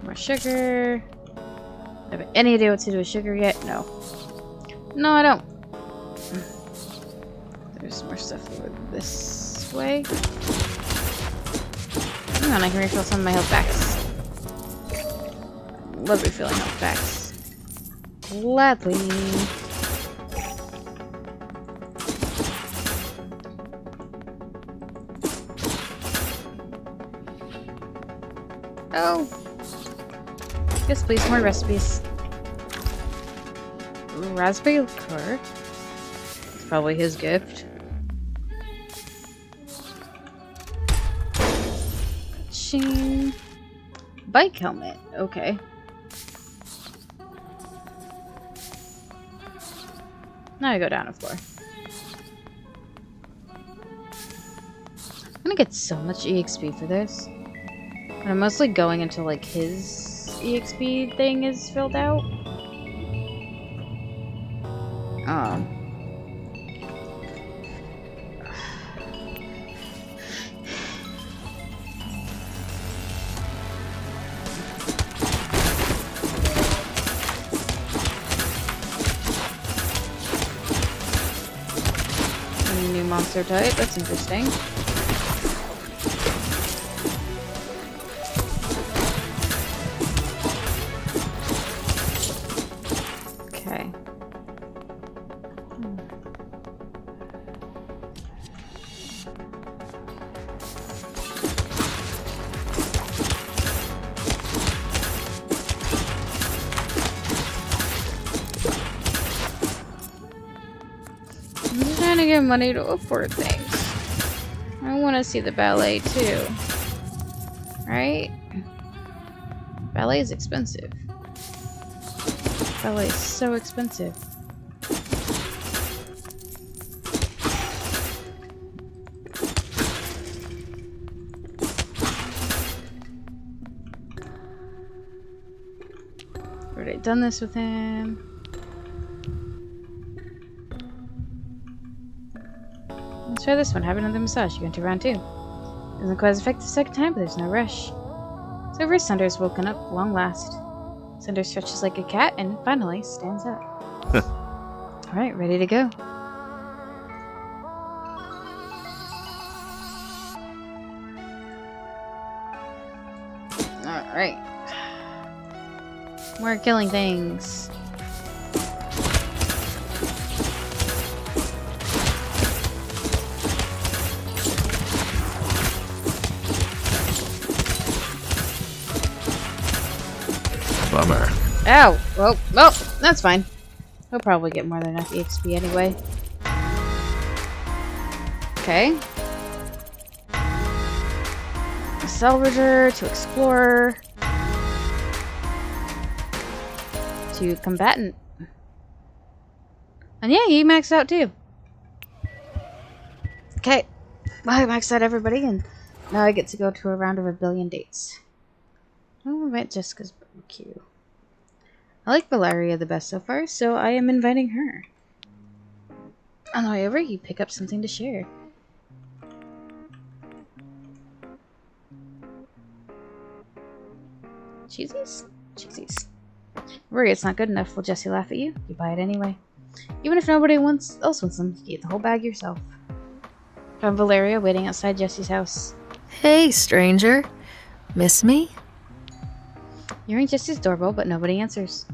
more sugar. Do I have any idea what to do with sugar yet? No. No, I don't. There's more stuff over this way. Hang on, I can refill some of my health packs. Love refilling health packs. Gladly. Oh. Yes, please, more recipes. Raspberry liqueur. It's probably his gift. Ching. Bike helmet. Okay. Now I go down a floor. I'm gonna get so much EXP for this. And I'm mostly going until like his EXP thing is filled out. New monster type, that's interesting. Okay. I'm just trying to get money to afford things. I want to see the ballet too. Right? Ballet is expensive. Ballet is so expensive. Already done this with him. Let's try this one. Have another massage. You enter round 2. Isn't quite as effective second time, but there's no rush. So first, Sunder is woken up, long last. Sunder stretches like a cat and finally stands up. Alright, ready to go. Alright. More killing things. Bummer. Ow! Well, that's fine. He'll probably get more than enough EXP anyway. Okay. A salvager, to explorer, to combatant. And yeah, he maxed out too. Okay. Well, I maxed out everybody, and now I get to go to a round of 1 billion dates. Oh, I met Jessica's barbecue. I like Valeria the best so far, so I am inviting her. On the way over, you pick up something to share. Cheesies? Cheesies. Worry it's not good enough. Will Jessie laugh at you? You buy it anyway. Even if nobody else wants them, you eat the whole bag yourself. Found Valeria waiting outside Jessie's house. Hey, stranger. Miss me? You ring Jessie's doorbell, but nobody answers.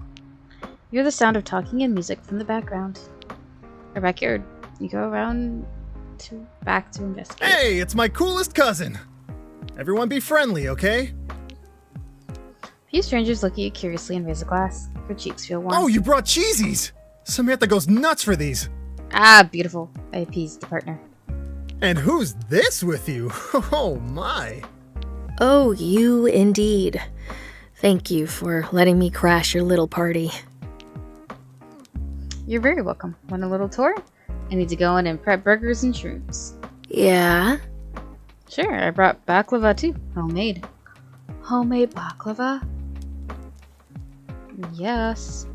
You hear the sound of talking and music from the background. Her backyard. You go around back to investigate. Hey, it's my coolest cousin! Everyone be friendly, okay? A few strangers look at you curiously and raise a glass. Your cheeks feel warm. Oh, you brought cheesies! Samantha goes nuts for these! Ah, beautiful. I appeased the partner. And who's this with you? Oh my! Oh, you indeed. Thank you for letting me crash your little party. You're very welcome. Want a little tour? I need to go in and prep burgers and shrooms. Yeah? Sure, I brought baklava too. Homemade. Homemade baklava? Yes.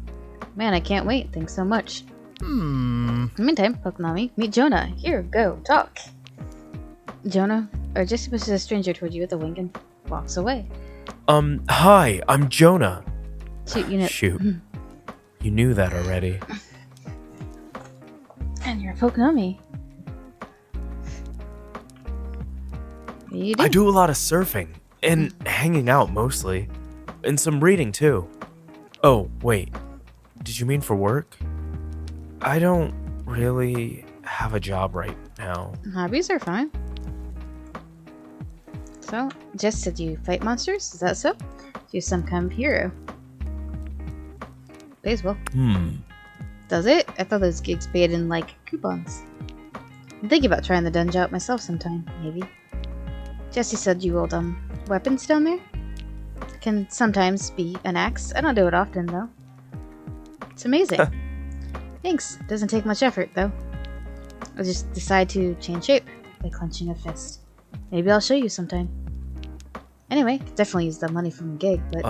Man, I can't wait. Thanks so much. In the meantime, Pokonami, meet Jonah. Here, go, talk. Jonah, or Jesse pushes a stranger toward you with a wink and walks away. Hi, I'm Jonah. Shoot, you know. Shoot. You knew that already. And you're a Pokonami. What do you do? I do a lot of surfing, and hanging out mostly. And some reading too. Oh, wait. Did you mean for work? I don't really have a job right now. Hobbies are fine. So, Jess said you fight monsters? Is that so? You're some kind of hero. Pays well. Does it? I thought those gigs paid in, like, coupons. I'm thinking about trying the dungeon out myself sometime, maybe. Jesse said you rolled, weapons down there? Can sometimes be an axe. I don't do it often, though. It's amazing. Thanks. Doesn't take much effort, though. I'll just decide to change shape by clenching a fist. Maybe I'll show you sometime. Anyway, could definitely use the money from the gig, but...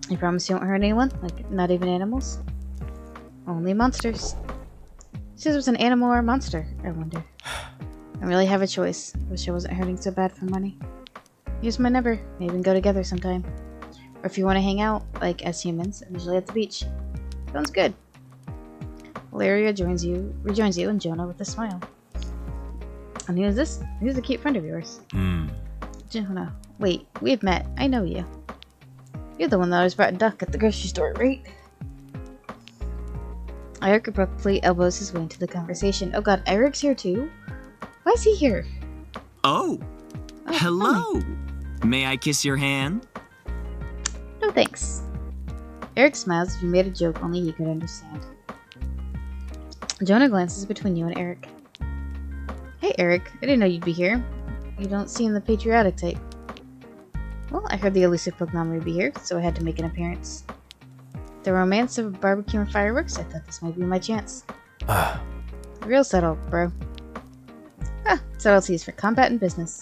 You promise you won't hurt anyone? Like, not even animals? Only monsters. She says it was an animal or a monster, I wonder. I really have a choice. Wish I wasn't hurting so bad for money. Use my number. Maybe we can go together sometime. Or if you want to hang out, like as humans, I'm usually at the beach. Sounds good. Valeria rejoins you and Jonah with a smile. And who's this? Who's a cute friend of yours? Jonah. Wait, we've met. I know you. You're the one that always brought a duck at the grocery store, right? Eric abruptly elbows his way into the conversation. Oh god, Eric's here too? Why is he here? Oh, hello. May I kiss your hand? No thanks. Eric smiles if you made a joke only he could understand. Jonah glances between you and Eric. Hey Eric, I didn't know you'd be here. You don't seem the patriotic type. Well, I heard the elusive Pokemon would be here, so I had to make an appearance. The romance of barbecue and fireworks, I thought this might be my chance. Real subtle, bro. Subtleties for combat and business.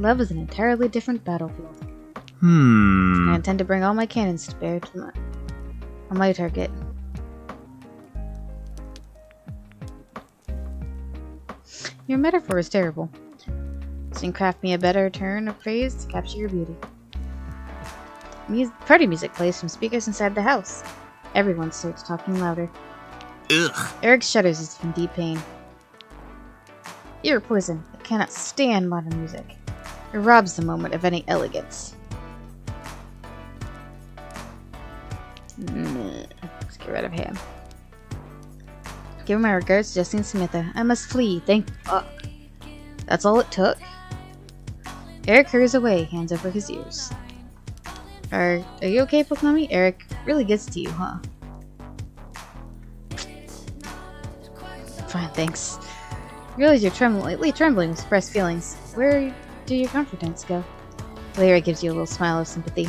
Love is an entirely different battlefield. I intend to bring all my cannons to bear on my target. Your metaphor is terrible. So you can craft me a better turn of phrase to capture your beauty. Party music plays from speakers inside the house. Everyone starts talking louder. Ugh. Eric shudders as if in deep pain. Ear poison. I cannot stand modern music. It robs the moment of any elegance. Let's get rid of him. Give my regards to Jesse and Samantha. I must flee. Thank fuck. That's all it took? Eric hurries away, hands over his ears. Are you okay, Pokemon? Eric really gets to you, huh? Fine, thanks. I realize you're trembling with suppressed feelings. Where do your confidence go? Lyra gives you a little smile of sympathy.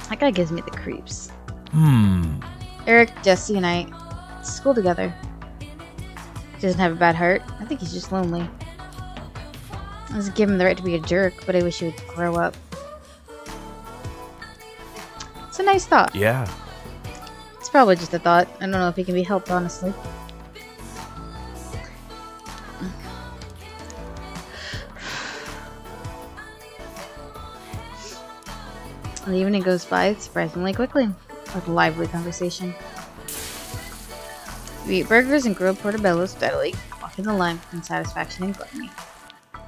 That guy gives me the creeps. Eric, Jesse, and I school together. He doesn't have a bad heart. I think he's just lonely. I was give him the right to be a jerk, but I wish he would grow up. It's a nice thought. Yeah. It's probably just a thought. I don't know if he can be helped, honestly. The evening goes by surprisingly quickly, with a lively conversation. We eat burgers and grilled portobello steadily, walking the line between satisfaction and gluttony. At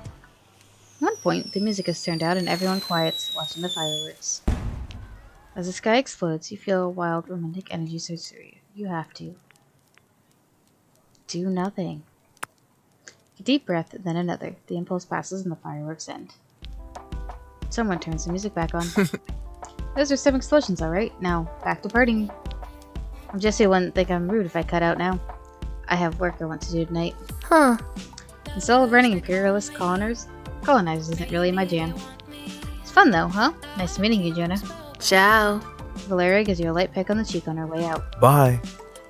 one point, the music is turned out and everyone quiets, watching the fireworks. As the sky explodes, you feel a wild, romantic energy surge through you. You have to do nothing. A deep breath, then another. The impulse passes and the fireworks end. Someone turns the music back on. Those are some explosions, alright. Now, back to partying. Jesse wouldn't think I'm rude if I cut out now. I have work I want to do tonight. Huh. And celebrating imperialist colonizers isn't really my jam. It's fun though, huh? Nice meeting you, Jonah. Ciao. Valeria gives you a light peck on the cheek on her way out. Bye.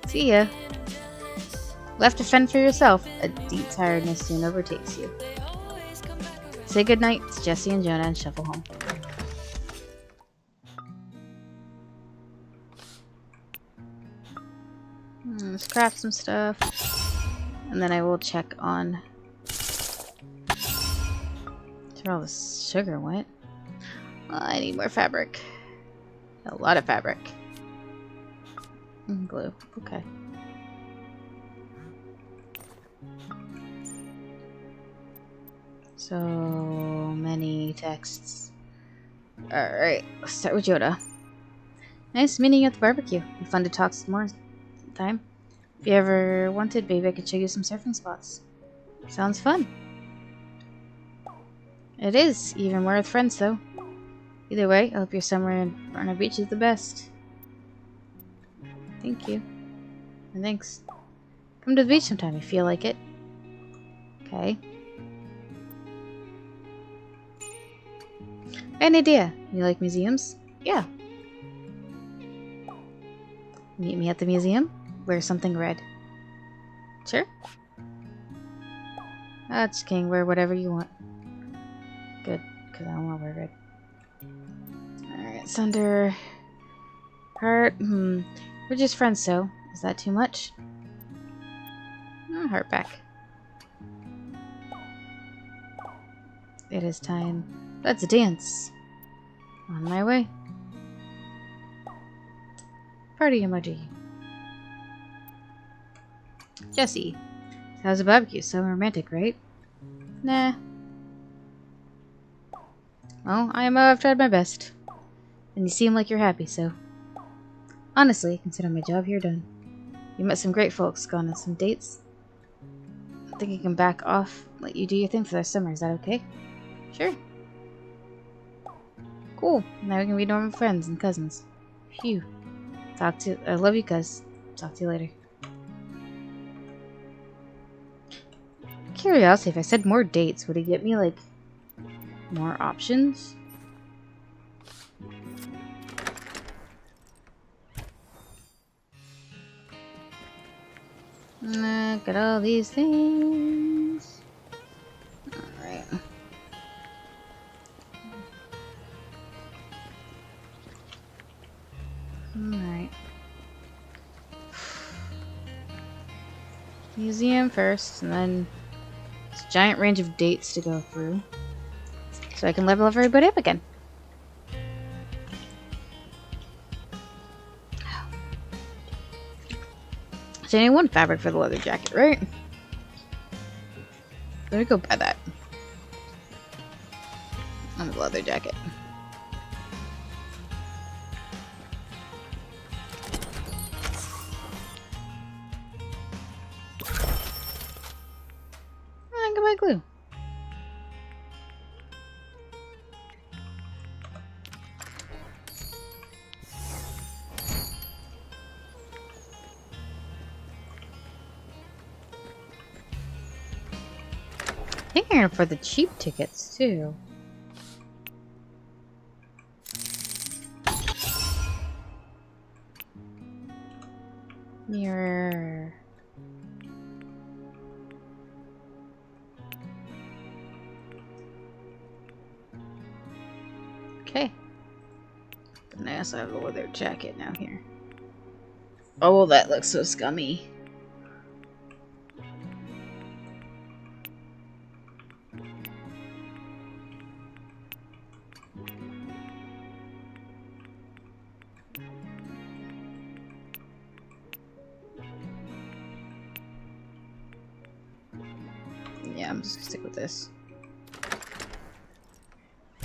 See ya. Left to fend for yourself, a deep tiredness soon overtakes you. Say goodnight to Jesse and Jonah and shuffle home. Let's craft some stuff. And then I will check on where all this sugar went. I need more fabric. A lot of fabric. And glue. Okay. So many texts. Alright, let's start with Yoda. Nice meeting you at the barbecue. It'd be fun to talk some more time. If you ever wanted, baby, I could show you some surfing spots. Sounds fun. It is. Even more with friends, though. Either way, I hope your summer in Varna Beach is the best. Thank you. And thanks. Come to the beach sometime if you feel like it. Okay. An idea. You like museums? Yeah. Meet me at the museum. Wear something red. Sure. Just kidding. Wear whatever you want. Good, because I don't want to wear red. Alright, it's under heart. We're just friends, so is that too much? Heart back. It is time. Let's dance. On my way. Party emoji. Jesse. How's the barbecue? So romantic, right? Nah. Well, I've tried my best. And you seem like you're happy, so. Honestly, consider my job here done. You met some great folks, gone on some dates. I think you can back off, let you do your thing for the summer. Is that okay? Sure. Cool. Now we can be normal friends and cousins. Phew. I love you, cuz. Talk to you later. Curiosity, if I said more dates, would he get me, like, more options? Look at all these things. Alright. Alright. Museum first, and then this giant range of dates to go through. So I can level everybody up again. So I need one fabric for the leather jacket, right? Let me go buy that. On the leather jacket. I can buy glue. I think I'm gonna for the cheap tickets too. Mirror. Okay. And I also have a leather jacket now here. Oh, that looks so scummy. Yeah, I'm just gonna stick with this.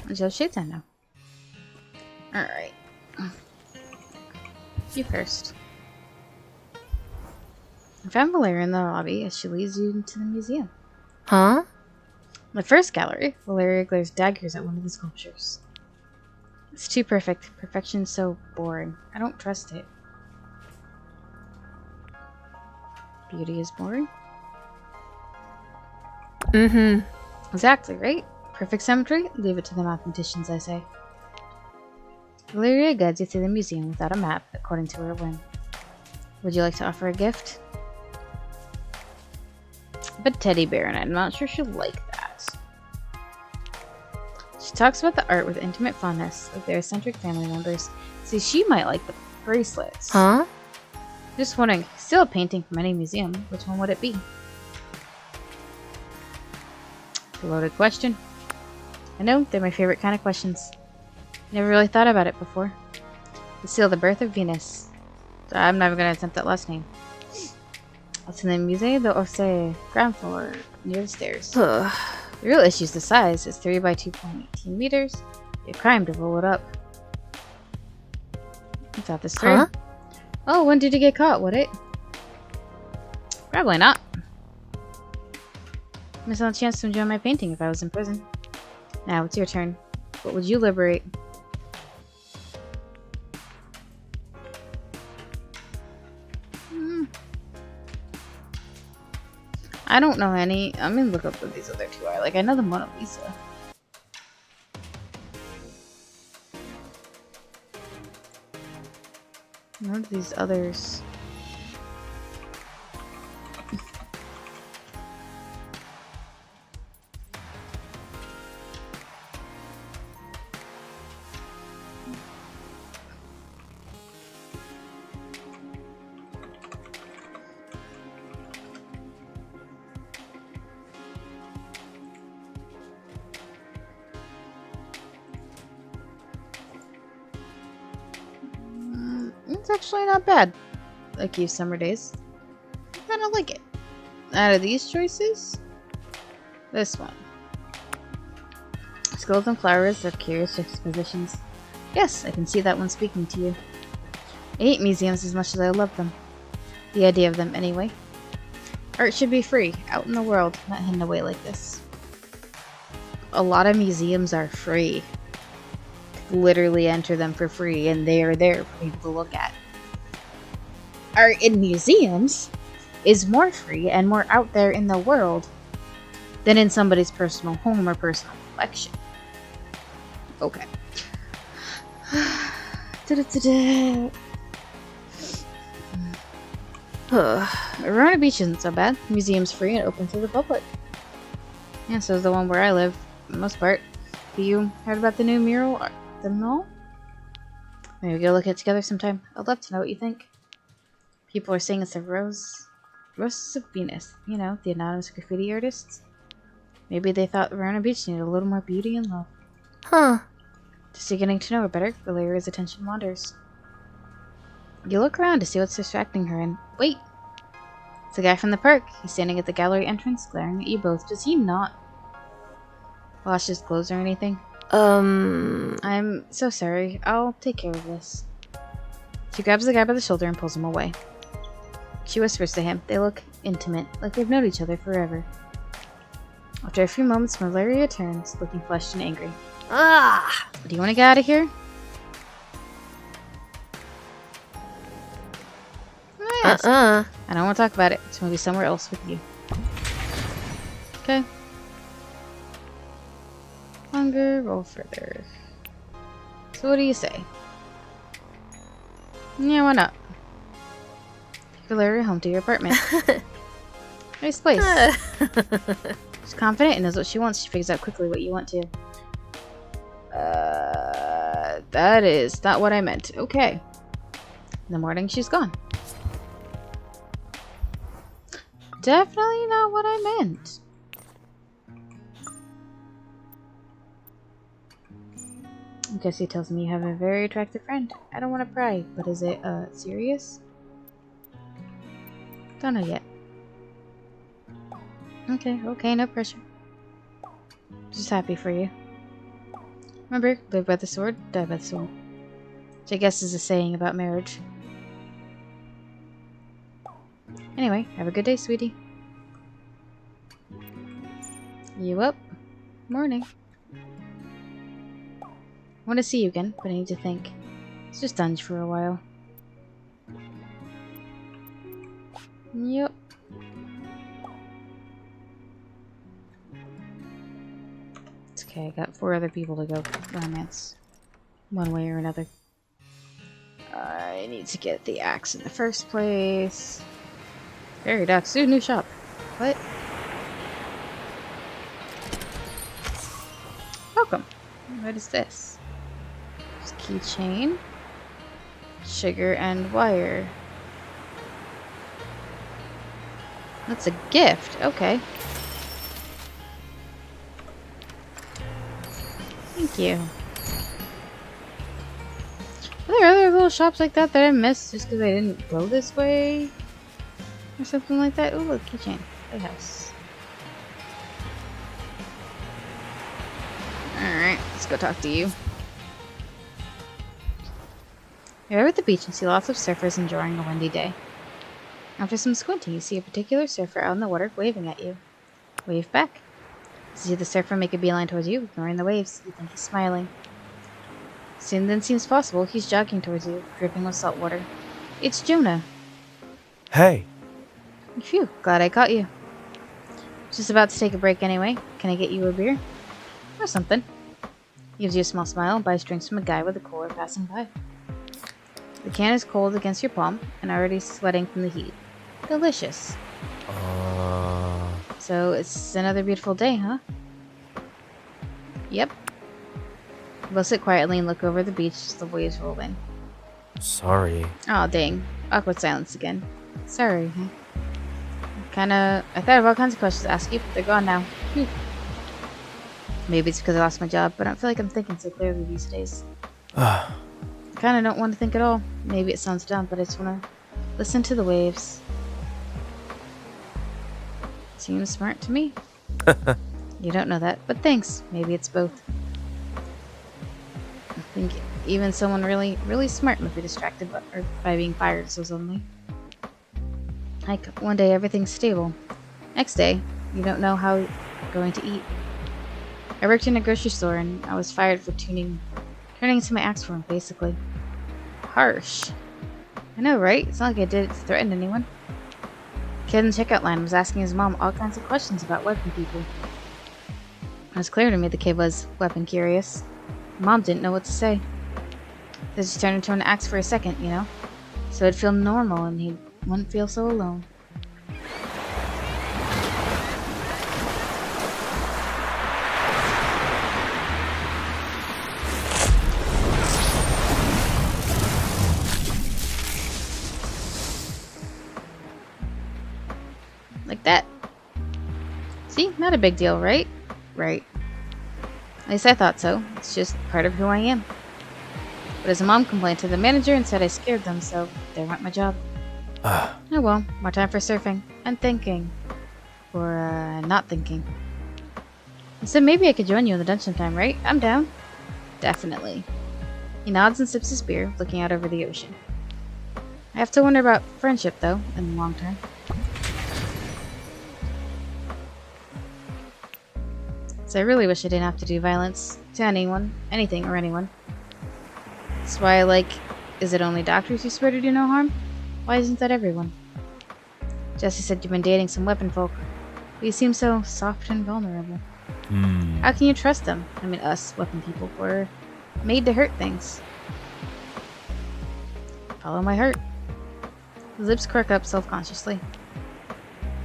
I just shades on now. Alright. You first. I found Valeria in the lobby as she leads you into the museum. Huh? In the first gallery, Valeria glares daggers at one of the sculptures. It's too perfect. Perfection's so boring. I don't trust it. Beauty is boring? Mm-hmm. Exactly, right? Perfect symmetry? Leave it to the mathematicians, I say. Valeria guides you through the museum without a map, according to her whim. Would you like to offer a gift? But teddy bear, and I'm not sure she'll like that. She talks about the art with intimate fondness of their eccentric family members. See, she might like the bracelets. Huh? Just wondering, still a painting from any museum, which one would it be? It's a loaded question. I know, they're my favorite kind of questions. Never really thought about it before. It's still the birth of Venus. So I'm never going to attempt that last name. It's in the Musée d'Orsay, ground floor, near the stairs. The real issue is the size. It's 3 by 2.18 meters. You're crime to roll it up. I thought this through. Huh? Oh, when did you get caught, would it? Probably not. Miss out a chance to enjoy my painting if I was in prison. Now, it's your turn. What would you liberate? I don't know any. I'm gonna look up what these other two are. Like, I know the Mona Lisa. What are these others? It's actually not bad. Like you summer days. I kinda like it. Out of these choices, this one. Skulls and flowers have curious juxtapositions. Yes, I can see that one speaking to you. I hate museums as much as I love them. The idea of them, anyway. Art should be free, out in the world, not hidden away like this. A lot of museums are free. Literally enter them for free, and they are there for people to look at. Art in museums is more free and more out there in the world than in somebody's personal home or personal collection. Okay. Verona Beach isn't so bad. The museum's free and open to the public. Yeah, so is the one where I live, for the most part. Have you heard about the new mural art? The mall? Maybe we go look at it together sometime. I'd love to know what you think. People are saying it's a Roses of Venus. You know, the anonymous graffiti artists. Maybe they thought Verona Beach needed a little more beauty and love. Huh. Just getting to know her better, Valeria's attention wanders. You look around to see what's distracting her and wait! It's a guy from the park. He's standing at the gallery entrance, glaring at you both. Does he not wash his clothes or anything? I'm so sorry. I'll take care of this. She grabs the guy by the shoulder and pulls him away. She whispers to him. They look intimate, like they've known each other forever. After a few moments, Valeria turns, looking flushed and angry. Ah! Do you want to get out of here? Yes. I don't want to talk about it. It's going to be somewhere else with you. Okay. Hunger, roll further. So what do you say? Yeah, why not? Take Valeria home to your apartment. Nice place. She's confident and knows what she wants. She figures out quickly what you want to. That is not what I meant. Okay. In the morning, she's gone. Definitely not what I meant. I guess he tells me you have a very attractive friend. I don't want to pry, but is it, serious? Don't know yet. Okay, no pressure. Just happy for you. Remember, live by the sword, die by the sword. Which I guess is a saying about marriage. Anyway, have a good day, sweetie. You up? Morning. I want to see you again, but I need to think. It's just Dunge for a while. Yep. It's okay, I got 4 other people to go romance. One way or another. I need to get the axe in the first place. Fairy ducks. Ooh, new shop. What? Welcome. What is this? It's keychain. Sugar and wire. That's a gift. Okay. Thank you. Are there other little shops like that that I missed just because I didn't go this way? Or something like that? Ooh, look, keychain. Playhouse. Alright, let's go talk to you. You're at the beach and see lots of surfers enjoying a windy day. After some squinting, you see a particular surfer out in the water waving at you. Wave back. You see the surfer make a beeline towards you, ignoring the waves. You think he's smiling. Soon then seems possible, he's jogging towards you, dripping with salt water. It's Jonah. Hey. Phew, glad I caught you. Just about to take a break anyway. Can I get you a beer? Or something. He gives you a small smile and buys drinks from a guy with a cooler passing by. The can is cold against your palm and already sweating from the heat. Delicious. So it's another beautiful day, huh? Yep. We'll sit quietly and look over the beach as the waves roll in. Sorry. Aw, dang. Awkward silence again. Sorry, huh? I thought of all kinds of questions to ask you, but they're gone now. Whew. Maybe it's because I lost my job, but I don't feel like I'm thinking so clearly these days. I kinda don't want to think at all. Maybe it sounds dumb, but I just wanna listen to the waves. Seems smart to me. You don't know that, but thanks. Maybe it's both. I think even someone really, really smart might be distracted by being fired so suddenly. Like, one day everything's stable. Next day, you don't know how you're going to eat. I worked in a grocery store and I was fired for turning into my axe form, basically. Harsh. I know, right? It's not like I did it to threaten anyone. The kid in the checkout line was asking his mom all kinds of questions about weapon people. It was clear to me the kid was weapon curious. Mom didn't know what to say. So she turned into an axe for a second, you know? So it'd feel normal and he'd wouldn't feel so alone. Like that. See? Not a big deal, right? Right. At least I thought so. It's just part of who I am. But his mom complained to the manager and said I scared them, so there went my job. Oh well, more time for surfing. And thinking. Or, not thinking. He said maybe I could join you in the dungeon sometime, right? I'm down. Definitely. He nods and sips his beer, looking out over the ocean. I have to wonder about friendship, though, in the long term. So I really wish I didn't have to do violence to anyone, anything or anyone. That's why I like, is it only doctors who swear to do no harm? Why isn't that everyone? Jesse said you've been dating some weapon folk, but you seem so soft and vulnerable. How can you trust them? I mean us, weapon people, we're made to hurt things. Follow my heart. His lips quirk up self-consciously.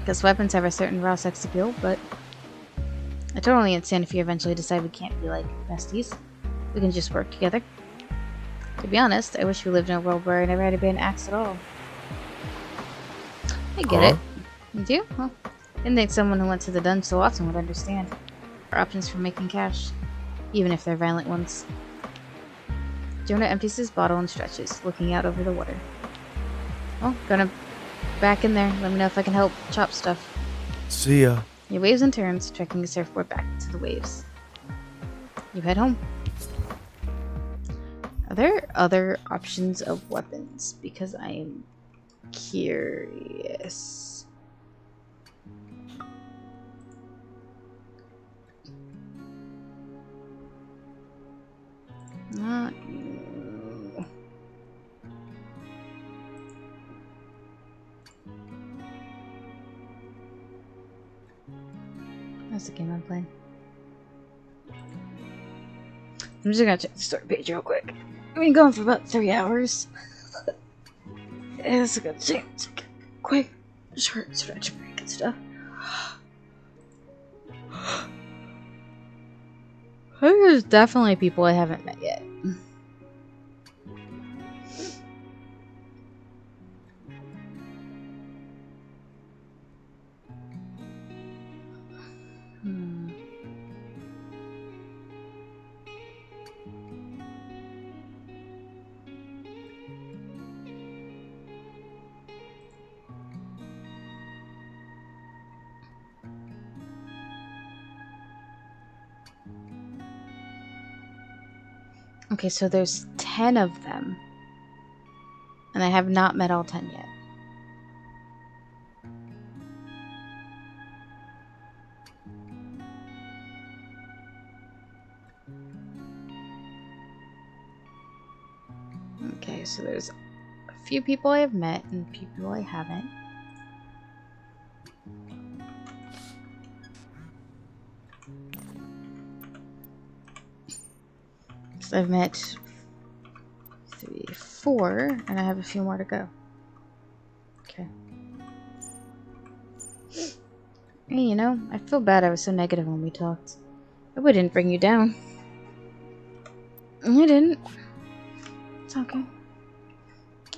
Guess weapons have a certain raw sex appeal, but I totally understand if you eventually decide we can't be like besties. We can just work together. To be honest, I wish we lived in a world where I never had to be an axe at all. I get it. You do? Well, I didn't think someone who went to the dungeon so often would understand. Our options for making cash, even if they're violent ones. Jonah empties his bottle and stretches, looking out over the water. Well, gonna back in there. Let me know if I can help chop stuff. See ya. He waves and turns, trekking the surfboard back to the waves. You head home. Are there other options of weapons? Because I am curious. Not you. That's the game I'm playing. I'm just gonna check the story page real quick. I've been going for about 3 hours. It's a good chance to get a quick, short stretch break and stuff. There's definitely people I haven't met yet. Okay, so there's 10 of them. And I have not met all 10 yet. Okay, so there's a few people I have met and people I haven't. So I've met 3, 4, and I have a few more to go. Okay. Hey, you know, I feel bad I was so negative when we talked. I didn't bring you down. I didn't. It's okay.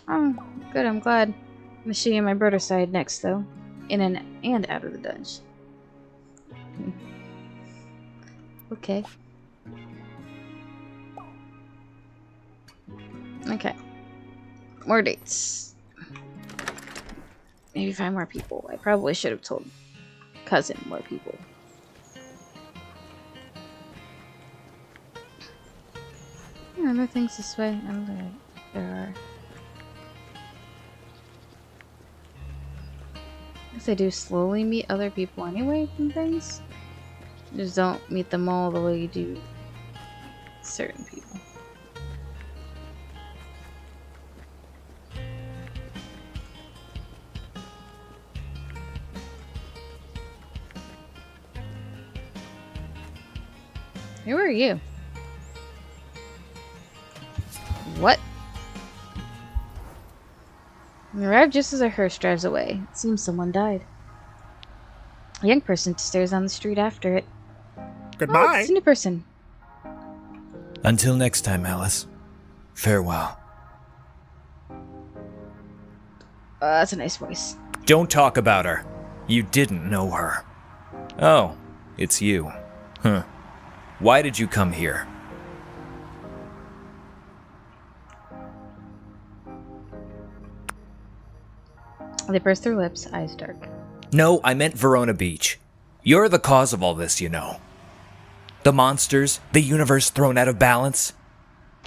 Oh, good, I'm glad. I'm gonna show you my brother side next, though. In and out of the dungeon. Okay. Okay. More dates. Maybe 5 more people. I probably should have told cousin more people. Are there things this way? I don't think there are. I guess I do slowly meet other people anyway from things. Just don't meet them all the way you do certain people. Who are you? What? We arrive just as our hearse drives away. It seems someone died. A young person stares down the street after it. Goodbye. Oh, it's a new person. Until next time, Alice. Farewell. That's a nice voice. Don't talk about her. You didn't know her. Oh, it's you. Huh. Why did you come here? They burst their lips, eyes dark. No, I meant Verona Beach. You're the cause of all this, you know. The monsters, the universe thrown out of balance.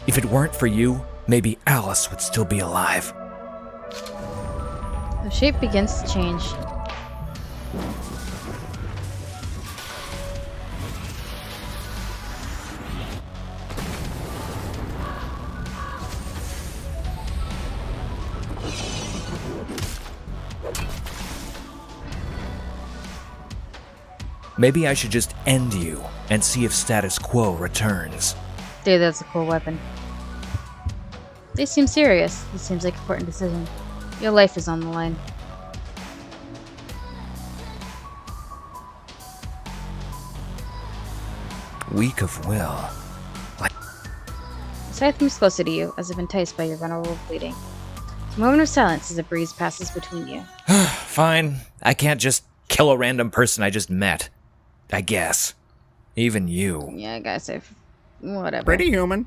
If it weren't for you, maybe Alice would still be alive. The shape begins to change. Maybe I should just end you and see if status quo returns. Dude, that's a cool weapon. They seem serious. This seems like an important decision. Your life is on the line. Weak of will. The scythe moves closer to you, as if enticed by your vulnerable pleading. A moment of silence as a breeze passes between you. Fine. I can't just kill a random person I just met. I guess. Even you. Yeah, I guess if... whatever. Pretty human.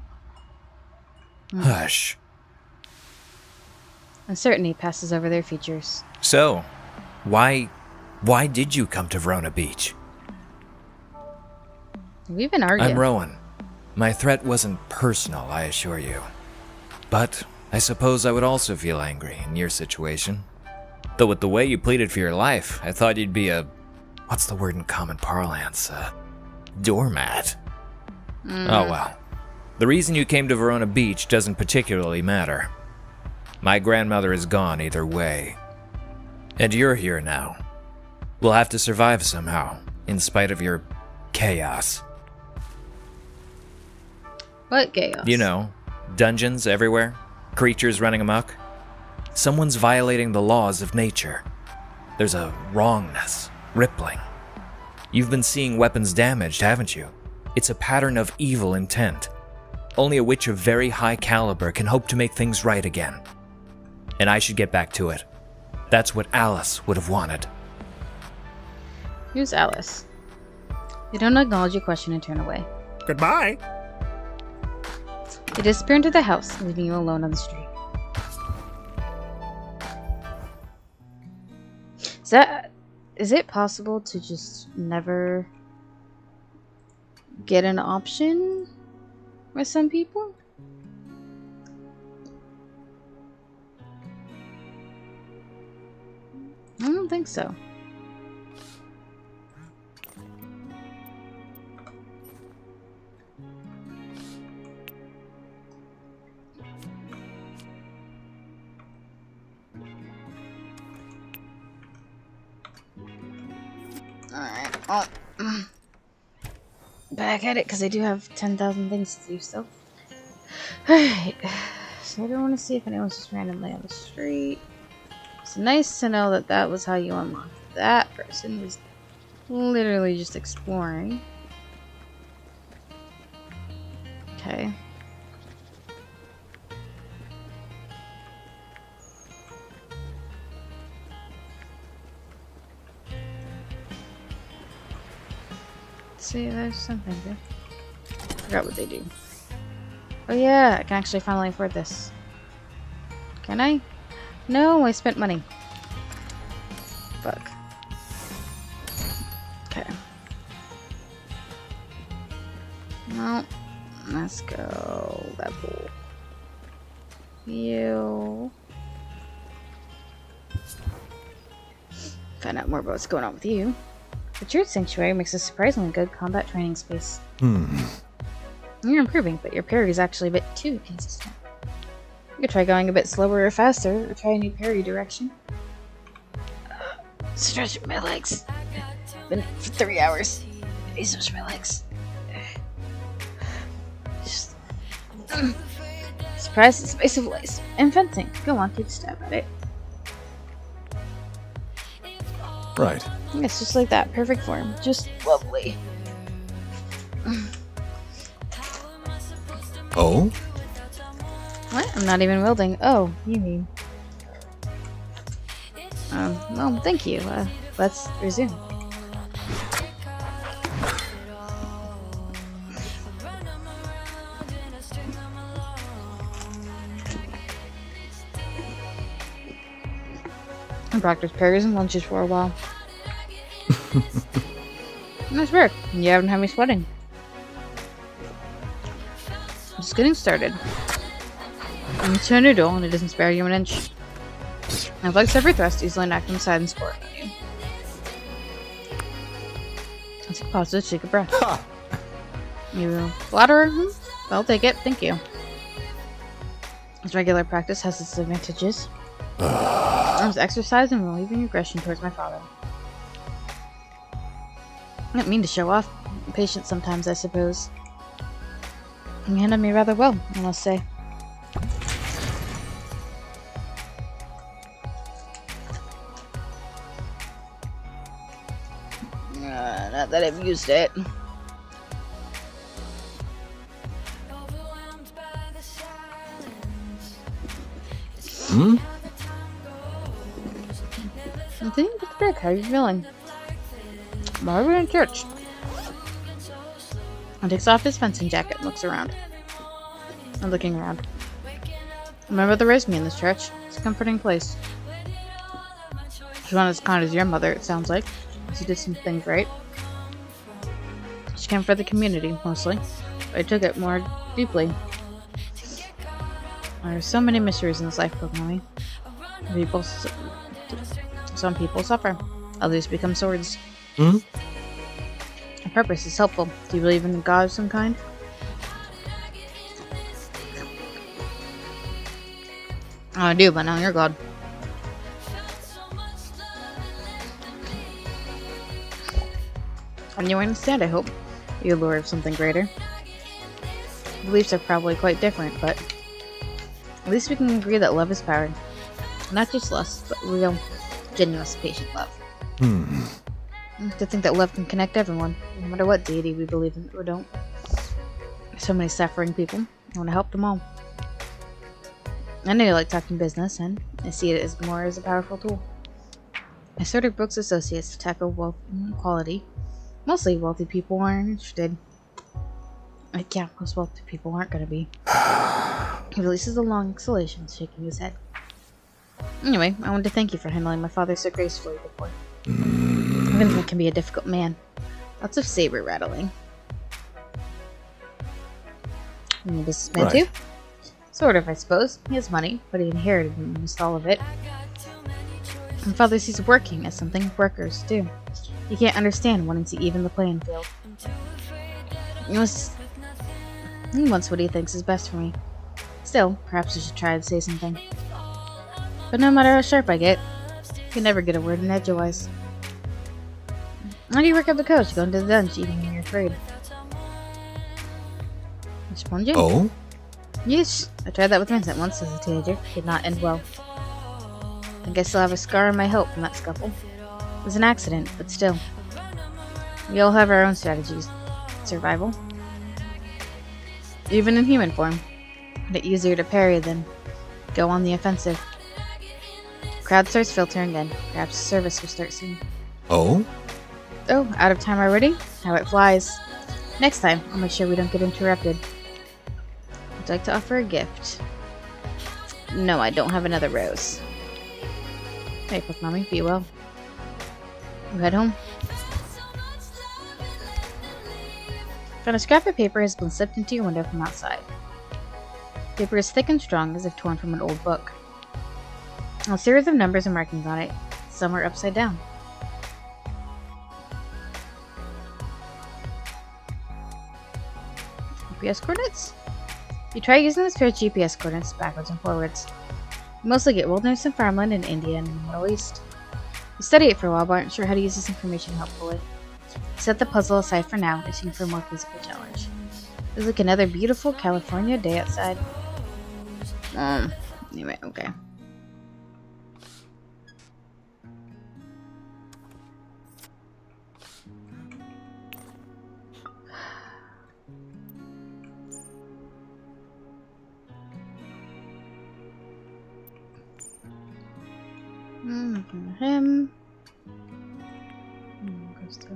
Hush. Uncertainty passes over their features. So, why did you come to Verona Beach? We've been arguing. I'm Rowan. My threat wasn't personal, I assure you. But I suppose I would also feel angry in your situation. Though with the way you pleaded for your life, I thought you'd be a... what's the word in common parlance? A doormat. Oh well. The reason you came to Verona Beach doesn't particularly matter. My grandmother is gone either way. And you're here now. We'll have to survive somehow, in spite of your chaos. What chaos? You know, dungeons everywhere, creatures running amok. Someone's violating the laws of nature. There's a wrongness, rippling. You've been seeing weapons damaged, haven't you? It's a pattern of evil intent. Only a witch of very high caliber can hope to make things right again. And I should get back to it. That's what Alice would have wanted. Who's Alice? They don't acknowledge your question and turn away. Goodbye. They disappear into the house, leaving you alone on the street. Is it possible to just never get an option with some people? I don't think so. Alright, well, back at it, because I do have 10,000 things to do still. Alright, so I don't want to see if anyone's just randomly on the street. It's nice to know that that was how you unlocked. That person was literally just exploring. Okay. See, there's something there. Forgot what they do. Oh yeah, I can actually finally afford this. Can I? No, I spent money. Fuck. Okay. Well, let's go level. You. Find out more about what's going on with you. The Truth Sanctuary makes a surprisingly good combat training space. You're improving, but your parry is actually a bit too consistent. You could try going a bit slower or faster, or try a new parry direction. Stretching my legs. Been for 3 hours. I need to stretch my legs. Just... surprise the space of lace. And fencing. Go on, take a stab at it. Right. Yes, just like that. Perfect form. Just lovely. Oh? What? I'm not even wielding. Oh, you mean. Well, thank you. Let's resume. I practiced parries and lunges for a while. Nice work. You haven't had me sweating. Just getting started. It's a noodle and it doesn't spare you an inch. It likes every thrust, easily knock them aside and score it on you. Let's pause to take a breath. You flatterer? I'll take it, thank you. As regular practice has its advantages. I was exercising and relieving aggression towards my father. I didn't mean to show off. I'm patient sometimes, I suppose. He handled me rather well, I must say. Not that I've used it. Hmm? I think it's back. How are you feeling? Why are we in church? He takes off his fencing jacket and looks around. I'm looking around. My mother raised me in this church. It's a comforting place. She's not as kind as your mother, it sounds like. She did some things right. She came for the community, mostly. But I took it more deeply. There are so many mysteries in this life, Pokemon. Some people suffer. Others become swords. Hmm? A purpose is helpful. Do you believe in a god of some kind? I do, but now you're god. And you understand, I hope. You're lord of something greater. Beliefs are probably quite different, but at least we can agree that love is power. Not just lust, but real, genuine, patient love. To think that love can connect everyone, no matter what deity we believe in or don't. So many suffering people. I want to help them all. I know you like talking business, and I see it as more as a powerful tool. I started Brooks Associates to tackle wealth inequality. Mostly wealthy people aren't interested. Yeah, most wealthy people aren't going to be. He releases a long exhalation, shaking his head. Anyway, I wanted to thank you for handling my father so gracefully before. Even can be a difficult man. Lots of saber rattling. And a businessman too? Sort of, I suppose. He has money, but he inherited almost all of it. My father sees working as something workers do. He can't understand wanting to even the playing field. He wants what he thinks is best for me. Still, perhaps I should try to say something. But no matter how sharp I get, I can never get a word in edgewise. How do you work up the coach, going to the dungeon, eating when you're afraid? Respond you? Oh? Yes, I tried that with Vincent once as a teenager. It did not end well. I think I still have a scar on my hilt from that scuffle. It was an accident, but still. We all have our own strategies. Survival. Even in human form. But it's easier to parry than go on the offensive. Crowd starts filtering in. Perhaps service will start soon. Oh? Oh, out of time already? How it flies. Next time, I'll make sure we don't get interrupted. Would you like to offer a gift? No, I don't have another rose. Hey, Pokemon, be well. You head home. Found a scrap of paper has been slipped into your window from outside. Paper is thick and strong, as if torn from an old book. A series of numbers and markings on it. Some are upside down. GPS coordinates? You try using this pair of GPS coordinates backwards and forwards. You mostly get wilderness and farmland in India and in the Middle East. You study it for a while, but aren't sure how to use this information helpfully. Set the puzzle aside for now, itching for a more physical challenge. It's like another beautiful California day outside. Anyway, okay. Him. Goes to.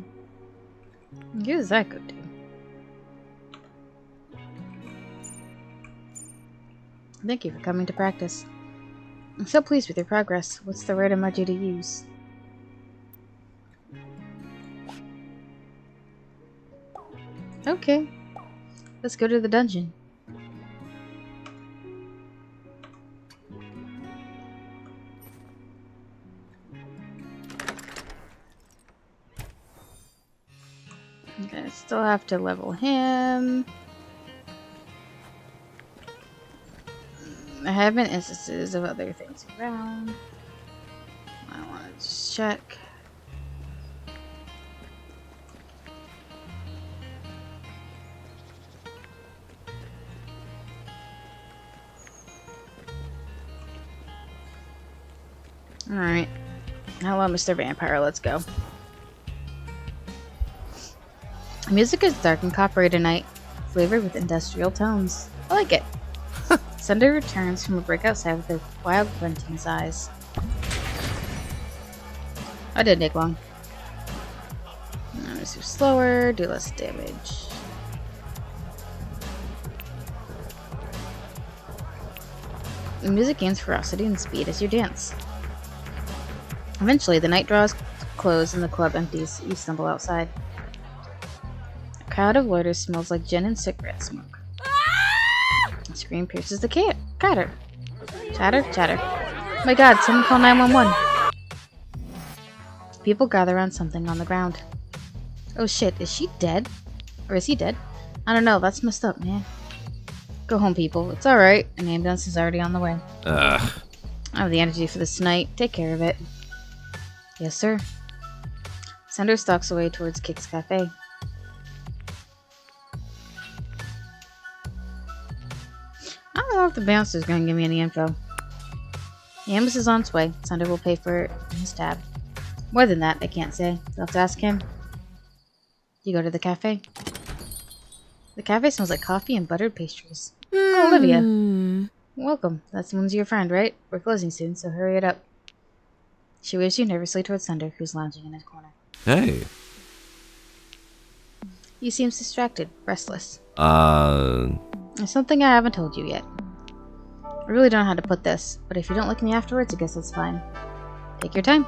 Who does that go to? Thank you for coming to practice. I'm so pleased with your progress. What's the right emoji to use? Okay. Let's go to the dungeon. Okay, I still have to level him. There have been instances of other things around. I want to just check. Alright. Hello, Mr. Vampire. Let's go. Music is dark and coppery tonight, flavored with industrial tones. I like it. Sunder returns from a break outside with a wild glint in his eyes. I didn't take long. I'm gonna do slower, do less damage. The music gains ferocity and speed as you dance. Eventually, the night draws close and the club empties. You stumble outside. A crowd of loiters smells like gin and cigarette smoke. A scream pierces the chatter. Chatter, chatter. Oh my god, someone call 911. People gather around something on the ground. Oh shit, is she dead? Or is he dead? I don't know, that's messed up, man. Go home, people. It's alright. An ambulance is already on the way. I have the energy for this tonight. Take care of it. Yes, sir. Sender stalks away towards Kick's Cafe. I don't know if the bouncer's gonna give me any info. The ambulance is on its way. Sender will pay for it in his tab. More than that, I can't say. You'll have to ask him. You go to the cafe. The cafe smells like coffee and buttered pastries. Oh, Olivia. Welcome. That one's your friend, right? We're closing soon, so hurry it up. She waves you nervously towards Thunder, who's lounging in his corner. Hey. He seems distracted, restless. There's something I haven't told you yet. I really don't know how to put this, but if you don't like me afterwards, I guess that's fine. Take your time.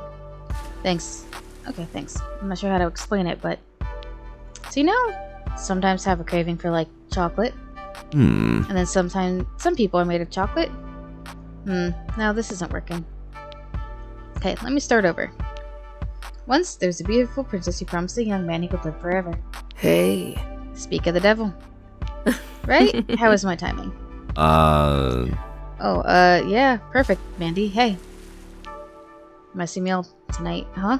Thanks. Okay, thanks. I'm not sure how to explain it, but... So you know, sometimes have a craving for, like, chocolate. And then sometimes, some people are made of chocolate. No, this isn't working. Okay, let me start over. Once, there's a beautiful princess who promised a young man he could live forever. Hey. Speak of the devil. Right? How is my timing? Yeah, perfect, Mandy. Hey. Messy meal tonight, huh?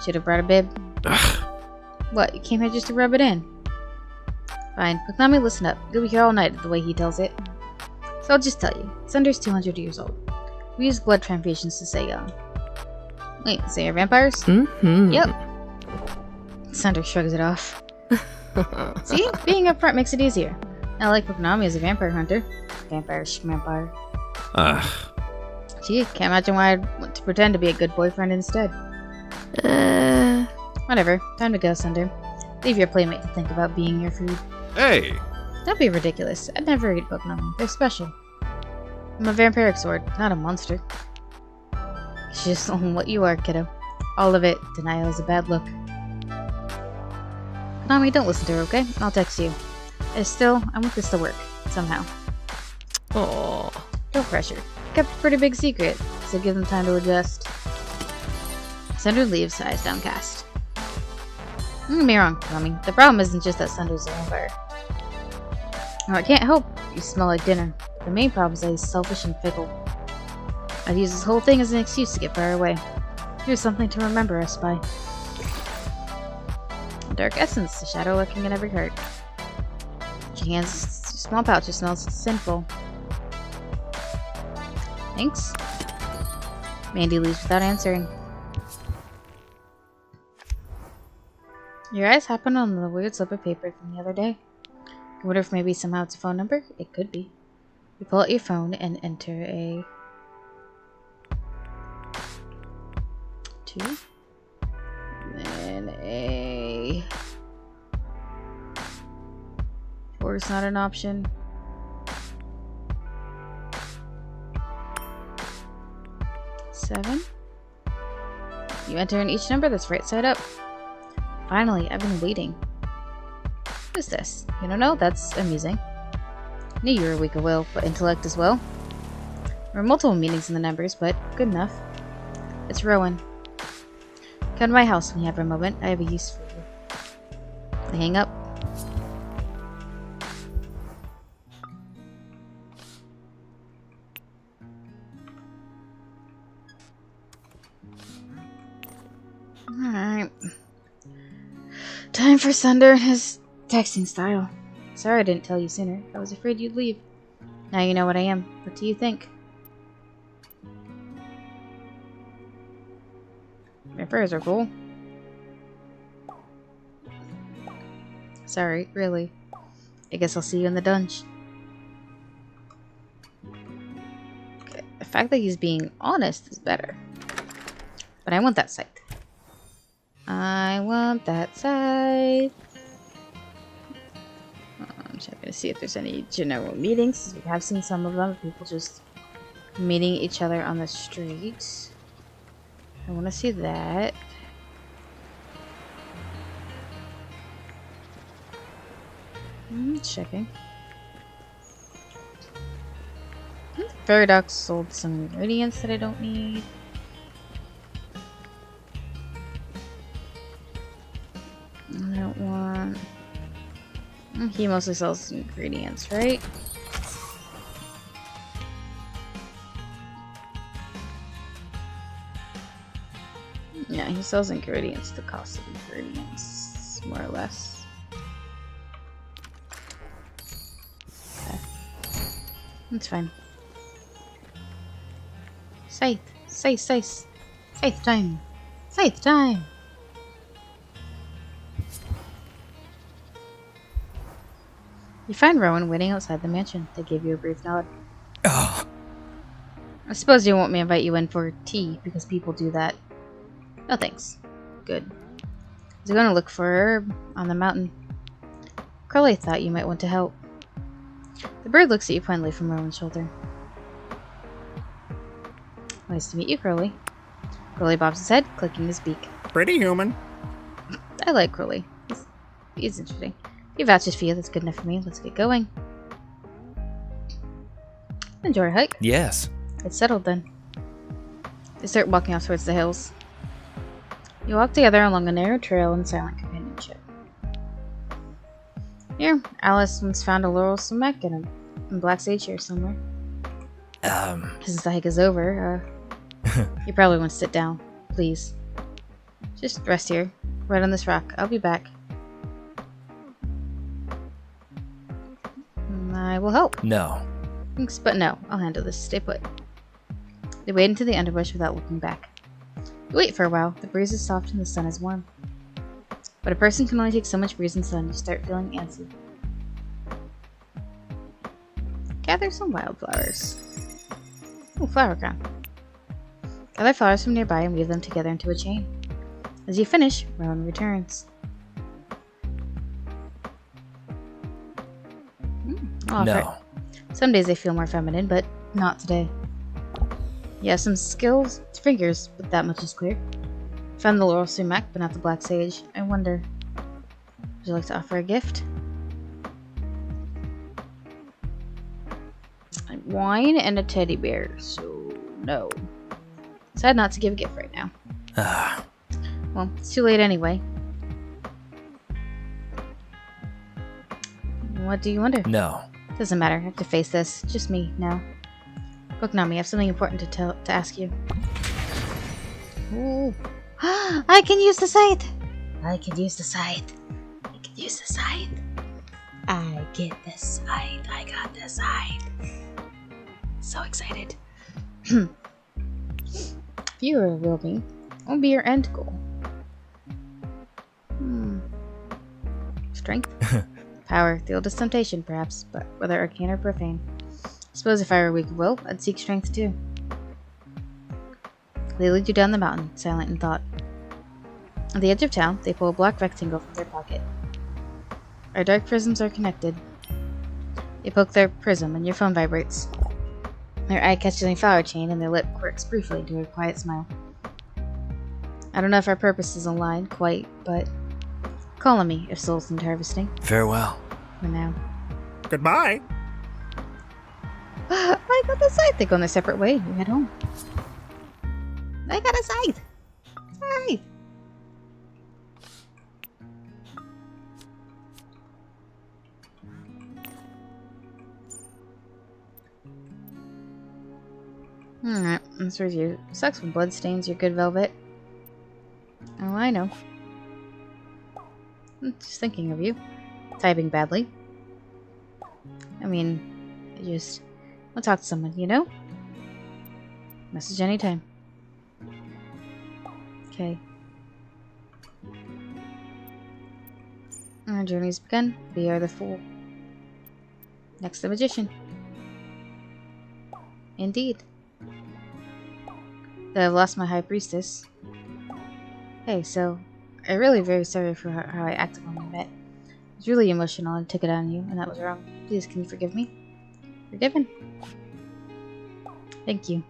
Should have brought a bib. What, you came here just to rub it in? Fine, but let me listen up. You'll be here all night the way he tells it. So I'll just tell you. Sunder's 200 years old. We use blood transfusions to stay young. Wait, so you're vampires? Mm-hmm. Yep. Sunder shrugs it off. See? Being upfront makes it easier. I like Pokemon as a vampire hunter. Vampire schmampire. Gee, can't imagine why I'd want to pretend to be a good boyfriend instead. Whatever. Time to go, Sunder. Leave your playmate to think about being your food. Hey! Don't be ridiculous. I'd never eat Pokemon. They're special. I'm a vampiric sword, not a monster. It's just what you are, kiddo. All of it. Denial is a bad look. Konami, don't listen to her, okay? I'll text you. Still, I want this to work. Somehow. Aww. Don't pressure. Kept a pretty big secret, so give them time to adjust. Sunder leaves, eyes downcast. Don't get me wrong, Konami. The problem isn't just that Sunder's a vampire. Now, I can't help you smell like dinner. The main problem is that he's selfish and fickle. I'd use this whole thing as an excuse to get far away. Here's something to remember us by. A dark essence, the shadow lurking in every heart. She hands a small pouch that smells sinful. Thanks. Mandy leaves without answering. Your eyes happen on the weird slip of paper from the other day. I wonder if maybe somehow it's a phone number? It could be. You pull out your phone and enter a... 2. And a 4 is not an option. 7. You enter in each number that's right side up. Finally, I've been waiting. What is this? You don't know? That's amusing. Knew you were weak of will, but intellect as well. There are multiple meanings in the numbers, but good enough. It's Rowan. Come to my house when you have a moment. I have a use for you. I hang up. Alright. Time for Sunder and his texting style. Sorry I didn't tell you sooner. I was afraid you'd leave. Now you know what I am. What do you think? Your furs are cool. Sorry, really. I guess I'll see you in the dungeon. Okay. The fact that he's being honest is better. But I want that scythe. I want that scythe. I'm checking to see if there's any general meetings. We have seen some of them. People just meeting each other on the streets. I want to see that. Checking. Fairy Ducks sold some ingredients that I don't need. I don't want... He mostly sells ingredients, right? Yeah, he sells ingredients, the cost of ingredients, more or less. Okay. That's fine. Scythe! Scythe! Scythe! Scythe time! Scythe time! You find Rowan waiting outside the mansion. They give you a brief nod. Oh. I suppose you won't me invite you in for tea, because people do that. No thanks. Good. I was going to look for herb on the mountain. Crowley thought you might want to help. The bird looks at you kindly from Rowan's shoulder. Nice to meet you, Crowley. Crowley bobs his head, clicking his beak. Pretty human. I like Crowley. He's interesting. He vouches for you. That's good enough for me. Let's get going. Enjoy your hike. Yes. It's settled then. They start walking off towards the hills. You walk together along a narrow trail in silent companionship. Here, Alice once found a laurel sumac in Black Sage here somewhere. Since the hike is over, you probably want to sit down. Please. Just rest here, right on this rock. I'll be back. I will help. No. Thanks, but no. I'll handle this. Stay put. They wade into the underbrush without looking back. You wait for a while. The breeze is soft and the sun is warm. But a person can only take so much breeze and sun. You start feeling antsy. Gather some wildflowers. Ooh, flower crown. Gather flowers from nearby and weave them together into a chain. As you finish, Rowan returns. Oh, no. right. Some days I feel more feminine, but not today. You have some skills, fingers, but that much is clear. Found the laurel sumac, but not the black sage. I wonder, would you like to offer a gift? Wine and a teddy bear, so no. Decide not to give a gift right now. Well, it's too late anyway. What do you wonder? No. Doesn't matter. I have to face this. Just me now. Booknami, I have something important to ask you. Ooh. I can use the scythe! I can use the scythe. I can use the scythe. I get the scythe. I got the scythe. So excited. If you were a real being, what would be your end goal? Strength? Power, the oldest temptation, perhaps, but whether arcane or profane. I suppose if I were weak of will, I'd seek strength too. They lead you down the mountain, silent in thought. At the edge of town, they pull a black rectangle from their pocket. Our dark prisms are connected. You poke their prism and your phone vibrates. Their eye catches a flower chain and their lip quirks briefly into a quiet smile. I don't know if our purposes align quite, but call on me if souls need harvesting. Farewell. For now. Goodbye. I got the scythe. They go in their separate way. We head home. I got a scythe. Scythe. Alright, let's review. Sucks when blood stains your good velvet. Oh, I know. I'm just thinking of you. Typing badly. I mean, I just want to talk to someone, you know? Message anytime. Okay. Our journey's begun. We are the fool. Next, the magician. Indeed. Though I've lost my high priestess. Hey, so I'm really very sorry for how I acted when we met. I was really emotional and took it on you, and that was wrong. Please, can you forgive me? Forgiven. Thank you.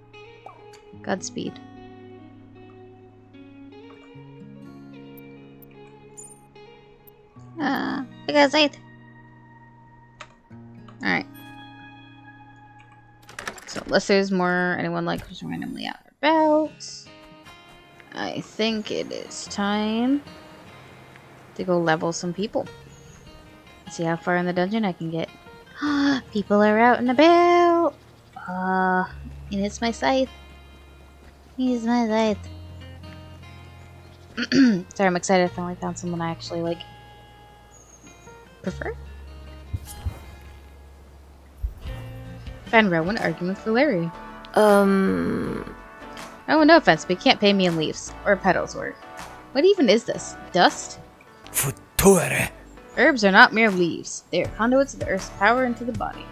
Godspeed. I got sight. Alright. So, unless there's more anyone like who's randomly out and about, I think it is time to go level some people. See how far in the dungeon I can get. People are out and about. And it's my scythe. He's my scythe. Sorry, I'm excited. I finally found someone I actually like. Prefer? Find Rowan arguing with Valeria. Oh, no offense, but you can't pay me in leaves. Or petals, or... What even is this? Dust? Future. Herbs are not mere leaves. They are conduits of the earth's power into the body.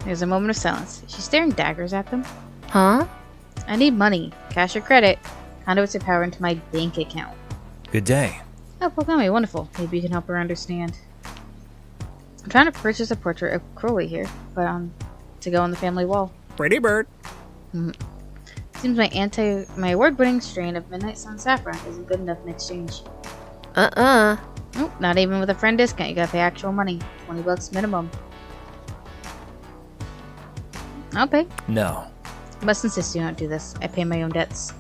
There's a moment of silence. She's staring daggers at them. Huh? I need money. Cash or credit. Conduits of power into my bank account. Good day. Oh, Pokami, wonderful. Maybe you can help her understand. I'm trying to purchase a portrait of Crowley here, but to go on the family wall. Pretty bird. Seems my award-winning strain of Midnight Sun Saffron isn't good enough in exchange. Nope, not even with a friend discount. You gotta pay actual money. $20 minimum. I'll pay. No. I must insist you don't do this. I pay my own debts.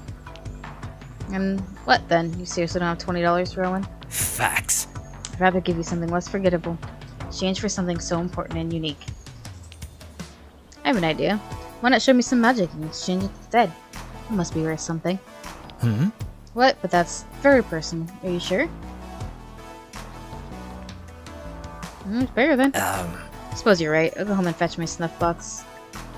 And what then? You seriously don't have $20, Rowan? Facts. I'd rather give you something less forgettable. Exchange for something so important and unique. I have an idea. Why not show me some magic and exchange it instead? It must be worth something. What? But that's very personal. Are you sure? It's better then. I suppose you're right. I'll go home and fetch my snuff box.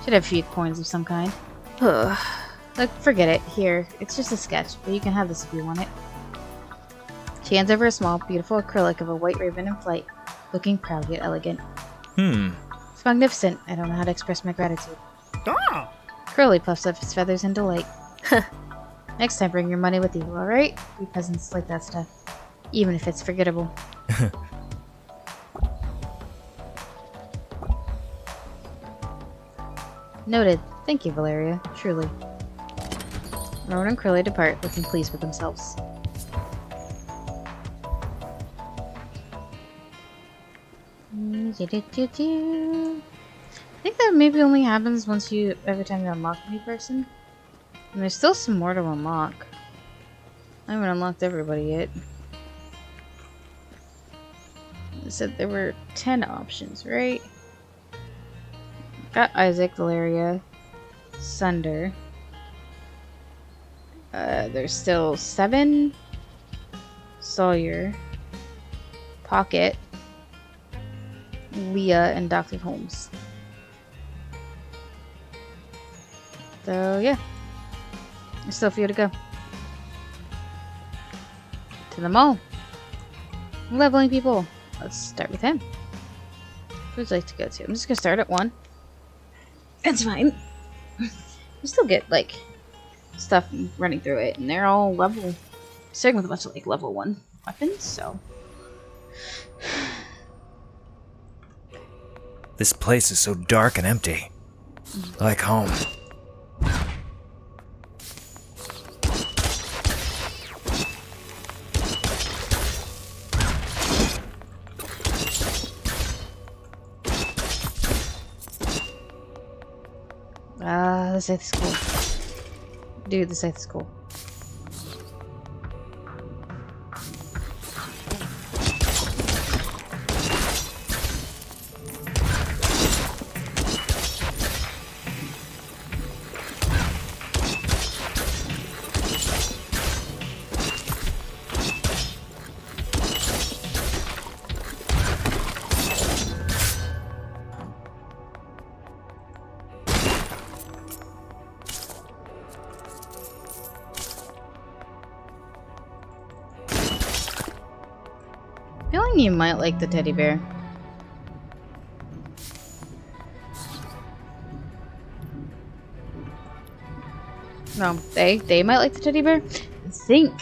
Should have a few coins of some kind. Look, forget it. Here, it's just a sketch, but you can have this if you want it. She hands over a small, beautiful acrylic of a white raven in flight, looking proud yet elegant. It's magnificent. I don't know how to express my gratitude. Curly puffs up his feathers in delight. Next time, bring your money with you, alright? We peasants like that stuff. Even if it's forgettable. Noted. Thank you, Valeria. Truly. Rowan and Curly depart, looking pleased with themselves. I think that maybe only happens every time you unlock a new person. And there's still some more to unlock. I haven't unlocked everybody yet. It said there were 10 options, right? Got Isaac, Valeria, Sunder. There's still 7. Sawyer, Pocket, Leah, and Dr. Holmes. So yeah, there's still a few to go. To the mall. Leveling people. Let's start with him. Who would you like to go to? I'm just gonna start at 1. That's fine. You still get like stuff running through it, and they're all level, starting with a bunch of like level 1 weapons. So This place is so dark and empty. Like home. the scythe is cool. Dude, the scythe is cool. Feeling you might like the teddy bear. No, they might like the teddy bear. I think.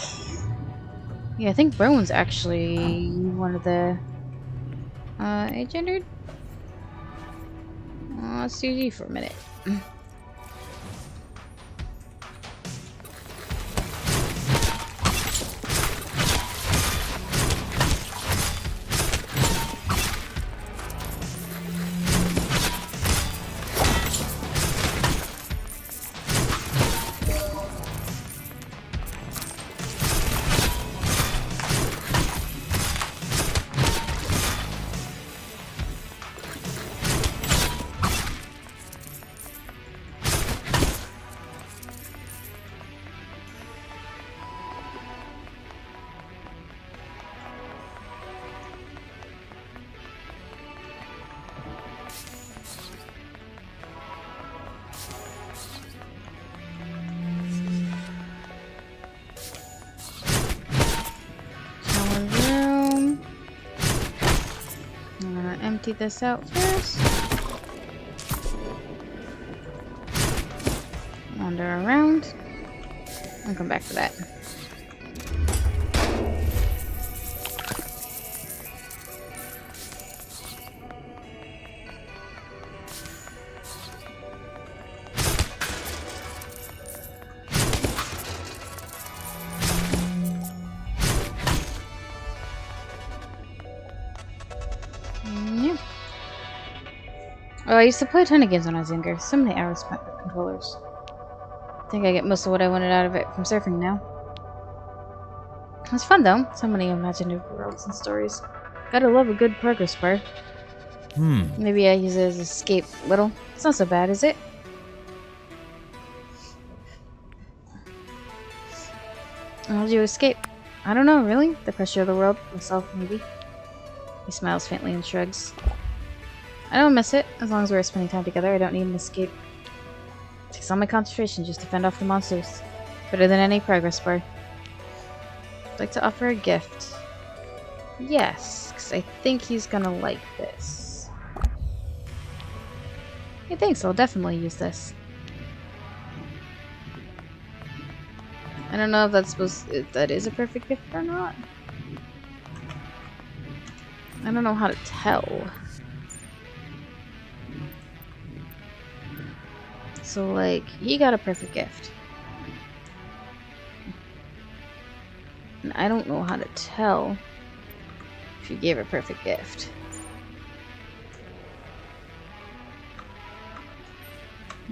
Yeah, I think Rowan's actually one of the agendered. Let's do you for a minute. Empty this out first. Wander around. I'll come back to that. Oh, I used to play a ton of games when I was younger. So many hours spent with controllers. I think I get most of what I wanted out of it from surfing now. It was fun though. So many imaginative worlds and stories. Gotta love a good progress bar. Maybe I use it as escape little. It's not so bad, is it? How did you escape? I don't know, really. The pressure of the world. Myself, maybe. He smiles faintly and shrugs. I don't miss it. As long as we're spending time together, I don't need an escape. It takes all my concentration just to fend off the monsters. Better than any progress bar. I'd like to offer a gift. Yes, because I think he's gonna like this. Hey, thanks. I'll definitely use this. I don't know if that is a perfect gift or not. I don't know how to tell. So, like, he got a perfect gift. And I don't know how to tell if he gave a perfect gift.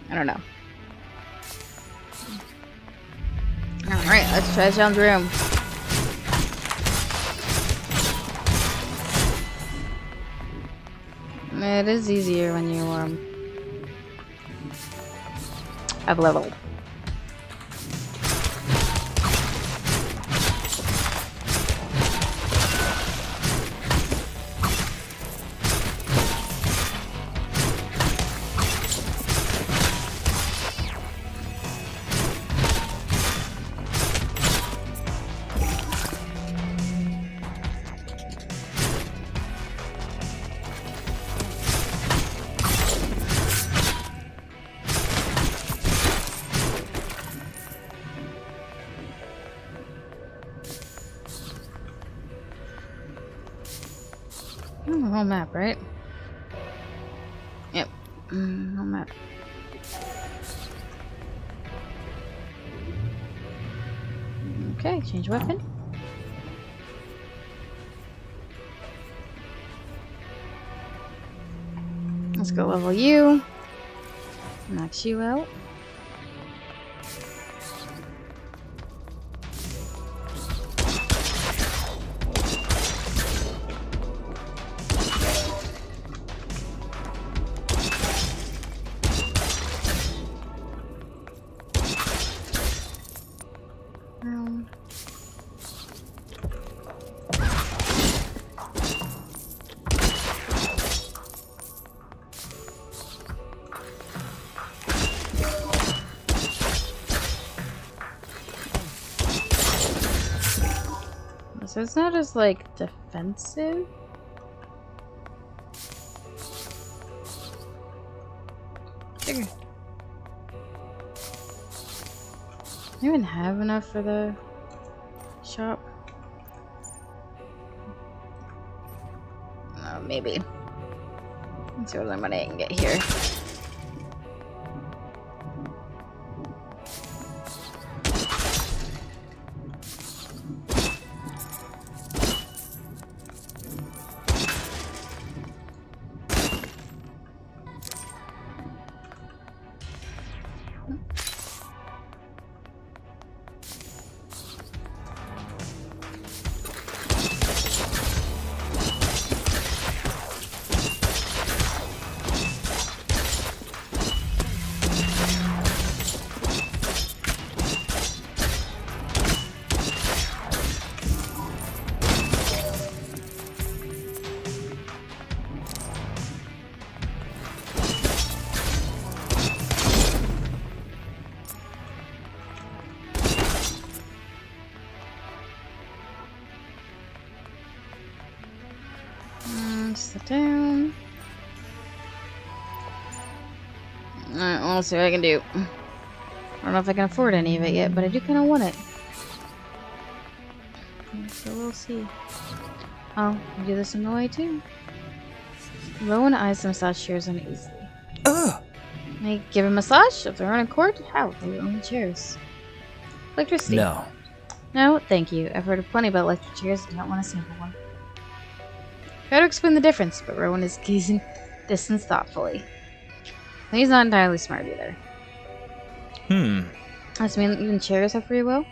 I don't know. Alright, let's try John's room. It is easier when you, I've leveled. Oh, the whole map, right? Yep. Whole map. Okay, change weapon. Let's go level you. Max you out. So it's not as like defensive. Figure. I even have enough for the shop. Maybe. Let's see what other money I can get here. Sit down. Alright, well, let's see what I can do. I don't know if I can afford any of it yet, but I do kind of want it. So we'll see. Oh, we do this in the way too. Rowan eyes the massage chairs uneasily. They give a massage of their own accord? How? They own chairs. Electricity? No. No, thank you. I've heard plenty about electric chairs and don't want to sample one. Try to explain the difference, but Rowan is gazing distance thoughtfully. And he's not entirely smart either. Does mean even chairs have free will?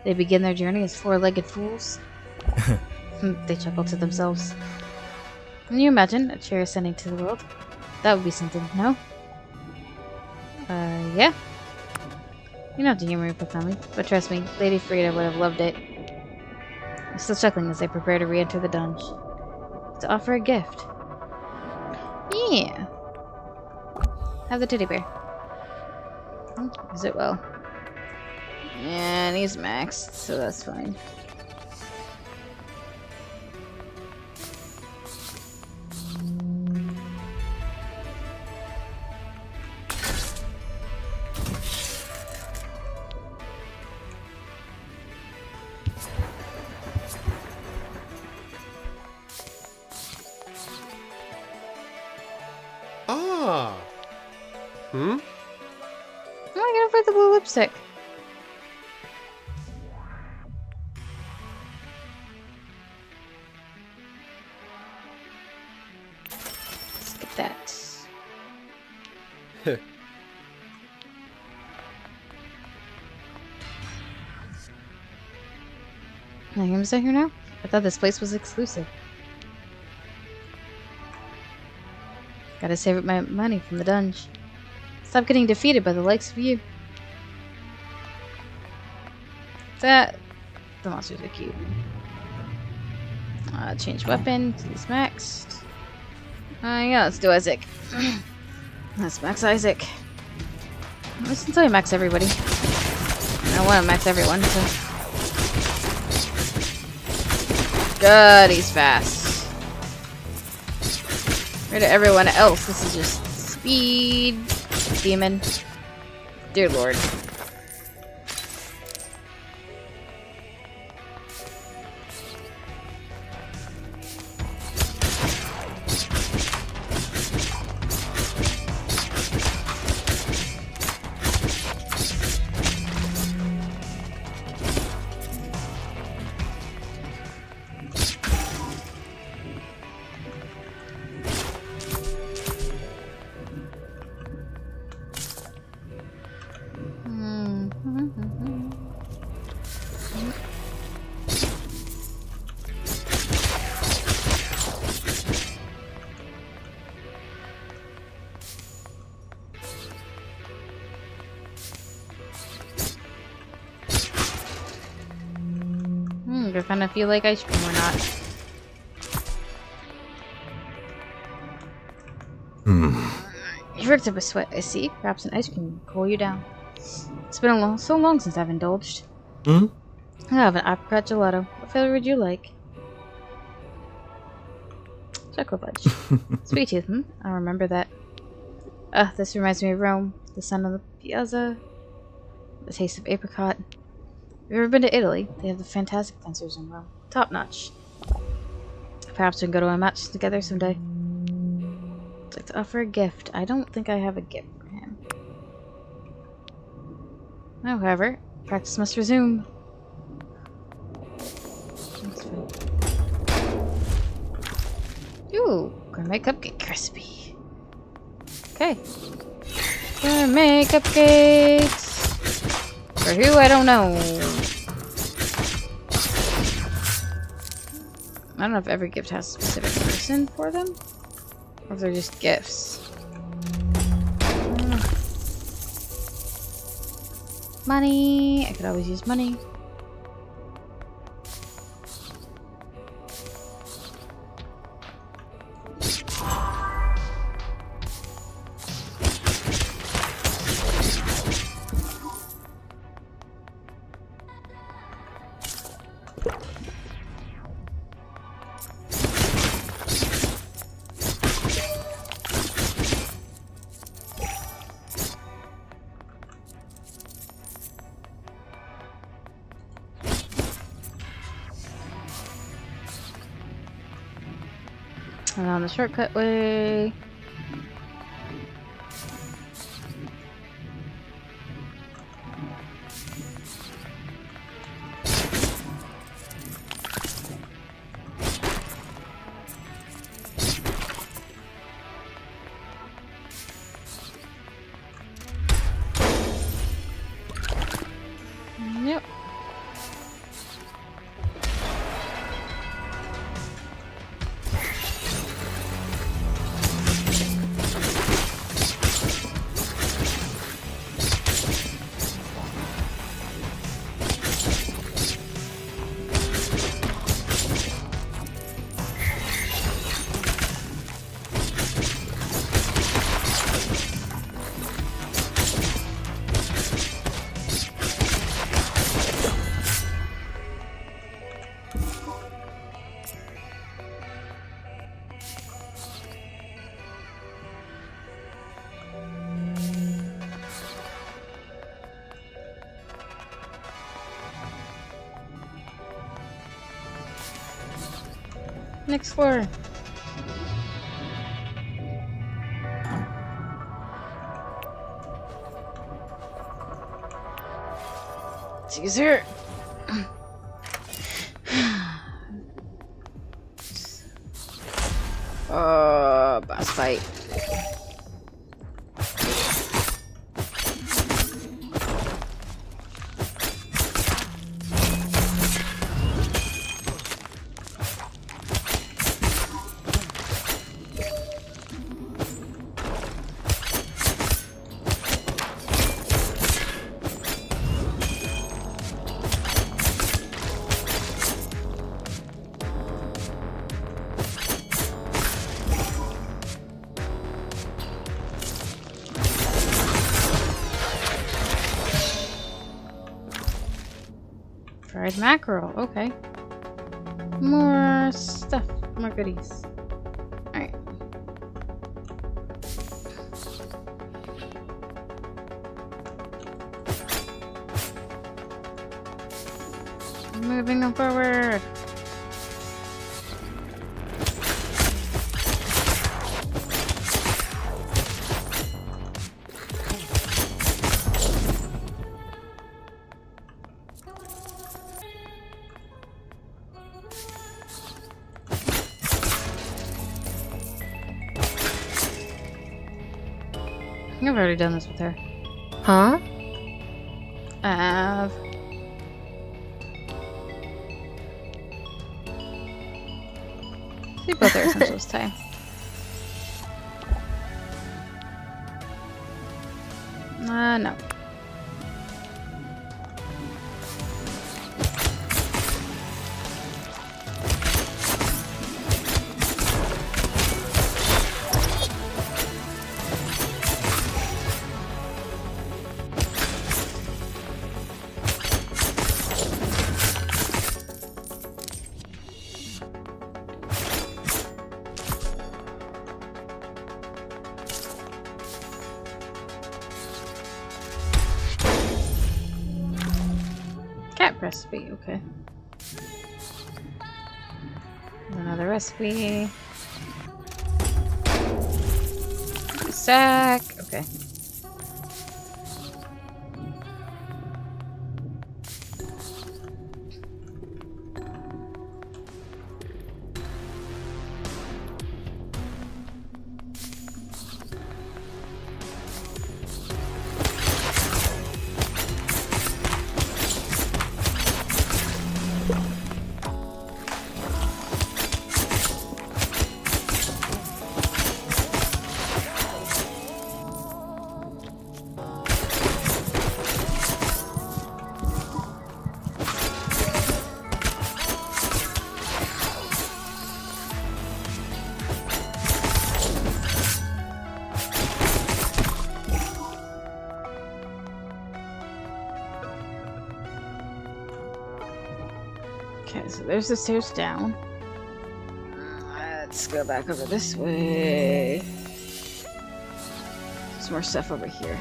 They begin their journey as four-legged fools? They chuckle to themselves. Can you imagine a chair ascending to the world? That would be something, no? Yeah? You don't have to humor me profoundly, but trust me, Lady Frida would have loved it. I'm still chuckling as they prepare to re-enter the dungeon. To offer a gift. Yeah. Have the teddy bear. Is it well? Yeah, and he's maxed, so that's fine. Hmm? Oh, I gotta find the blue lipstick. Let's get that. Naomi's out here now? I thought this place was exclusive. Gotta save up my money from the dungeon. Stop getting defeated by the likes of you. The monsters are cute. Change weapon. He's maxed. Yeah, let's do Isaac. Let's max Isaac. Listen until I max everybody. I don't want to max everyone, so. God, he's fast. Compared to everyone else, this is just speed. Demon. Dear Lord. I kind of feel like ice cream or not. You've worked up a sweat, I see. Perhaps an ice cream will cool you down. It's been so long since I've indulged. I have an apricot gelato. What flavor would you like? Chocolate fudge. Sweet tooth, I'll remember that. This reminds me of Rome. The sun on the piazza. The taste of apricot. Have you ever been to Italy? They have the fantastic dancers in Rome. Top notch. Perhaps we can go to a match together someday. I'd like to offer a gift. I don't think I have a gift for him. However, practice must resume. Ooh, gourmet cupcake crispy. Okay. Gourmet cupcakes. For who, I don't know. I don't know if every gift has a specific person for them, or if they're just gifts. Money. I could always use money. And on the shortcut way. Yep. Next floor. Caesar. Boss fight. Fried mackerel, okay. More stuff, more goodies. Alright. Moving on forward. I've already done this with her. Huh? See both their essentials time. No. Cat recipe, okay. Another recipe. Sack, okay. Okay, so there's the stairs down. Let's go back over this way. There's more stuff over here.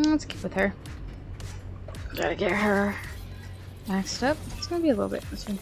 Let's keep with her. Gotta get her maxed up. It's gonna be a little bit this one.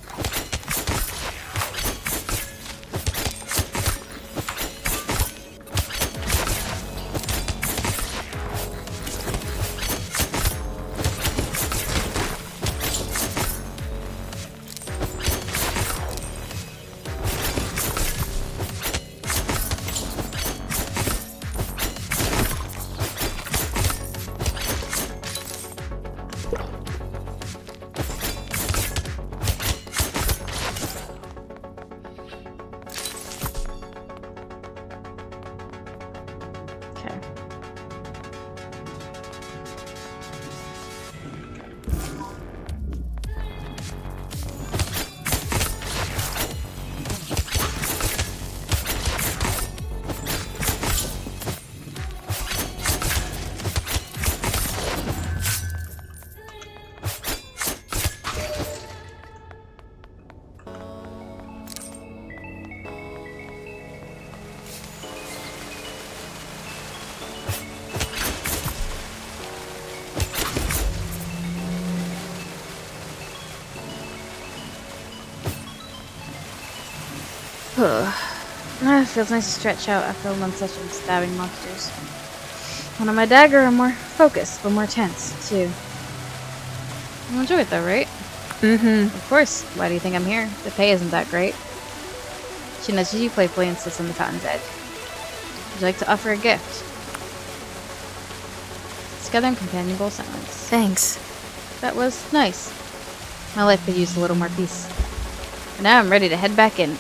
It feels nice to stretch out after a long session of stabbing monsters. One on my dagger, I'm more focused, but more tense, too. You enjoy it though, right? Mm-hmm. Of course. Why do you think I'm here? The pay isn't that great. She nudges you playfully and sits on the fountain's edge. Would you like to offer a gift? Together in companionable silence. Thanks. That was nice. My life could use a little more peace. And now I'm ready to head back in.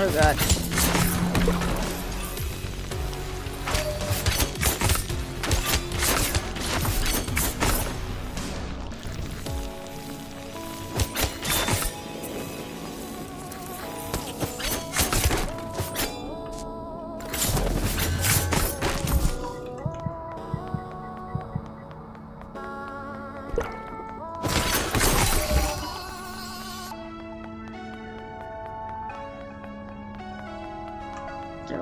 Oh god.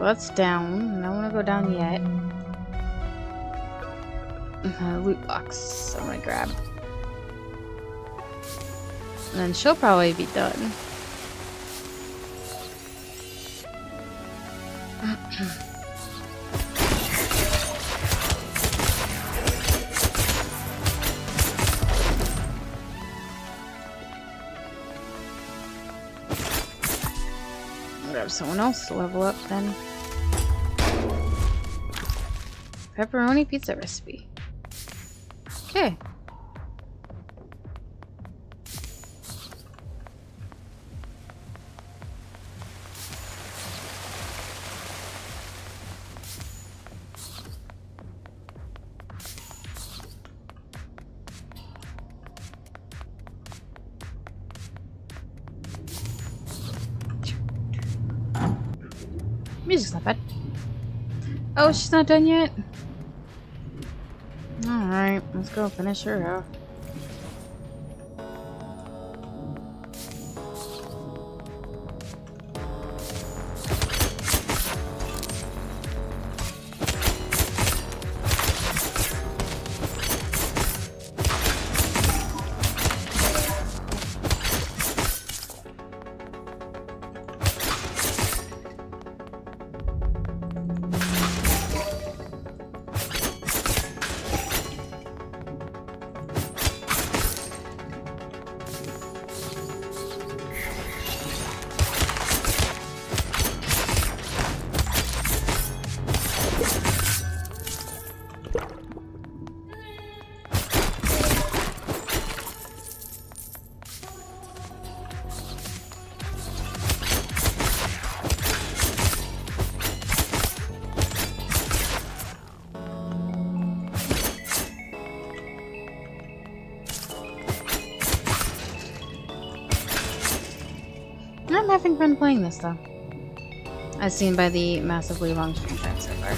That's down. I don't want to go down yet. Loot box. I'm gonna grab. And then she'll probably be done. Grab someone else to level up then. Pepperoni pizza recipe. Okay. Music's not bad. Oh, she's not done yet? Alright, let's go finish her off. I'm having fun playing this though, as seen by the massively long screen time so far.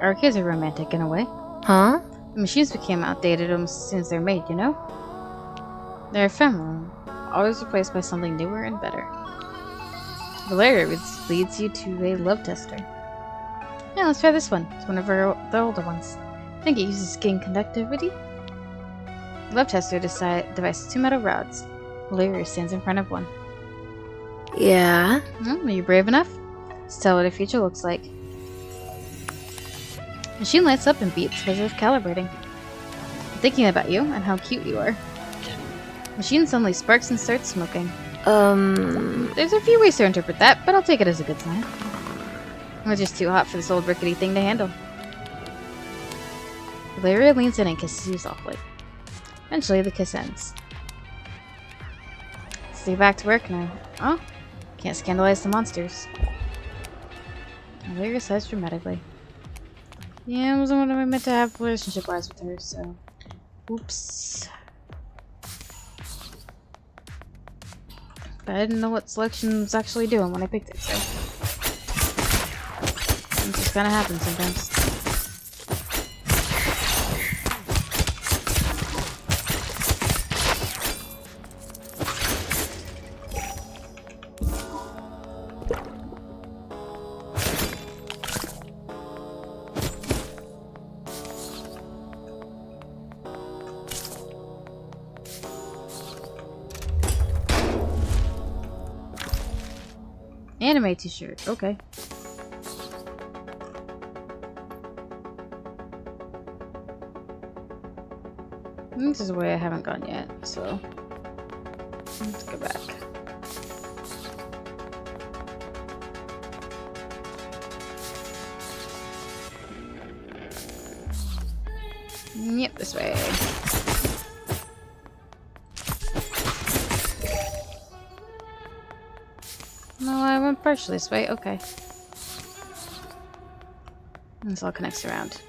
Arcades are romantic in a way. Huh? The machines became outdated almost as soon as they're made, you know? They're ephemeral, always replaced by something newer and better. Valeria leads you to a love tester. Yeah, let's try this one. It's one of the older ones. I think it uses skin conductivity. The love tester devises 2 metal rods. Valeria stands in front of one. Yeah? Are you brave enough? Let's tell what her future looks like. Machine lights up and beeps as if calibrating. I'm thinking about you and how cute you are. Machine suddenly sparks and starts smoking. There's a few ways to interpret that, but I'll take it as a good sign. It's just too hot for this old rickety thing to handle. Valeria leans in and kisses you softly. Eventually, the kiss ends. Stay back to work now. Oh, can't scandalize the monsters. Valeria sighs dramatically. Yeah, it wasn't what I meant to have relationship-wise with her, so... Oops. But I didn't know what selection was actually doing when I picked it, so... It just kinda happens sometimes. Anime t-shirt. Okay. This is a way I haven't gone yet, so let's go back. Yep, this way. No, I went partially this way. Okay. This all connects around.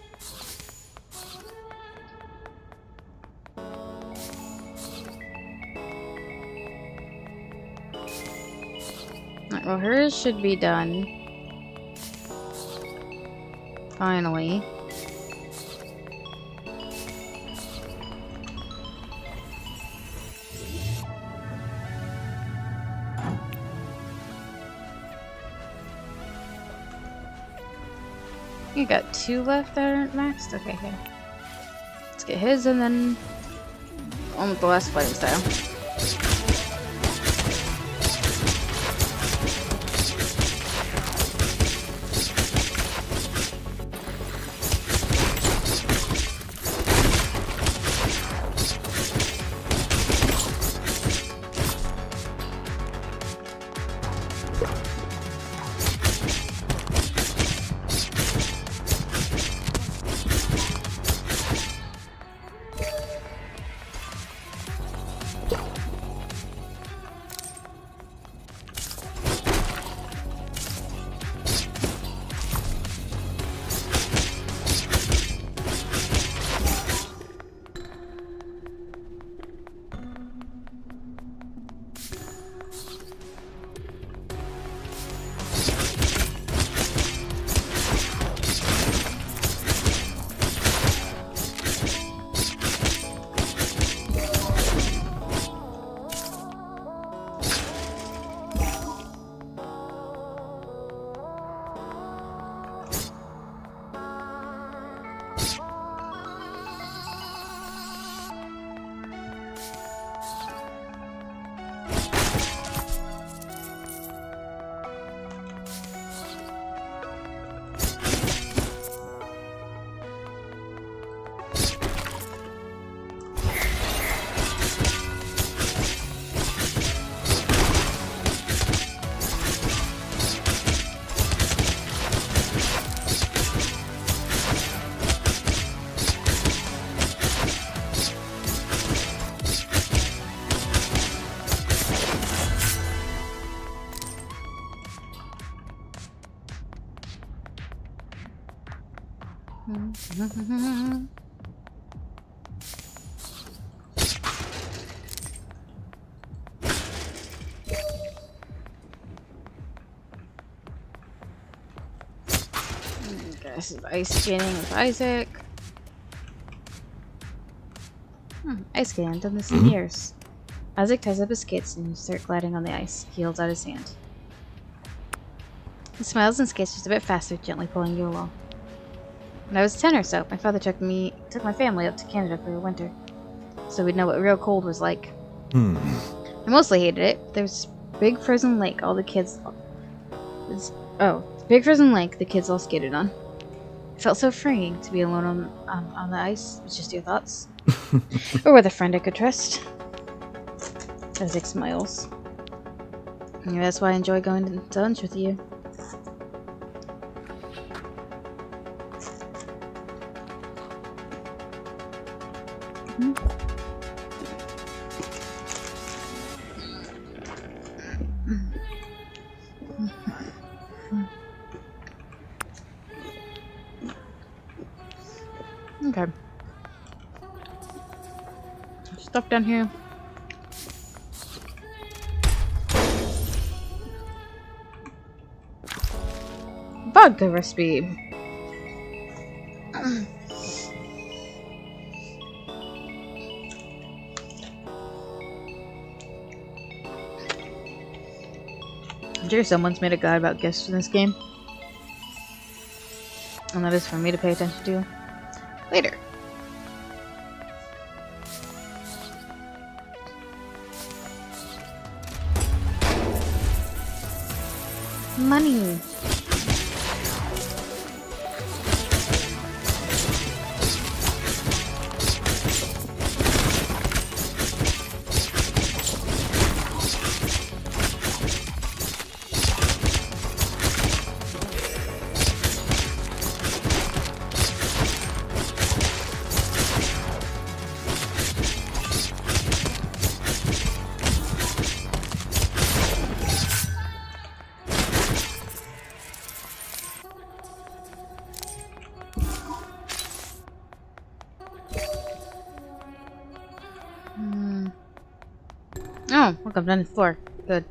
Alright, well, hers should be done. Finally. You got 2 left that aren't maxed? Okay, here. Let's get his and then on with the last fighting style. This is ice skating with Isaac. Ice skating, I've done this in years. Isaac ties up his skates and you start gliding on the ice. He holds out his hand. He smiles and skates just a bit faster, gently pulling you along. When I was 10 or so, my father took my family up to Canada for the winter, so we'd know what real cold was like. I mostly hated it. There's a big frozen lake the kids all skated on. It felt so freeing to be alone on the ice with just your thoughts. Or with a friend I could trust. Isaac smiles. Yeah, that's why I enjoy going to lunch with you. Okay. Stuff down here. Vodka recipe. I'm sure someone's made a guide about gifts in this game. And that is for me to pay attention to later. Money. Oh, look, I've done it before. Good.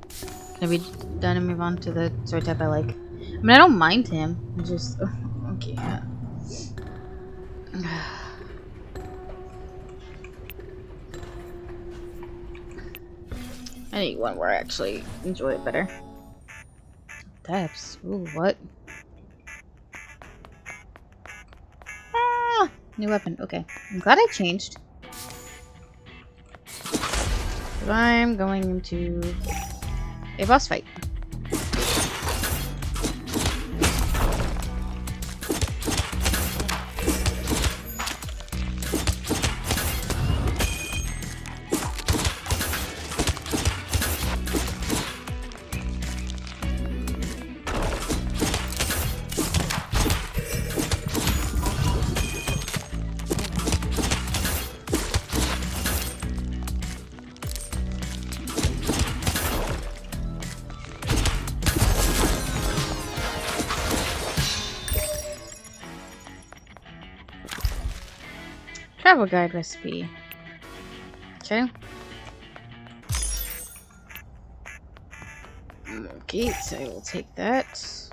Can I be done and move on to the sword type I like? I mean, I don't mind him. I just... okay, yeah. I need one where I actually enjoy it better. Depths. Ooh, what? Ah! New weapon. Okay. I'm glad I changed. I'm going into a boss fight. Travel guide recipe. Okay. Okay, so I will take that.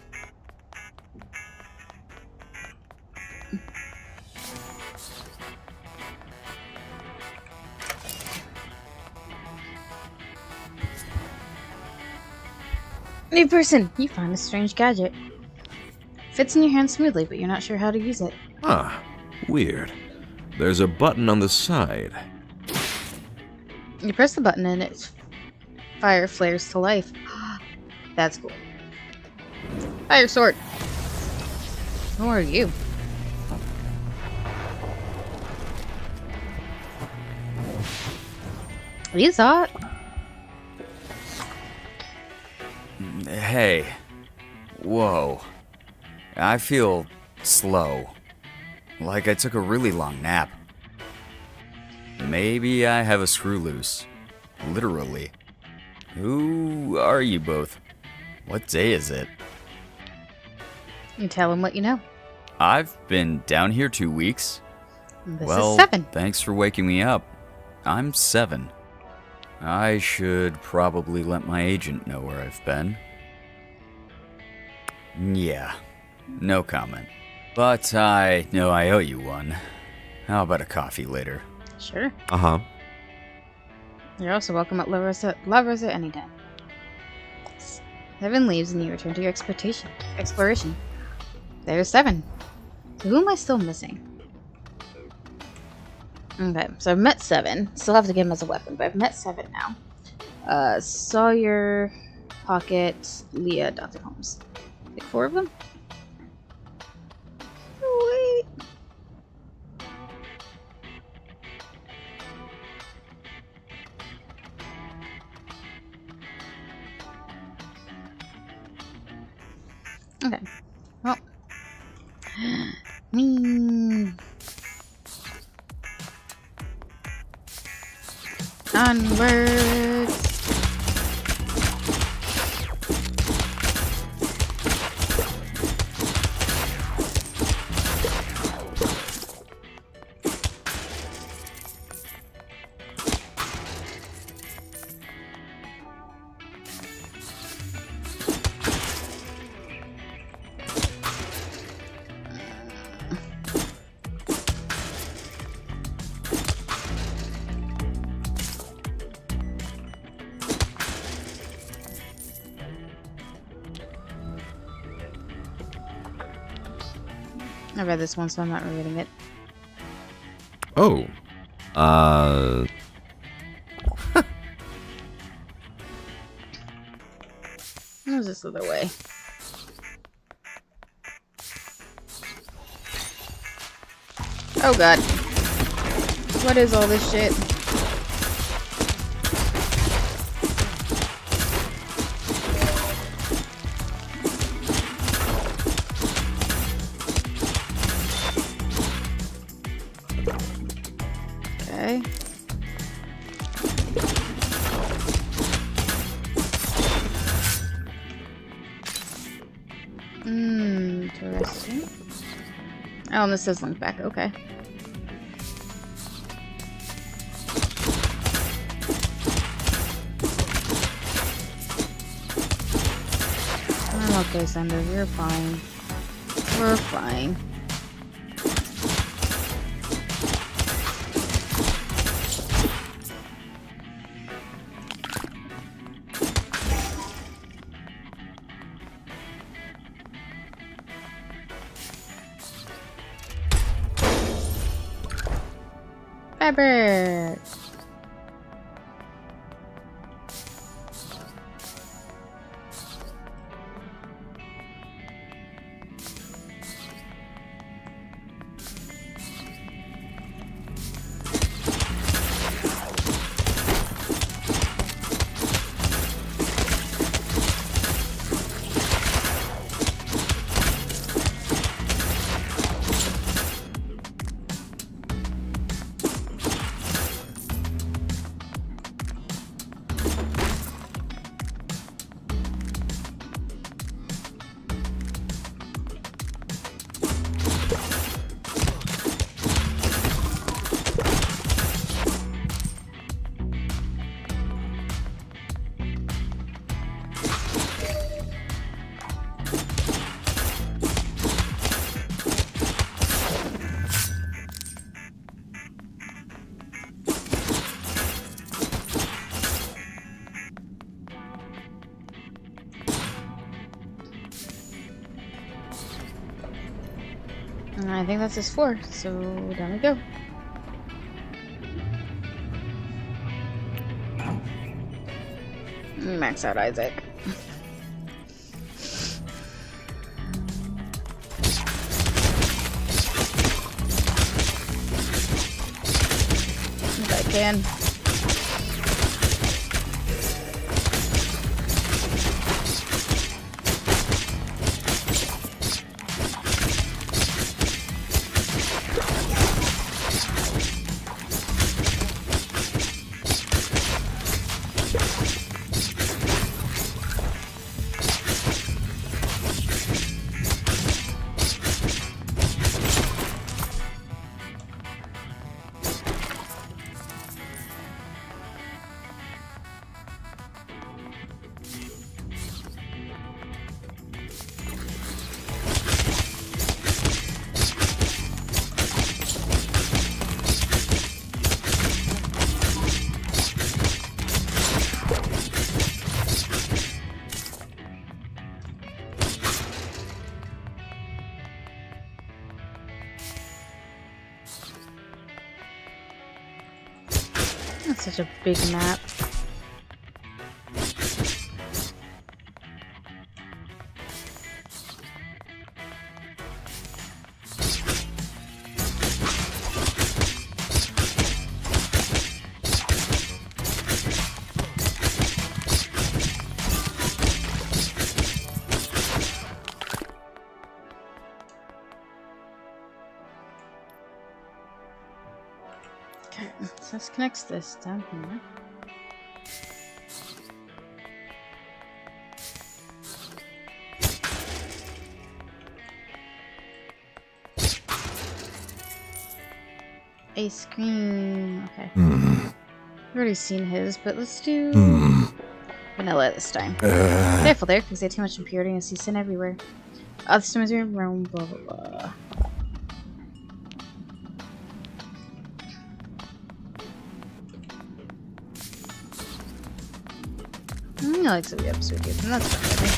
New person! You found a strange gadget. Fits in your hand smoothly, but you're not sure how to use it. Ah, weird. There's a button on the side. You press the button and its fire flares to life. That's cool. Fire sword! Who are you? He's hot. Hey. Whoa. I feel slow. Like I took a really long nap. Maybe I have a screw loose. Literally. Who are you both? What day is it? You tell him what you know. I've been down here 2 weeks. This Well, is 7. thanks for waking me up. I'm 7. I should probably let my agent know where I've been. Yeah, no comment. But I know I owe you one. How about a coffee later? Sure. Uh-huh. You're also welcome at La Rosa anytime. 7 leaves and you return to your exploration. There's 7. So who am I still missing? Okay, so I've met 7. Still have to get him as a weapon, but I've met 7 now. Sawyer, Pocket, Leah, Dr. Holmes. Like 4 of them? Wait. Okay. Well. Onwards. I read this one, so I'm not rereading it. Oh. What was this other way? Oh god. What is all this shit? Okay. Interesting. Oh, and this does link back. Okay. I'm okay, Sender. You're fine. We're fine. Fabric! I think that's just 4, so down we go. Max out Isaac. If I can. That's such a big map. Okay, so this connects this down here. Ice cream. Okay. I've already seen his, but let's do vanilla this time. Careful there, because they have too much impurity and see sin everywhere. Oh, this time is your room, blah blah blah. I like some episode and that's fine.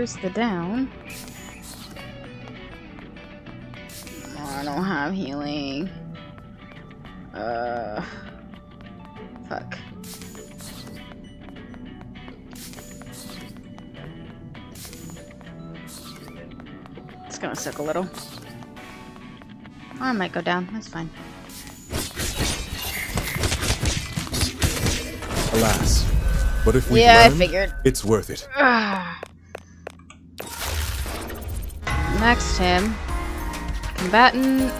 where's the down? Oh, I don't have healing. Fuck. It's gonna suck a little. Oh, I might go down. That's fine. Alas. But if we I learn, figured. it's worth it. Next him. Combatant.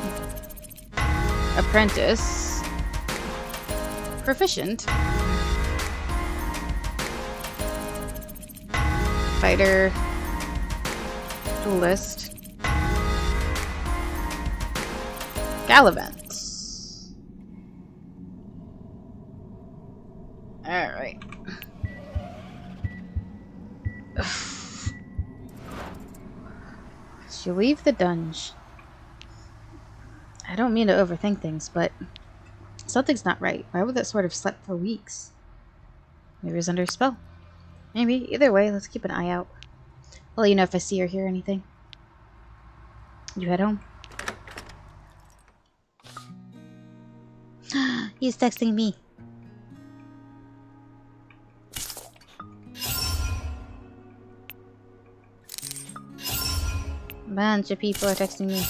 Apprentice. Proficient. Fighter. Duelist. Gallivant. Alright. Should leave the dungeon. I don't mean to overthink things, but something's not right. Why would that sword have slept for weeks? Maybe it was under a spell. Maybe. Either way, let's keep an eye out. I'll let you know if I see or hear anything. You head home. He's texting me. A bunch of people are texting me.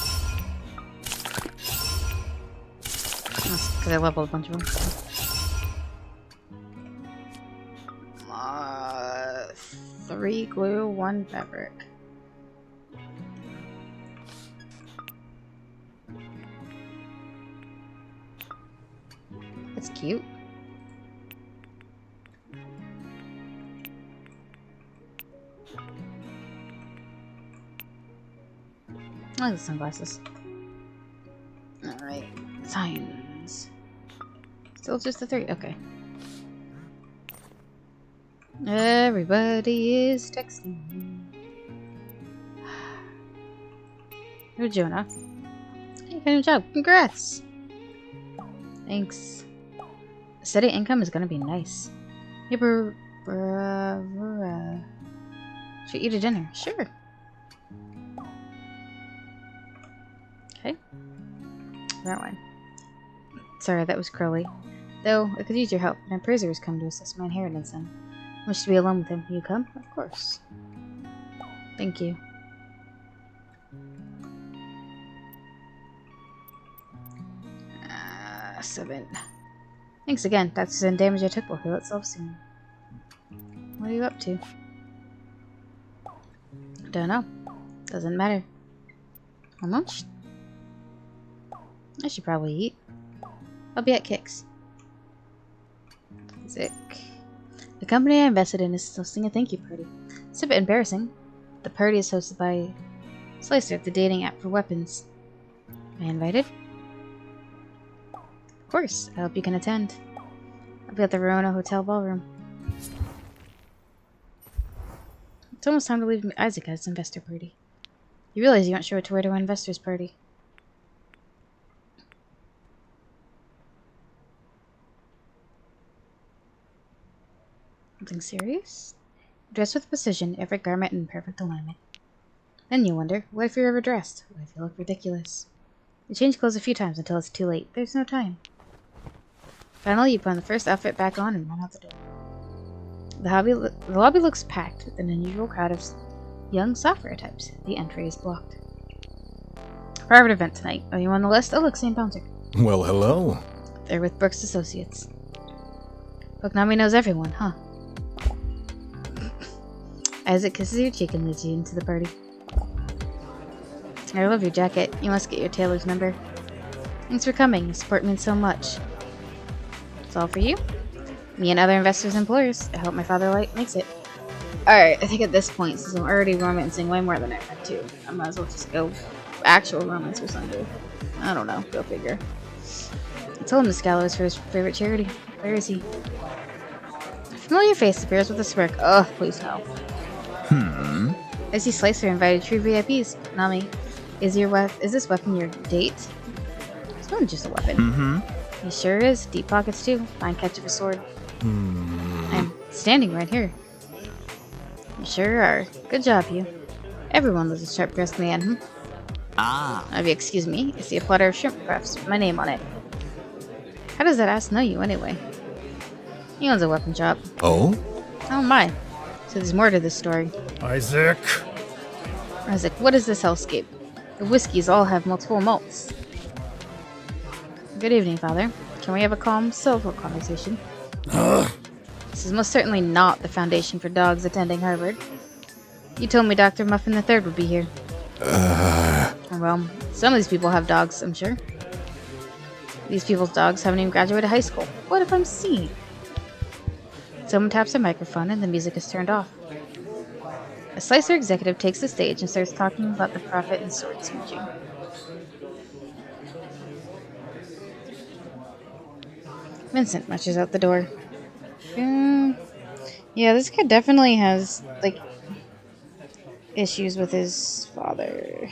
That's because I leveled a bunch of them. 3 glue, 1 fabric. That's cute. I like the sunglasses. Alright. Science. Still just the 3. Okay. Everybody is texting. Hey, Jonah. Hey, you got a new job. Congrats! Thanks. Steady income is gonna be nice. Hey, should eat a dinner. Sure. Okay. That one. Sorry, that was Crowley. Though, I could use your help. An appraiser has come to assess my inheritance and I wish to be alone with him. Will you come? Of course. Thank you. Seven. Thanks again. That's the damage I took will heal itself soon. What are you up to? Don't know. Doesn't matter. How much? I should probably eat. I'll be at Kix. Sick. The company I invested in is hosting a thank you party. It's a bit embarrassing. The party is hosted by Slicer, the dating app for weapons. Am I invited? Of course. I hope you can attend. I'll be at the Verona Hotel Ballroom. It's almost time to leave Isaac at his investor party. You realize you aren't sure what to wear to an investor's party. Something serious? Dress with precision, every garment in perfect alignment. Then you wonder, what if you're overdressed? What if you look ridiculous? You change clothes a few times until it's too late. There's no time. Finally, you put on the first outfit back on and run out the door. The lobby looks packed with an unusual crowd of young software types. The entry is blocked. Private event tonight. Are you on the list? Oh look, St. Bouncer. Well, hello. They're with Brooks Associates. Booknami knows everyone, huh? Isaac kisses your cheek and leads you into the party. I love your jacket. You must get your tailor's number. Thanks for coming. Your support means so much. It's all for you. Me and other investors and employers. I hope my father makes it. Alright, I think at this point, since I'm already romancing way more than I had to, I might as well just go actual romance or something. I don't know. Go figure. I told him to Scalo is for his favorite charity. Where is he? A familiar face appears with a smirk. Ugh, please no. I see Slicer invited true VIPs. Nami, is this weapon your date? It's more than just a weapon. He sure is. Deep pockets too. Fine catch of a sword. I'm standing right here. You sure are. Good job, you. Everyone was a sharp-dressed man, hmm? If you excuse me, I see a platter of shrimp crafts with my name on it. How does that ass know you, anyway? He owns a weapon shop. Oh? Oh my. So there's more to this story. Isaac. Isaac, what is this hellscape? The whiskeys all have multiple malts. Good evening, Father. Can we have a calm, civil conversation? This is most certainly not the foundation for dogs attending Harvard. You told me Dr. Muffin III would be here. Well, some of these people have dogs, I'm sure. These people's dogs haven't even graduated high school. What if I'm seen? Someone taps a microphone and the music is turned off. A Slicer executive takes the stage and starts talking about the profit in sword smooching. Vincent marches out the door. Yeah, this kid definitely has, like, issues with his father.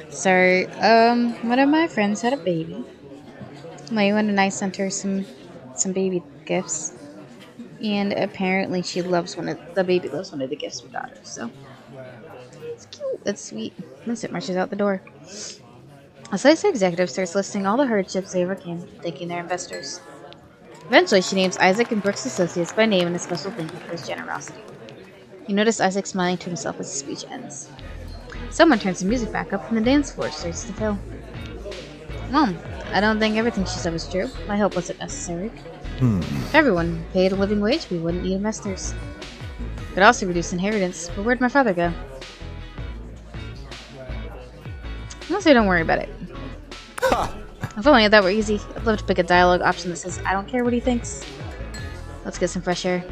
Sorry, one of my friends had a baby. Laiowen and I sent her some baby gifts. And apparently she loves the baby loves one of the gifts we got her, so. It's cute, it's sweet. Vincent marches out the door. A Slicer executive starts listing all the hardships they overcame, thanking their investors. Eventually, she names Isaac and Brooks Associates by name in a special thank you for his generosity. You notice Isaac smiling to himself as the speech ends. Someone turns the music back up and the dance floor starts to fill. Mom, I don't think everything she said was true. My help wasn't necessary. If everyone paid a living wage, we wouldn't need investors. Could also reduce inheritance, but where'd my father go? I'll say don't worry about it. If only that were easy. I'd love to pick a dialogue option that says, I don't care what he thinks. Let's get some fresh air.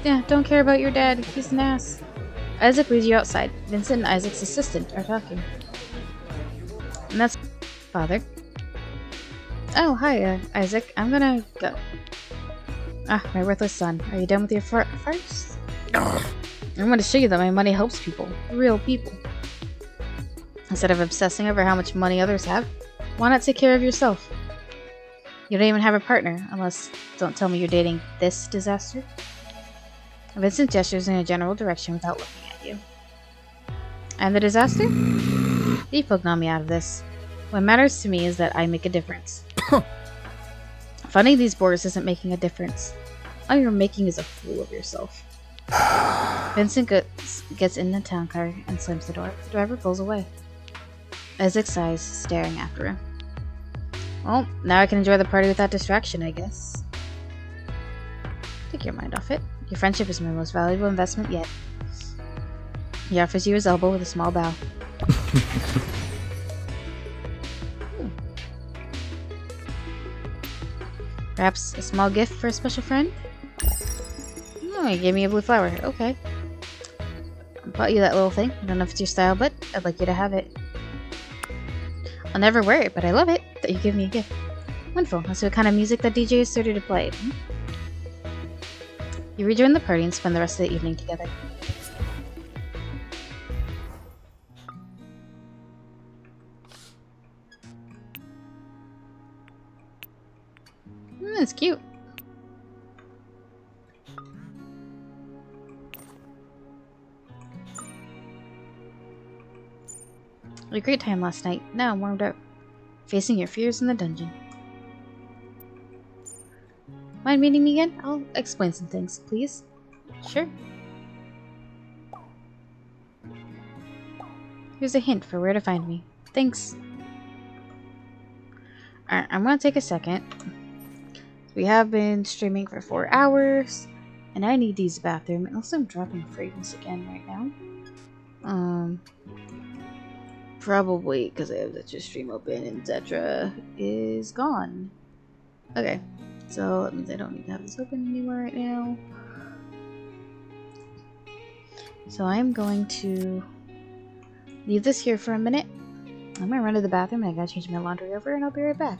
Yeah, don't care about your dad. He's an ass. Isaac leads you outside. Vincent and Isaac's assistant are talking. And that's Father. Oh, hi, Isaac. I'm gonna go. My worthless son. Are you done with your farce? I want to show you that my money helps people. Real people. Instead of obsessing over how much money others have, why not take care of yourself? You don't even have a partner, unless, don't tell me you're dating this disaster. Vincent gestures in a general direction without looking at you. I'm the disaster? You folk got me out of this. What matters to me is that I make a difference. Funding these boards isn't making a difference. All you're making is a fool of yourself. Vincent gets in the town car and slams the door. The driver pulls away. Isaac sighs, staring after him. Well, now I can enjoy the party without distraction, I guess. Take your mind off it. Your friendship is my most valuable investment yet. He offers you his elbow with a small bow. Perhaps a small gift for a special friend? Oh, he gave me a blue flower. Okay. I bought you that little thing. I don't know if it's your style, but I'd like you to have it. I'll never wear it, but I love it that you give me a gift. Wonderful. That's the kind of music that DJ is started to play. You rejoin the party and spend the rest of the evening together. That's cute. We had a great time last night. Now I'm warmed up. Facing your fears in the dungeon. Mind meeting me again? I'll explain some things, please. Sure. Here's a hint for where to find me. Thanks. Alright, I'm gonna take a second. We have been streaming for 4 hours, and I need to use the bathroom. And also, I'm dropping fragrance again right now. Probably because I have Zetra stream open and Zetra is gone. Okay, so that means I don't need to have this open anymore right now. So I'm going to leave this here for a minute. I'm gonna run to the bathroom and I gotta change my laundry over, and I'll be right back.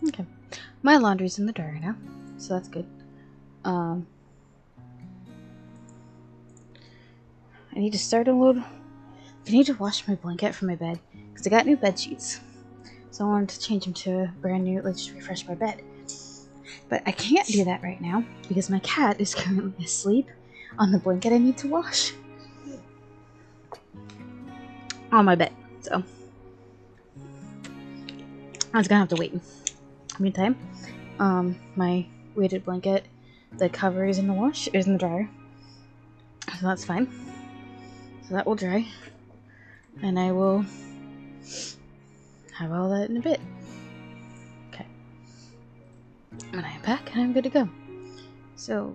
Okay. My laundry's in the dryer now, so that's good. I need to start a load. I need to wash my blanket from my bed because I got new bed sheets. So I wanted to change them to a brand new, like just refresh my bed. But I can't do that right now because my cat is currently asleep on the blanket I need to wash on my bed. So I was gonna have to wait. Meantime, my weighted blanket, the cover is in the wash, is in the dryer, so that's fine. So that will dry, and I will have all that in a bit. Okay. And I am back, and I'm good to go. So,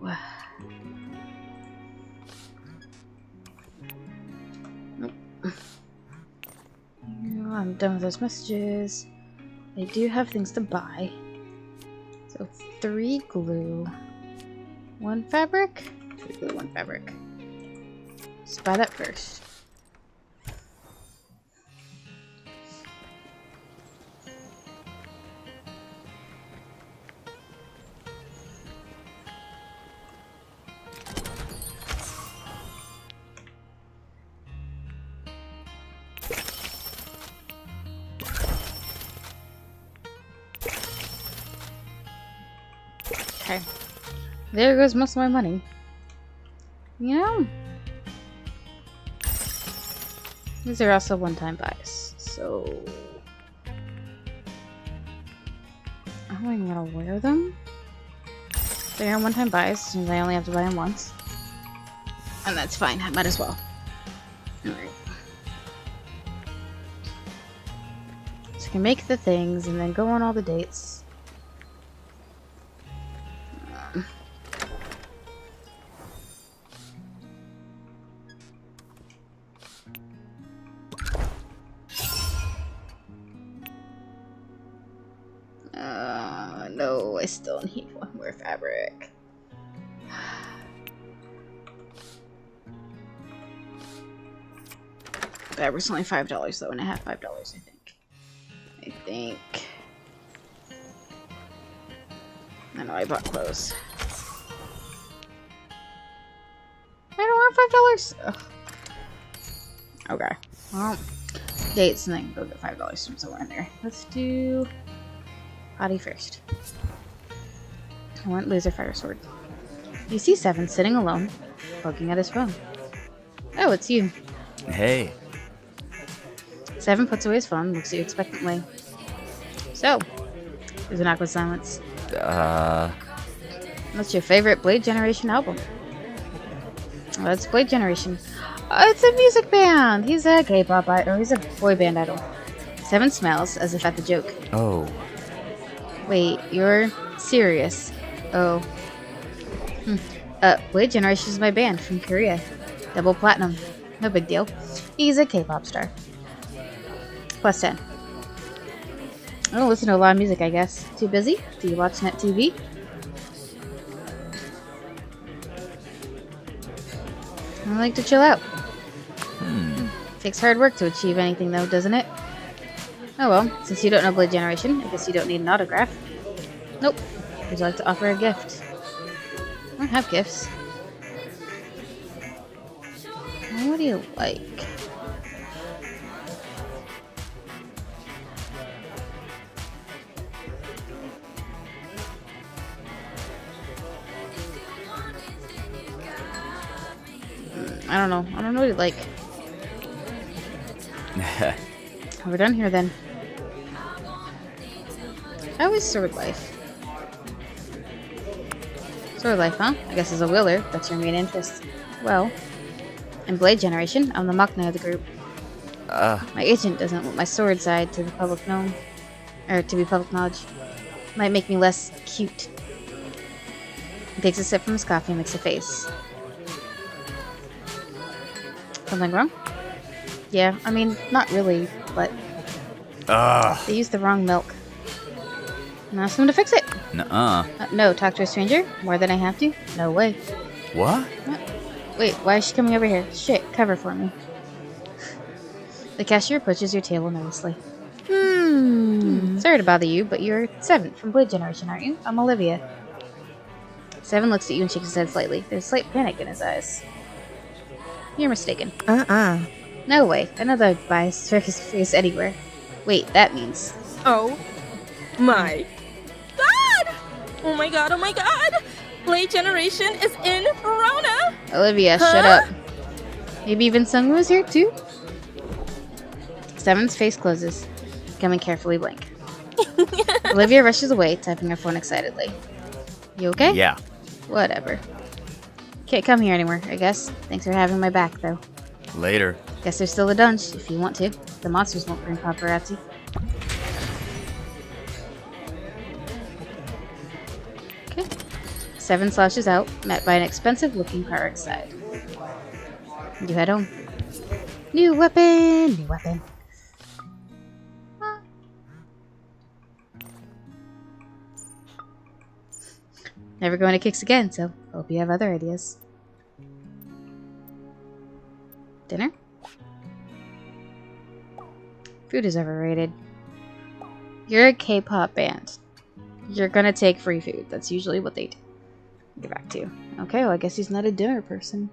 I'm done with those messages. I do have things to buy. So 3 glue, 1 fabric, 3 glue, 1 fabric. Let's buy that first. Okay. There goes most of my money. You know? These are also one-time buys, so... How am I gonna wear them? They are one-time buys, since I only have to buy them once. And that's fine, I might as well. Alright. So I can make the things, and then go on all the dates. No, I still need one more fabric. Fabric's only $5 though, and I have $5, I think. I know I bought clothes. I don't want $5. Ugh. Okay. Well, dates and then go get $5 from somewhere in there. Let's do body first. I want laser fire sword. You see Seven sitting alone, looking at his phone. Oh, it's you. Hey. Seven puts away his phone, looks at you expectantly. So, there's an awkward silence. What's your favorite Blade Generation album? Oh, that's Blade Generation. Oh, it's a music band! He's a K-pop idol, or he's a boy band idol. Seven smiles, as if at the joke. Oh. Wait, you're serious? Oh. Blade Generation is my band from Korea. Double platinum. No big deal. He's a K-pop star. Plus 10. I don't listen to a lot of music, I guess. Too busy? Do you watch net TV? I like to chill out. Takes hard work to achieve anything though, doesn't it? Oh well, since you don't know Blade Generation, I guess you don't need an autograph. Nope. Would you like to offer a gift? I don't have gifts. What do you like? I don't know. I don't know what you like. We're done here then. How is Sword Life? Sword Life, huh? I guess as a wheeler, that's your main interest. Well, in Blade Generation, I'm the Machna of the group. My agent doesn't want my sword side to the public known, or to be public knowledge. Might make me less cute. He takes a sip from his coffee and makes a face. Something wrong? Yeah, I mean, not really, but they used the wrong milk. And ask them to fix it. Nuh-uh. No, talk to a stranger? More than I have to? No way. What? Wait, why is she coming over here? Shit, cover for me. The cashier approaches your table nervously. Sorry to bother you, but you're Seven from Blade Generation, aren't you? I'm Olivia. Seven looks at you and shakes his head slightly. There's slight panic in his eyes. You're mistaken. No way. Another buy circus face anywhere. Wait, that means... Oh my god! Oh my god, oh my god! Blade Generation is in Verona! Olivia, shut up. Maybe even Sungwoo is here too? Seven's face closes, becoming carefully blank. Olivia rushes away, typing her phone excitedly. You okay? Yeah. Whatever. Can't come here anymore, I guess. Thanks for having my back, though. Later. Guess there's still a dungeon, if you want to. The monsters won't bring paparazzi. Okay. Seven slashes out, met by an expensive-looking car outside. You head home. New weapon! New weapon. Never going to Kicks again, so hope you have other ideas. Dinner? Food is overrated. You're a K-pop band. You're gonna take free food. That's usually what they do. Get back to you. Okay, well I guess he's not a dinner person.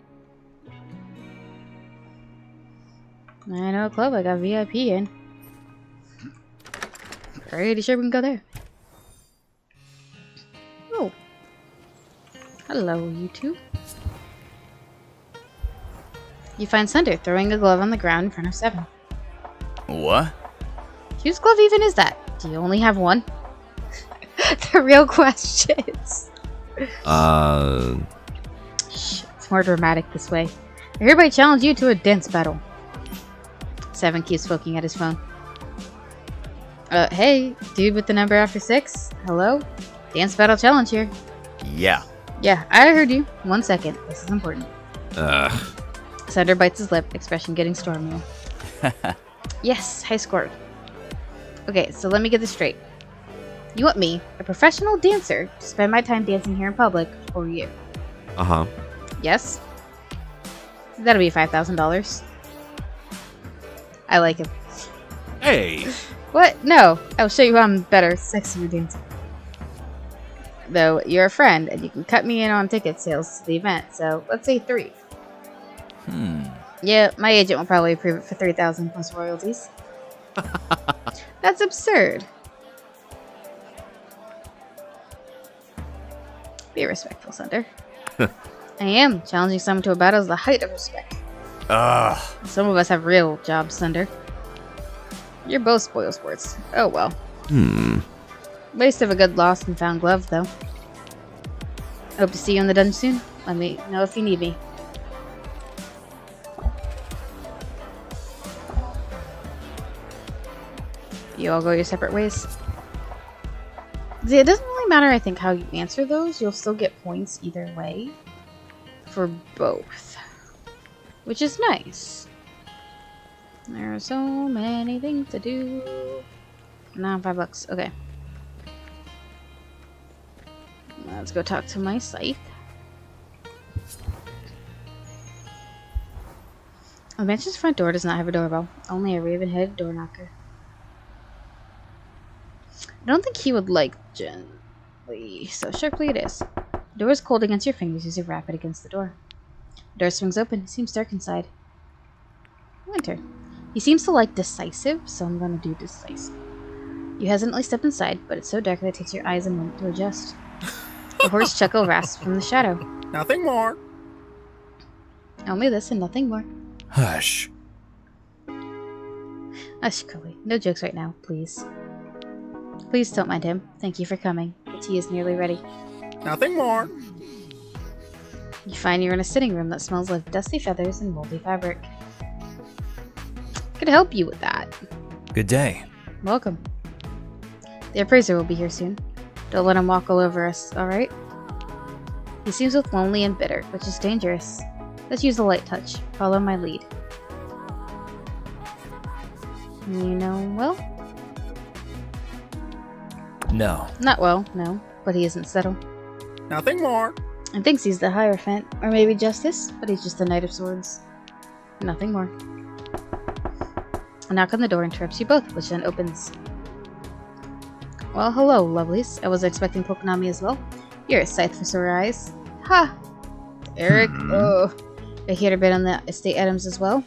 I know a club I got VIP in. Pretty sure we can go there. Oh. Hello, you two. You find Sunder throwing a glove on the ground in front of Seven. What? Whose glove even is that? Do you only have one? The real questions. Shh, it's more dramatic this way. I hereby challenge you to a dance battle. Seven keeps poking at his phone. Hey, dude with the number after 6? Hello? Dance battle challenge here. Yeah. Yeah, I heard you. 1 second. This is important. Sunder bites his lip, expression getting stormier. Yes, high score. Okay, so let me get this straight. You want me, a professional dancer, to spend my time dancing here in public for you? Uh-huh. Yes? That'll be $5,000. I like him. Hey! What? No, I'll show you how I'm better, sexier dancer. Though, you're a friend, and you can cut me in on ticket sales to the event, so let's say 3. Yeah, my agent will probably approve it for $3,000 plus royalties. That's absurd. Be respectful, Sunder. I am. Challenging someone to a battle is the height of respect. Some of us have real jobs, Sunder. You're both spoil sports. Oh well. Waste of a good lost and found glove, though. Hope to see you in the dungeon soon. Let me know if you need me. You all go your separate ways. See, it doesn't really matter, I think, how you answer those. You'll still get points either way. For both. Which is nice. There are so many things to do. Now $5. Okay. Let's go talk to my scythe. The mansion's front door does not have a doorbell. Only a raven-headed door knocker. I don't think he would like gently, so sharply it is. The door is cold against your fingers as you rap it against the door. The door swings open. It seems dark inside. Enter. He seems to like decisive, so I'm going to do decisive. You hesitantly step inside, but it's so dark that it takes your eyes a moment to adjust. A hoarse chuckle rasps from the shadow. Nothing more. Only this and nothing more. Hush. Hush, Curly. No jokes right now, please. Please don't mind him. Thank you for coming. The tea is nearly ready. Nothing more. You find you're in a sitting room that smells like dusty feathers and moldy fabric. Could help you with that. Good day. Welcome. The appraiser will be here soon. Don't let him walk all over us, alright? He seems both lonely and bitter, which is dangerous. Let's use a light touch. Follow my lead. You know well? No. Not well, no. But he isn't subtle. Nothing more. And thinks he's the Hierophant, or maybe Justice, but he's just a Knight of Swords. Nothing more. A knock on the door interrupts you both, which then opens. Well, hello, lovelies. I was expecting Pokonami as well. You're a scythe for sore eyes. Ha! Eric, oh. I hear a bit on the estate items as well.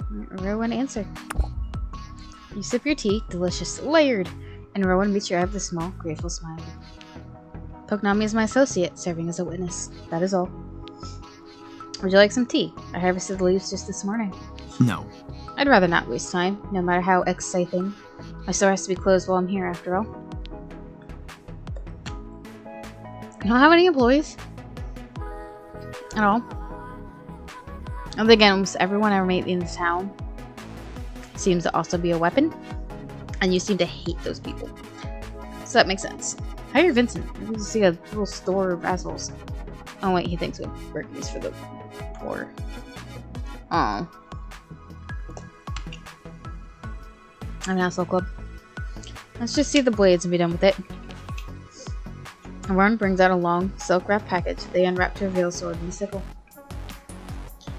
Rowan answered. You sip your tea, delicious, layered, and Rowan meets your eye with a small, grateful smile. Pokonami is my associate, serving as a witness. That is all. Would you like some tea? I harvested the leaves just this morning. No. I'd rather not waste time, no matter how exciting. My store has to be closed while I'm here, after all. You don't have any employees? At all? And again, almost everyone I meet in the town seems to also be a weapon, and you seem to hate those people. So that makes sense. Hire Vincent. You can see a little store of assholes. Oh wait, he thinks working is for the poor. Oh. An asshole club. Let's just see the blades and be done with it. Ron brings out a long, silk-wrapped package. They unwrap to reveal a sword and a sickle.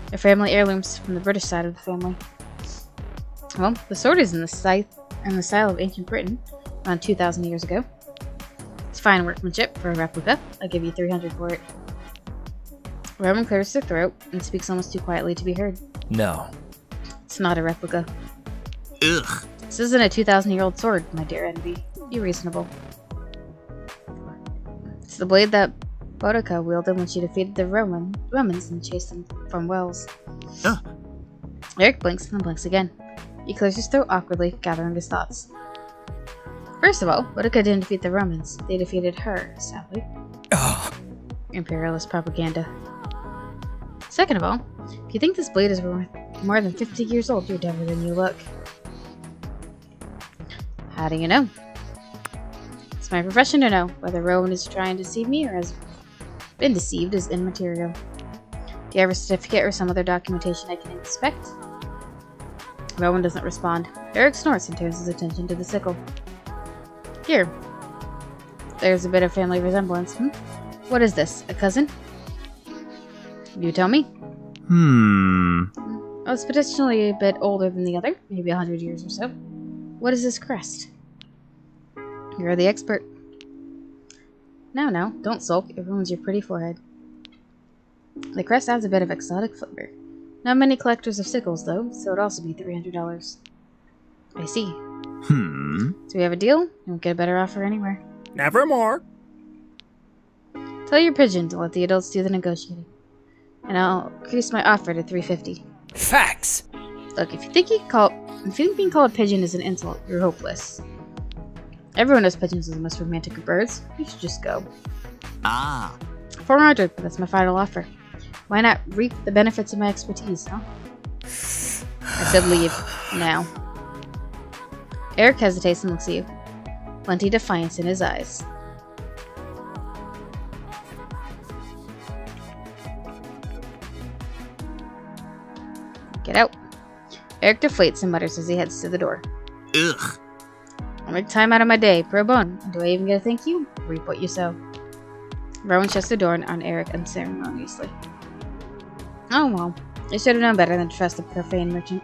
They're family heirlooms from the British side of the family. Well, the sword is in the style of ancient Britain, around 2,000 years ago. It's fine workmanship for a replica. I'll give you 300 for it. Roman clears their throat and speaks almost too quietly to be heard. No. It's not a replica. Ugh. It's This isn't a 2,000-year-old sword, my dear envy. Be reasonable. It's the blade that Boudica wielded when she defeated the Romans and chased them from Wells. Eric blinks and then blinks again. He clears his throat awkwardly, gathering his thoughts. First of all, Boudica didn't defeat the Romans. They defeated her, sadly. Imperialist propaganda. Second of all, if you think this blade is more than 50 years old, you're dumber than you look. How do you know? It's my profession to know. Whether Rowan is trying to deceive me or has been deceived is immaterial. Do you have a certificate or some other documentation I can inspect? Rowan doesn't respond. Eric snorts and turns his attention to the sickle. Here. There's a bit of family resemblance. What is this? A cousin? You tell me. Oh, it's potentially a bit older than the other, maybe 100 years or so. What is this crest? You're the expert. No, don't sulk. It ruins your pretty forehead. The crest adds a bit of exotic flavor. Not many collectors of sickles, though, so it'd also be $300. I see. So we have a deal? You won't get a better offer anywhere. Nevermore. Tell your pigeon to let the adults do the negotiating. And I'll increase my offer to $350. Facts! Look, if you think being called a pigeon is an insult, you're hopeless. Everyone knows pigeons are the most romantic of birds. You should just go. 400, but that's my final offer. Why not reap the benefits of my expertise, huh? I said leave. Now. Eric hesitates and looks at you. Plenty of defiance in his eyes. Get out. Eric deflates and mutters as he heads to the door. Ugh. I make time out of my day, pro bono. Do I even get a thank you? Reap what you sow. Rowan shuts the door on Eric unceremoniously. Oh well, I should have known better than to trust the profane merchant.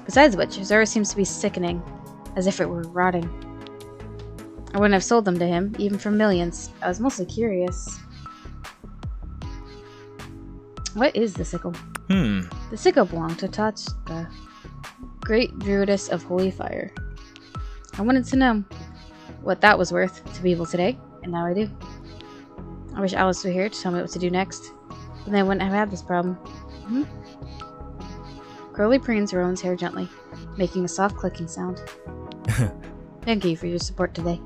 Besides which, his aura seems to be sickening, as if it were rotting. I wouldn't have sold them to him, even for millions. I was mostly curious. What is the sickle? The sickle belonged to Toch, the great druidess of holy fire. I wanted to know what that was worth to people today, and now I do. I wish Alice were here to tell me what to do next. Then I wouldn't have had this problem. Crowley preens Rowan's hair gently, making a soft clicking sound. Thank you for your support today.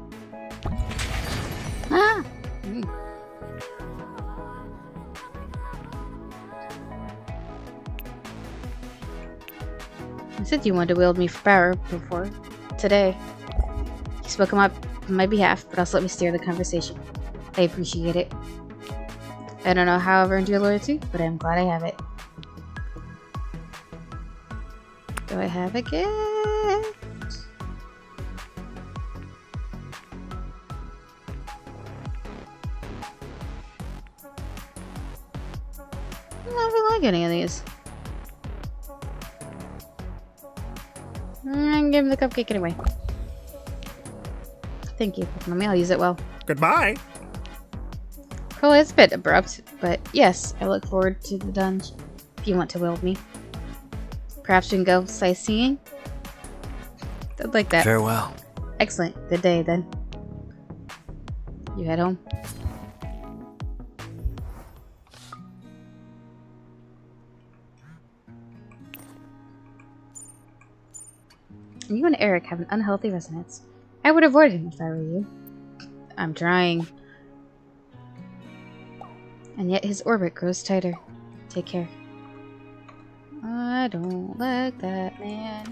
You said you wanted to wield me for power before today. You spoke on my behalf, but also let me steer the conversation. I appreciate it. I don't know how I've earned your loyalty, but I'm glad I have it. Do I have a gift? I don't really like any of these. I can give him the cupcake anyway. Thank you. Mommy, I'll use it well. Goodbye. Well, it's a bit abrupt, but yes, I look forward to the dungeon if you want to wield me. Perhaps we can go sightseeing? I'd like that. Farewell. Excellent. Good day, then. You head home. You and Eric have an unhealthy resonance. I would avoid him if I were you. I'm trying. And yet his orbit grows tighter. Take care. I don't like that man.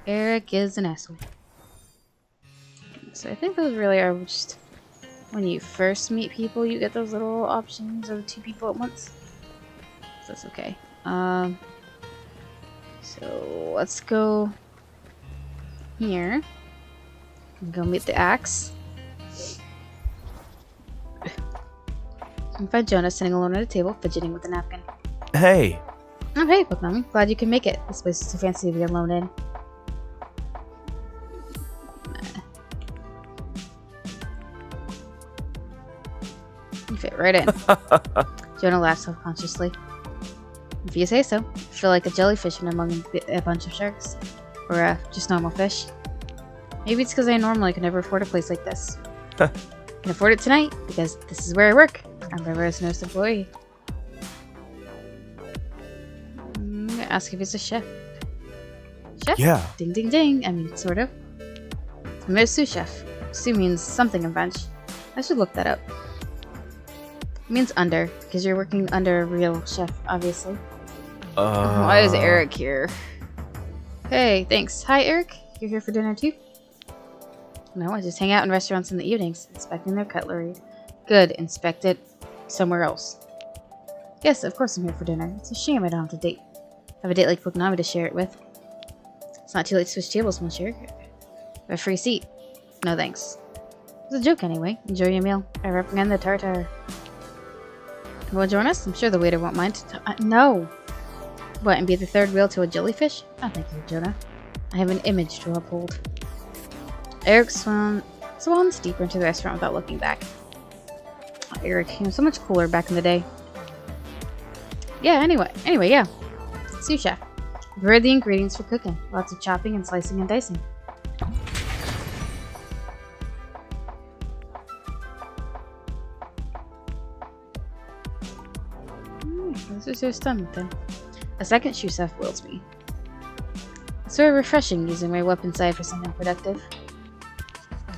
Eric is an asshole. So I think those really are just... When you first meet people, you get those little options of 2 people at once. So that's okay. So let's go here. And go meet the axe. And find Jonah sitting alone at a table, fidgeting with a napkin. Hey! Oh hey, Pokemon. Glad you can make it. This place is too fancy to be alone in. You fit right in. Jonah laughs self-consciously. If you say so. I feel like a jellyfish in among a bunch of sharks. Or just normal fish. Maybe it's because I normally can never afford a place like this. I can afford it tonight because this is where I work. I'm my most employee. I'm gonna ask if he's a chef. Chef? Yeah. Ding ding ding. I mean, sort of. I'm a sous chef. Sous means something in French. I should look that up. It means under, because you're working under a real chef, obviously. Why is Eric here? Hey, thanks. Hi, Eric. You're here for dinner too? No, I just hang out in restaurants in the evenings, inspecting their cutlery. Good, inspect it somewhere else. Yes, of course I'm here for dinner. It's a shame I don't have a date like Pokemon to share it with. It's not too late to switch tables, monsieur. A free seat. No thanks. It was a joke anyway. Enjoy your meal. I recommend the tartare. You want to join us? I'm sure the waiter won't mind. No! What, and be the third wheel to a jellyfish? Oh, thank you, Jonah. I have an image to uphold. Eric swans deeper into the restaurant without looking back. Oh, Eric, he was so much cooler back in the day. Yeah, anyway, yeah. Sous chef. Prepare the ingredients for cooking. Lots of chopping and slicing and dicing. This is just done with him. A second sous chef wills me. It's very refreshing using my weapon side for something productive.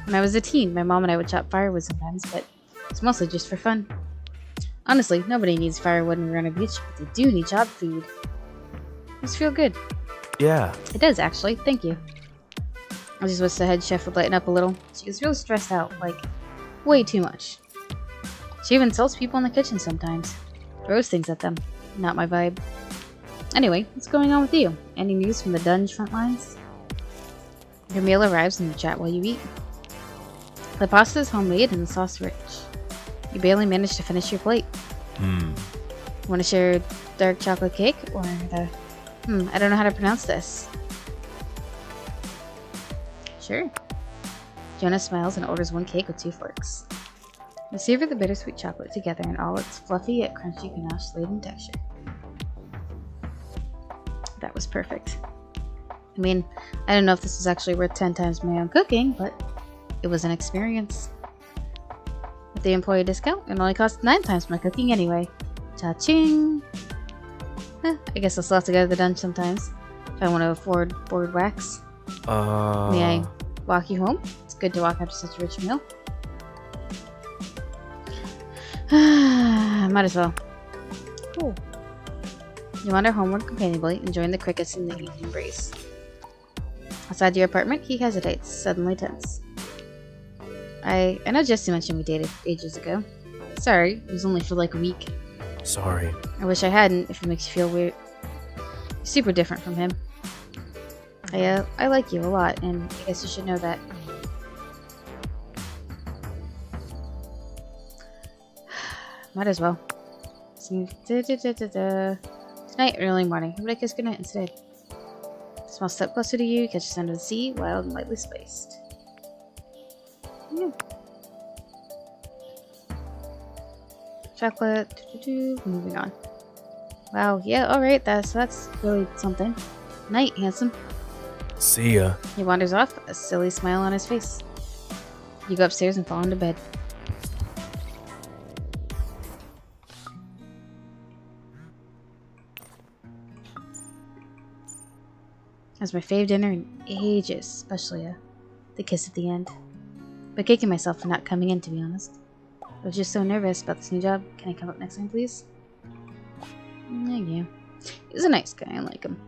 When I was a teen, my mom and I would chop firewood sometimes, but it's mostly just for fun. Honestly, nobody needs firewood when we're on a beach, but they do need chopped food. Just feel good. Yeah. It does, actually. Thank you. I just wish the head chef would lighten up a little. She gets really stressed out, like, way too much. She even insults people in the kitchen sometimes. Throws things at them. Not my vibe. Anyway, what's going on with you? Any news from the Dunge front lines? Your meal arrives and you chat while you eat. The pasta is homemade and the sauce rich. You barely managed to finish your plate. Want to share dark chocolate cake or the... I don't know how to pronounce this. Sure. Jonah smiles and orders one cake with 2 forks. We savor the bittersweet chocolate together in all its fluffy yet crunchy ganache-laden texture. That was perfect. I mean, I don't know if this was actually worth 10 times my own cooking, but it was an experience. With the employee discount, it only cost 9 times my cooking anyway. Cha-ching! I guess I'll still have to go to the dungeon sometimes, if I want to afford board wax. May I walk you home? It's good to walk after such a rich meal. Might as well. Cool. You wander homeward companionably, enjoying the crickets in the evening breeze. Outside your apartment, he hesitates, suddenly tense. I know Jesse mentioned we dated ages ago. Sorry, it was only for like a week. Sorry. I wish I hadn't, if it makes you feel weird. You're super different from him. I like you a lot, and I guess you should know that. Might as well. Tonight, early morning. How would I kiss goodnight instead? Small step closer to you, catch the sound of the sea, wild and lightly spiced. Yeah. Chocolate. Moving on. Wow, yeah, alright, that's really something. Night, handsome. See ya. He wanders off, a silly smile on his face. You go upstairs and fall into bed. That's my fave dinner in ages, especially the kiss at the end. But kicking myself for not coming in, to be honest. I was just so nervous about this new job. Can I come up next time, please? Thank you. He's a nice guy, I like him.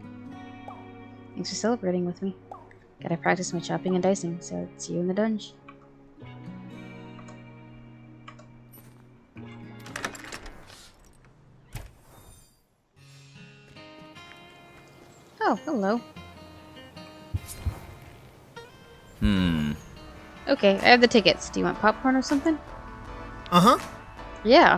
Thanks for celebrating with me. Gotta practice my chopping and dicing, so see you in the dungeon. Oh, hello. Okay, I have the tickets. Do you want popcorn or something? Uh-huh. Yeah.